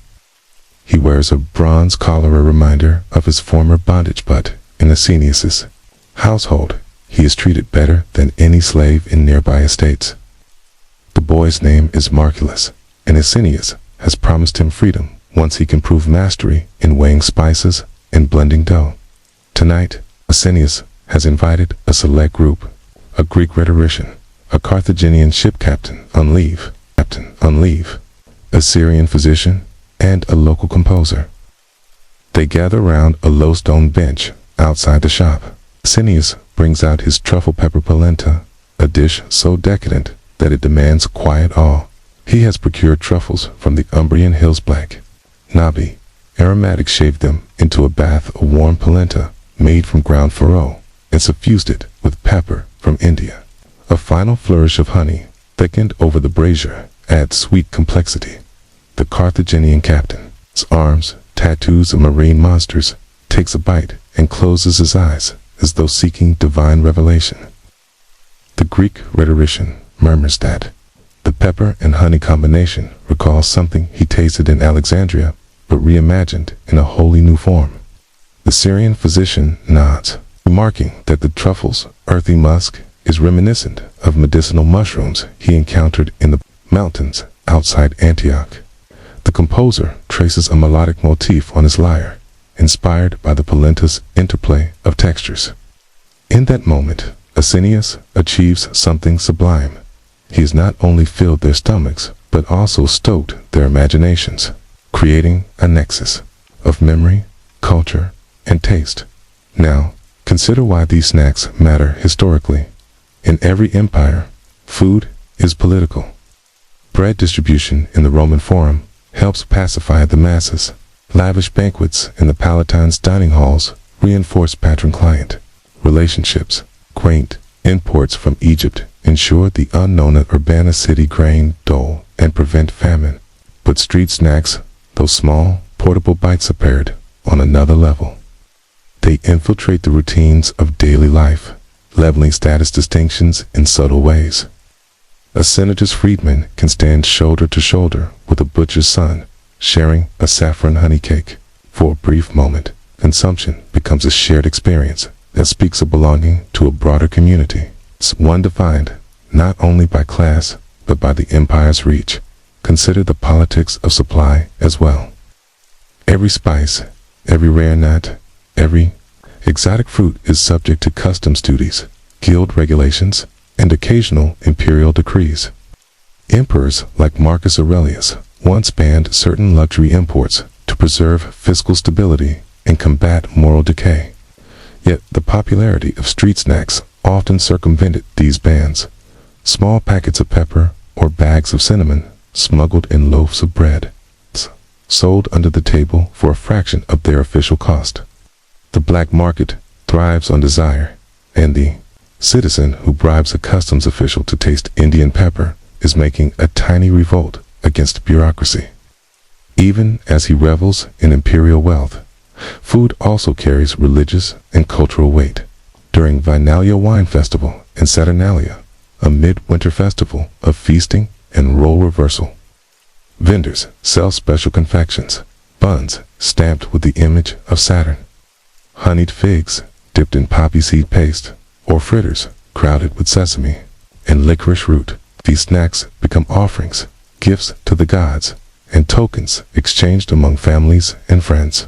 He wears a bronze collar, a reminder of his former bondage, but in Asinius's household, he is treated better than any slave in nearby estates. The boy's name is Marculus, and Asinius has promised him freedom once he can prove mastery in weighing spices and blending dough. Tonight, Asinius has invited a select group, a Greek rhetorician, a Carthaginian ship captain on leave, a Syrian physician, and a local composer. They gather around a low stone bench outside the shop. Asinius brings out his truffle pepper polenta, a dish so decadent that it demands quiet awe. He has procured truffles from the Umbrian hills black. Nabi, aromatic, shaved them into a bath of warm polenta made from ground furrow and suffused it with pepper from India. A final flourish of honey, thickened over the brazier, adds sweet complexity. The Carthaginian captain's arms, tattoos of marine monsters, takes a bite and closes his eyes as though seeking divine revelation. The Greek rhetorician murmurs that the pepper and honey combination recalls something he tasted in Alexandria, but reimagined in a wholly new form. The Syrian physician nods, remarking that the truffle's earthy musk is reminiscent of medicinal mushrooms he encountered in the mountains outside Antioch. The composer traces a melodic motif on his lyre, inspired by the polenta's interplay of textures. In that moment, Asinius achieves something sublime. He has not only filled their stomachs, but also stoked their imaginations, creating a nexus of memory, culture, and taste. Now, consider why these snacks matter historically. In every empire, food is political. Bread distribution in the Roman Forum helps pacify the masses. Lavish banquets in the Palatine's dining halls reinforce patron-client relationships. Quaint imports from Egypt ensure the unknown at Urbana city grain dole and prevent famine. But street snacks, though small, portable bites, are paired on another level. They infiltrate the routines of daily life, leveling status distinctions in subtle ways. A senator's freedman can stand shoulder to shoulder with a butcher's son, sharing a saffron honey cake. For a brief moment, consumption becomes a shared experience that speaks of belonging to a broader community. It's one defined not only by class, but by the empire's reach. Consider the politics of supply as well. Every spice, every rare nut, every exotic fruit is subject to customs duties, guild regulations, and occasional imperial decrees. Emperors like Marcus Aurelius once banned certain luxury imports to preserve fiscal stability and combat moral decay. Yet the popularity of street snacks often circumvented these bans. Small packets of pepper or bags of cinnamon smuggled in loaves of bread, sold under the table for a fraction of their official cost. The black market thrives on desire, and the citizen who bribes a customs official to taste Indian pepper is making a tiny revolt against bureaucracy. Even as he revels in imperial wealth, food also carries religious and cultural weight. During Vinalia Wine Festival and Saturnalia, a midwinter festival of feasting and role reversal, vendors sell special confections, buns stamped with the image of Saturn, honeyed figs dipped in poppy seed paste, or fritters crowded with sesame and licorice root. These snacks become offerings, gifts to the gods, and tokens exchanged among families and friends.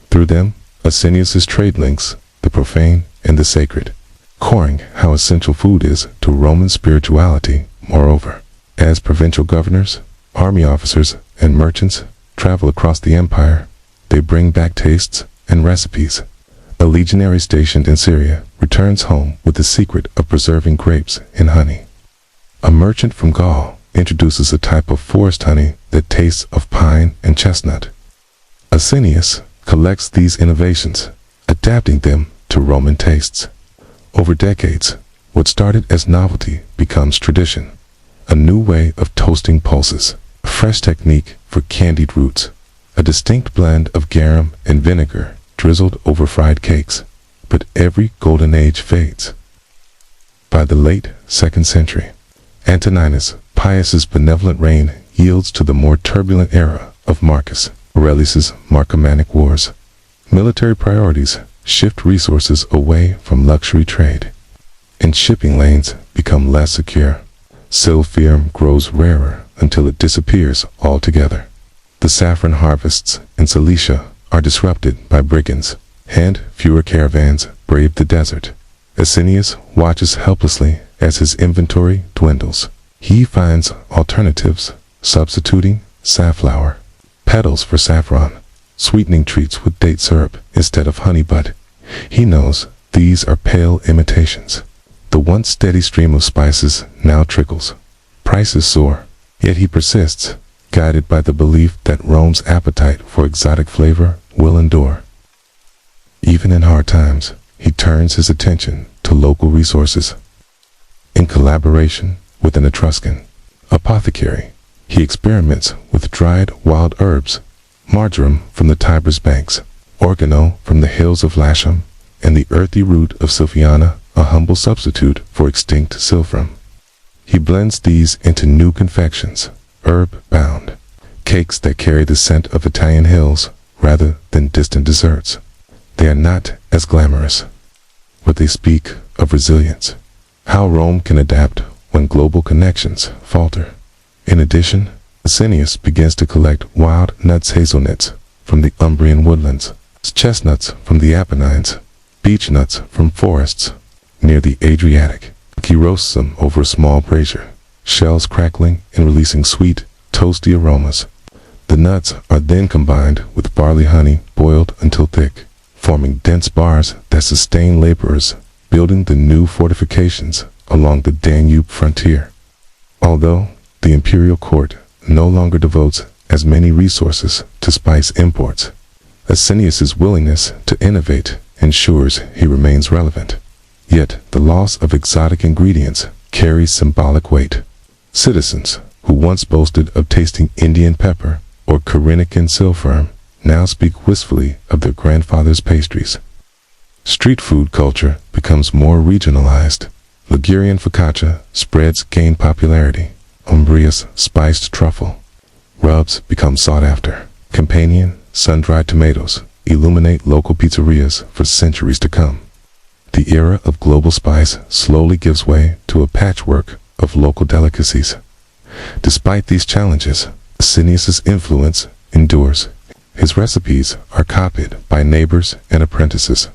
Through them, Asinius's trade links the profane and the sacred, coring how essential food is to Roman spirituality. Moreover, as provincial governors, army officers, and merchants travel across the empire, they bring back tastes and recipes. A legionary stationed in Syria returns home with the secret of preserving grapes in honey. A merchant from Gaul introduces a type of forest honey that tastes of pine and chestnut. Asinius collects these innovations, adapting them to Roman tastes. Over decades, what started as novelty becomes tradition. A new way of toasting pulses, a fresh technique for candied roots, a distinct blend of garum and vinegar drizzled over fried cakes. But every golden age fades. By the late 2nd century, Antoninus Pius's benevolent reign yields to the more turbulent era of Marcus Aurelius's Marcomannic Wars. Military priorities shift resources away from luxury trade, and shipping lanes become less secure. Silphium grows rarer until it disappears altogether. The saffron harvests in Cilicia are disrupted by brigands, and fewer caravans brave the desert. Asinius watches helplessly as his inventory dwindles. He finds alternatives, substituting safflower, petals for saffron, sweetening treats with date syrup instead of honey, but he knows these are pale imitations. The once steady stream of spices now trickles. Prices soar, yet he persists, guided by the belief that Rome's appetite for exotic flavor will endure. Even in hard times, he turns his attention to local resources. In collaboration with an Etruscan apothecary, he experiments with dried wild herbs, marjoram from the Tiber's banks, oregano from the hills of Latium, and the earthy root of Sylviana, a humble substitute for extinct silphium. He blends these into new confections, herb-bound, cakes that carry the scent of Italian hills rather than distant desserts. They are not as glamorous, but they speak of resilience, how Rome can adapt when global connections falter. In addition, Asinius begins to collect wild nuts, hazelnuts from the Umbrian woodlands, chestnuts from the Apennines, beech nuts from forests near the Adriatic. He roasts them over a small brazier, shells crackling and releasing sweet, toasty aromas. The nuts are then combined with barley honey boiled until thick, forming dense bars that sustain laborers building the new fortifications along the Danube frontier. Although the imperial court no longer devotes as many resources to spice imports, Asinius's willingness to innovate ensures he remains relevant. Yet the loss of exotic ingredients carries symbolic weight. Citizens who once boasted of tasting Indian pepper or Corinthian silphium now speak wistfully of their grandfather's pastries. Street food culture becomes more regionalized. Ligurian focaccia spreads gain popularity. Umbria's spiced truffle rubs become sought after. Campanian sun-dried tomatoes illuminate local pizzerias for centuries to come. The era of global spice slowly gives way to a patchwork of local delicacies. Despite these challenges, Asinius's influence endures. His recipes are copied by neighbors and apprentices.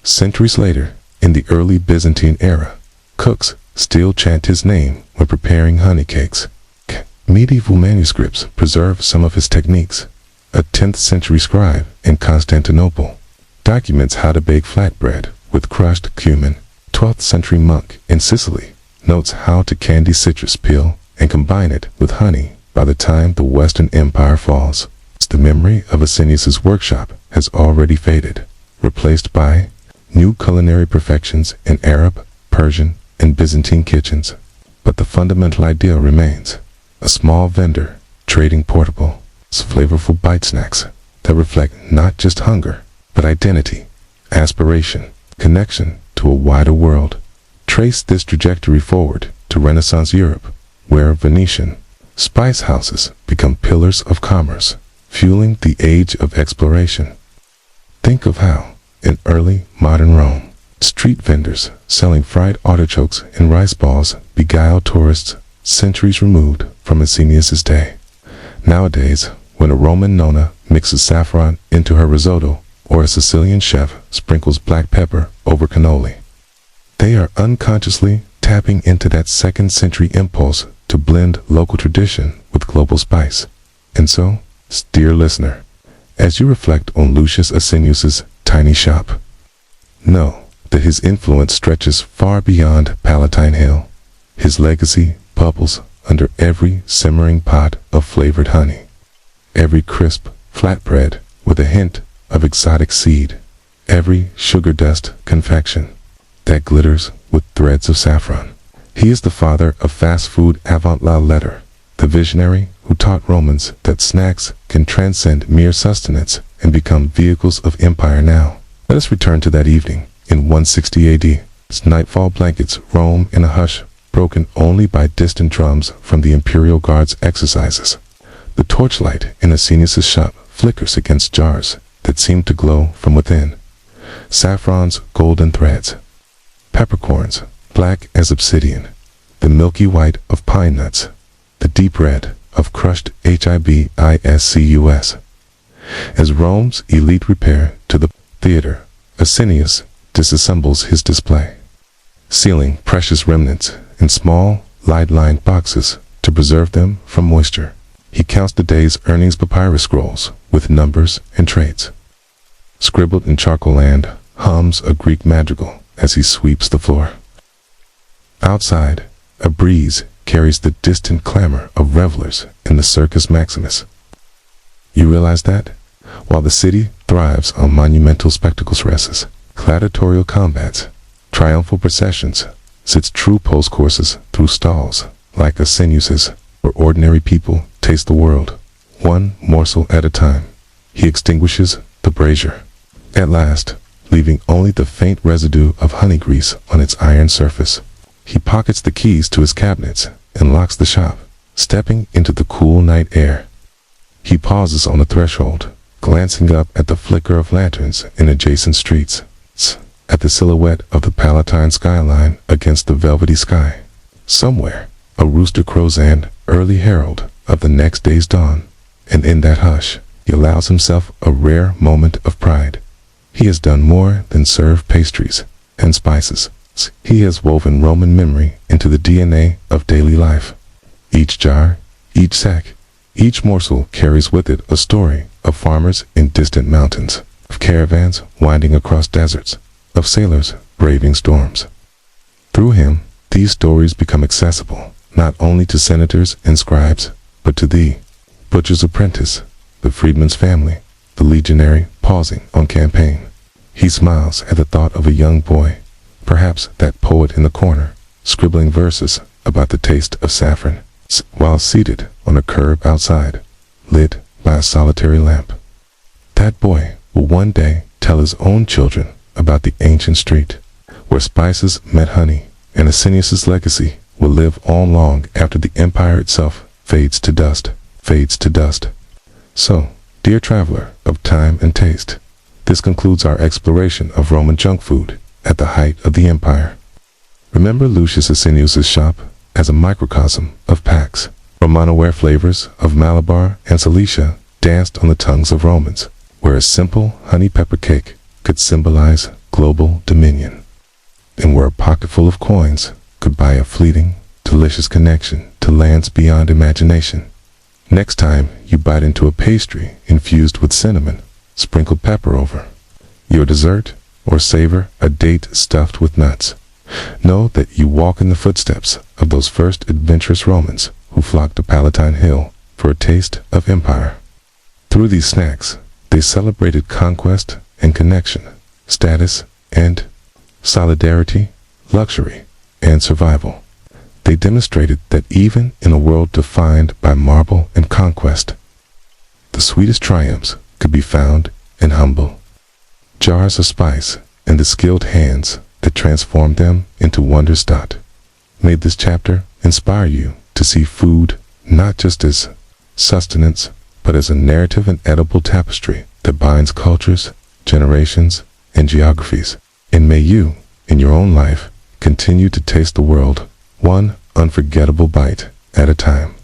Centuries later, in the early Byzantine era, cooks still chant his name when preparing honey cakes. Medieval manuscripts preserve some of his techniques. A 10th century scribe in Constantinople documents how to bake flatbread with crushed cumin. 12th century monk in Sicily notes how to candy citrus peel and combine it with honey. By the time the Western Empire falls, the memory of Asinius's workshop has already faded, replaced by new culinary perfections in Arab, Persian, and Byzantine kitchens. But the fundamental idea remains: a small vendor trading portable, flavorful bite snacks that reflect not just hunger, but identity, aspiration, connection to a wider world. Trace this trajectory forward to Renaissance Europe, where Venetian spice houses become pillars of commerce, fueling the age of exploration. Think of how, in early modern Rome, street vendors selling fried artichokes and rice balls beguiled tourists centuries removed from Asinius's day. Nowadays, when a Roman nonna mixes saffron into her risotto, or a Sicilian chef sprinkles black pepper over cannoli, they are unconsciously tapping into that second-century impulse to blend local tradition with global spice. And so, dear listener, as you reflect on Lucius Asinius's tiny shop, know that his influence stretches far beyond Palatine Hill. His legacy bubbles under every simmering pot of flavored honey, every crisp flatbread with a hint of exotic seed, every sugar dust confection that glitters with threads of saffron. He is the father of fast food avant-la lettre, the visionary who taught Romans that snacks can transcend mere sustenance and become vehicles of empire. Now, let us return to that evening in 160 AD. As nightfall blankets Rome in a hush, broken only by distant drums from the imperial guard's exercises. The torchlight in Asinius's shop flickers against jars that seem to glow from within. Saffron's golden threads, peppercorns black as obsidian, the milky white of pine nuts, the deep red of crushed hibiscus. As Rome's elite repair to the theater, Asinius disassembles his display, sealing precious remnants in small, lead-lined boxes to preserve them from moisture. He counts the day's earnings papyrus scrolls with numbers and traits. Scribbled in charcoal land, hums a Greek madrigal as he sweeps the floor. Outside, a breeze carries the distant clamor of revelers in the Circus Maximus. You realize that, while the city thrives on monumental spectacles, races, gladiatorial combats, triumphal processions, sits true post courses through stalls like Asenuses, where ordinary people taste the world, one morsel at a time. He extinguishes the brazier, at last, leaving only the faint residue of honey grease on its iron surface. He pockets the keys to his cabinets and locks the shop, stepping into the cool night air. He pauses on the threshold, glancing up at the flicker of lanterns in adjacent streets, at the silhouette of the Palatine skyline against the velvety sky. Somewhere, a rooster crows an early herald of the next day's dawn, and in that hush, he allows himself a rare moment of pride. He has done more than serve pastries and spices. He has woven Roman memory into the DNA of daily life. Each jar, each sack, each morsel carries with it a story of farmers in distant mountains, of caravans winding across deserts, of sailors braving storms. Through him, these stories become accessible, not only to senators and scribes, but to thee, butcher's apprentice, the freedman's family, the legionary pausing on campaign. He smiles at the thought of a young boy, perhaps that poet in the corner, scribbling verses about the taste of saffron, while seated on a curb outside, lit by a solitary lamp. That boy will one day tell his own children about the ancient street, where spices met honey, and Asinius's legacy will live on long after the empire itself fades to dust, fades to dust. So, dear traveler of time and taste, this concludes our exploration of Roman junk food at the height of the empire. Remember Lucius Asinius's shop as a microcosm of Pax, Romano-ware flavors of Malabar and Cilicia danced on the tongues of Romans, where a simple honey pepper cake could symbolize global dominion, and where a pocketful of coins could buy a fleeting, delicious connection to lands beyond imagination. Next time you bite into a pastry infused with cinnamon, sprinkle pepper over your dessert, or savor a date stuffed with nuts, know that you walk in the footsteps of those first adventurous Romans who flocked to Palatine Hill for a taste of empire. Through these snacks, they celebrated conquest and connection, status and solidarity, luxury and survival. They demonstrated that even in a world defined by marble and conquest, the sweetest triumphs could be found in humble jars of spice and the skilled hands that transformed them into wonders. May this chapter inspire you to see food not just as sustenance, but as a narrative and edible tapestry that binds cultures, generations, and geographies. And may you, in your own life, continue to taste the world, one unforgettable bite at a time.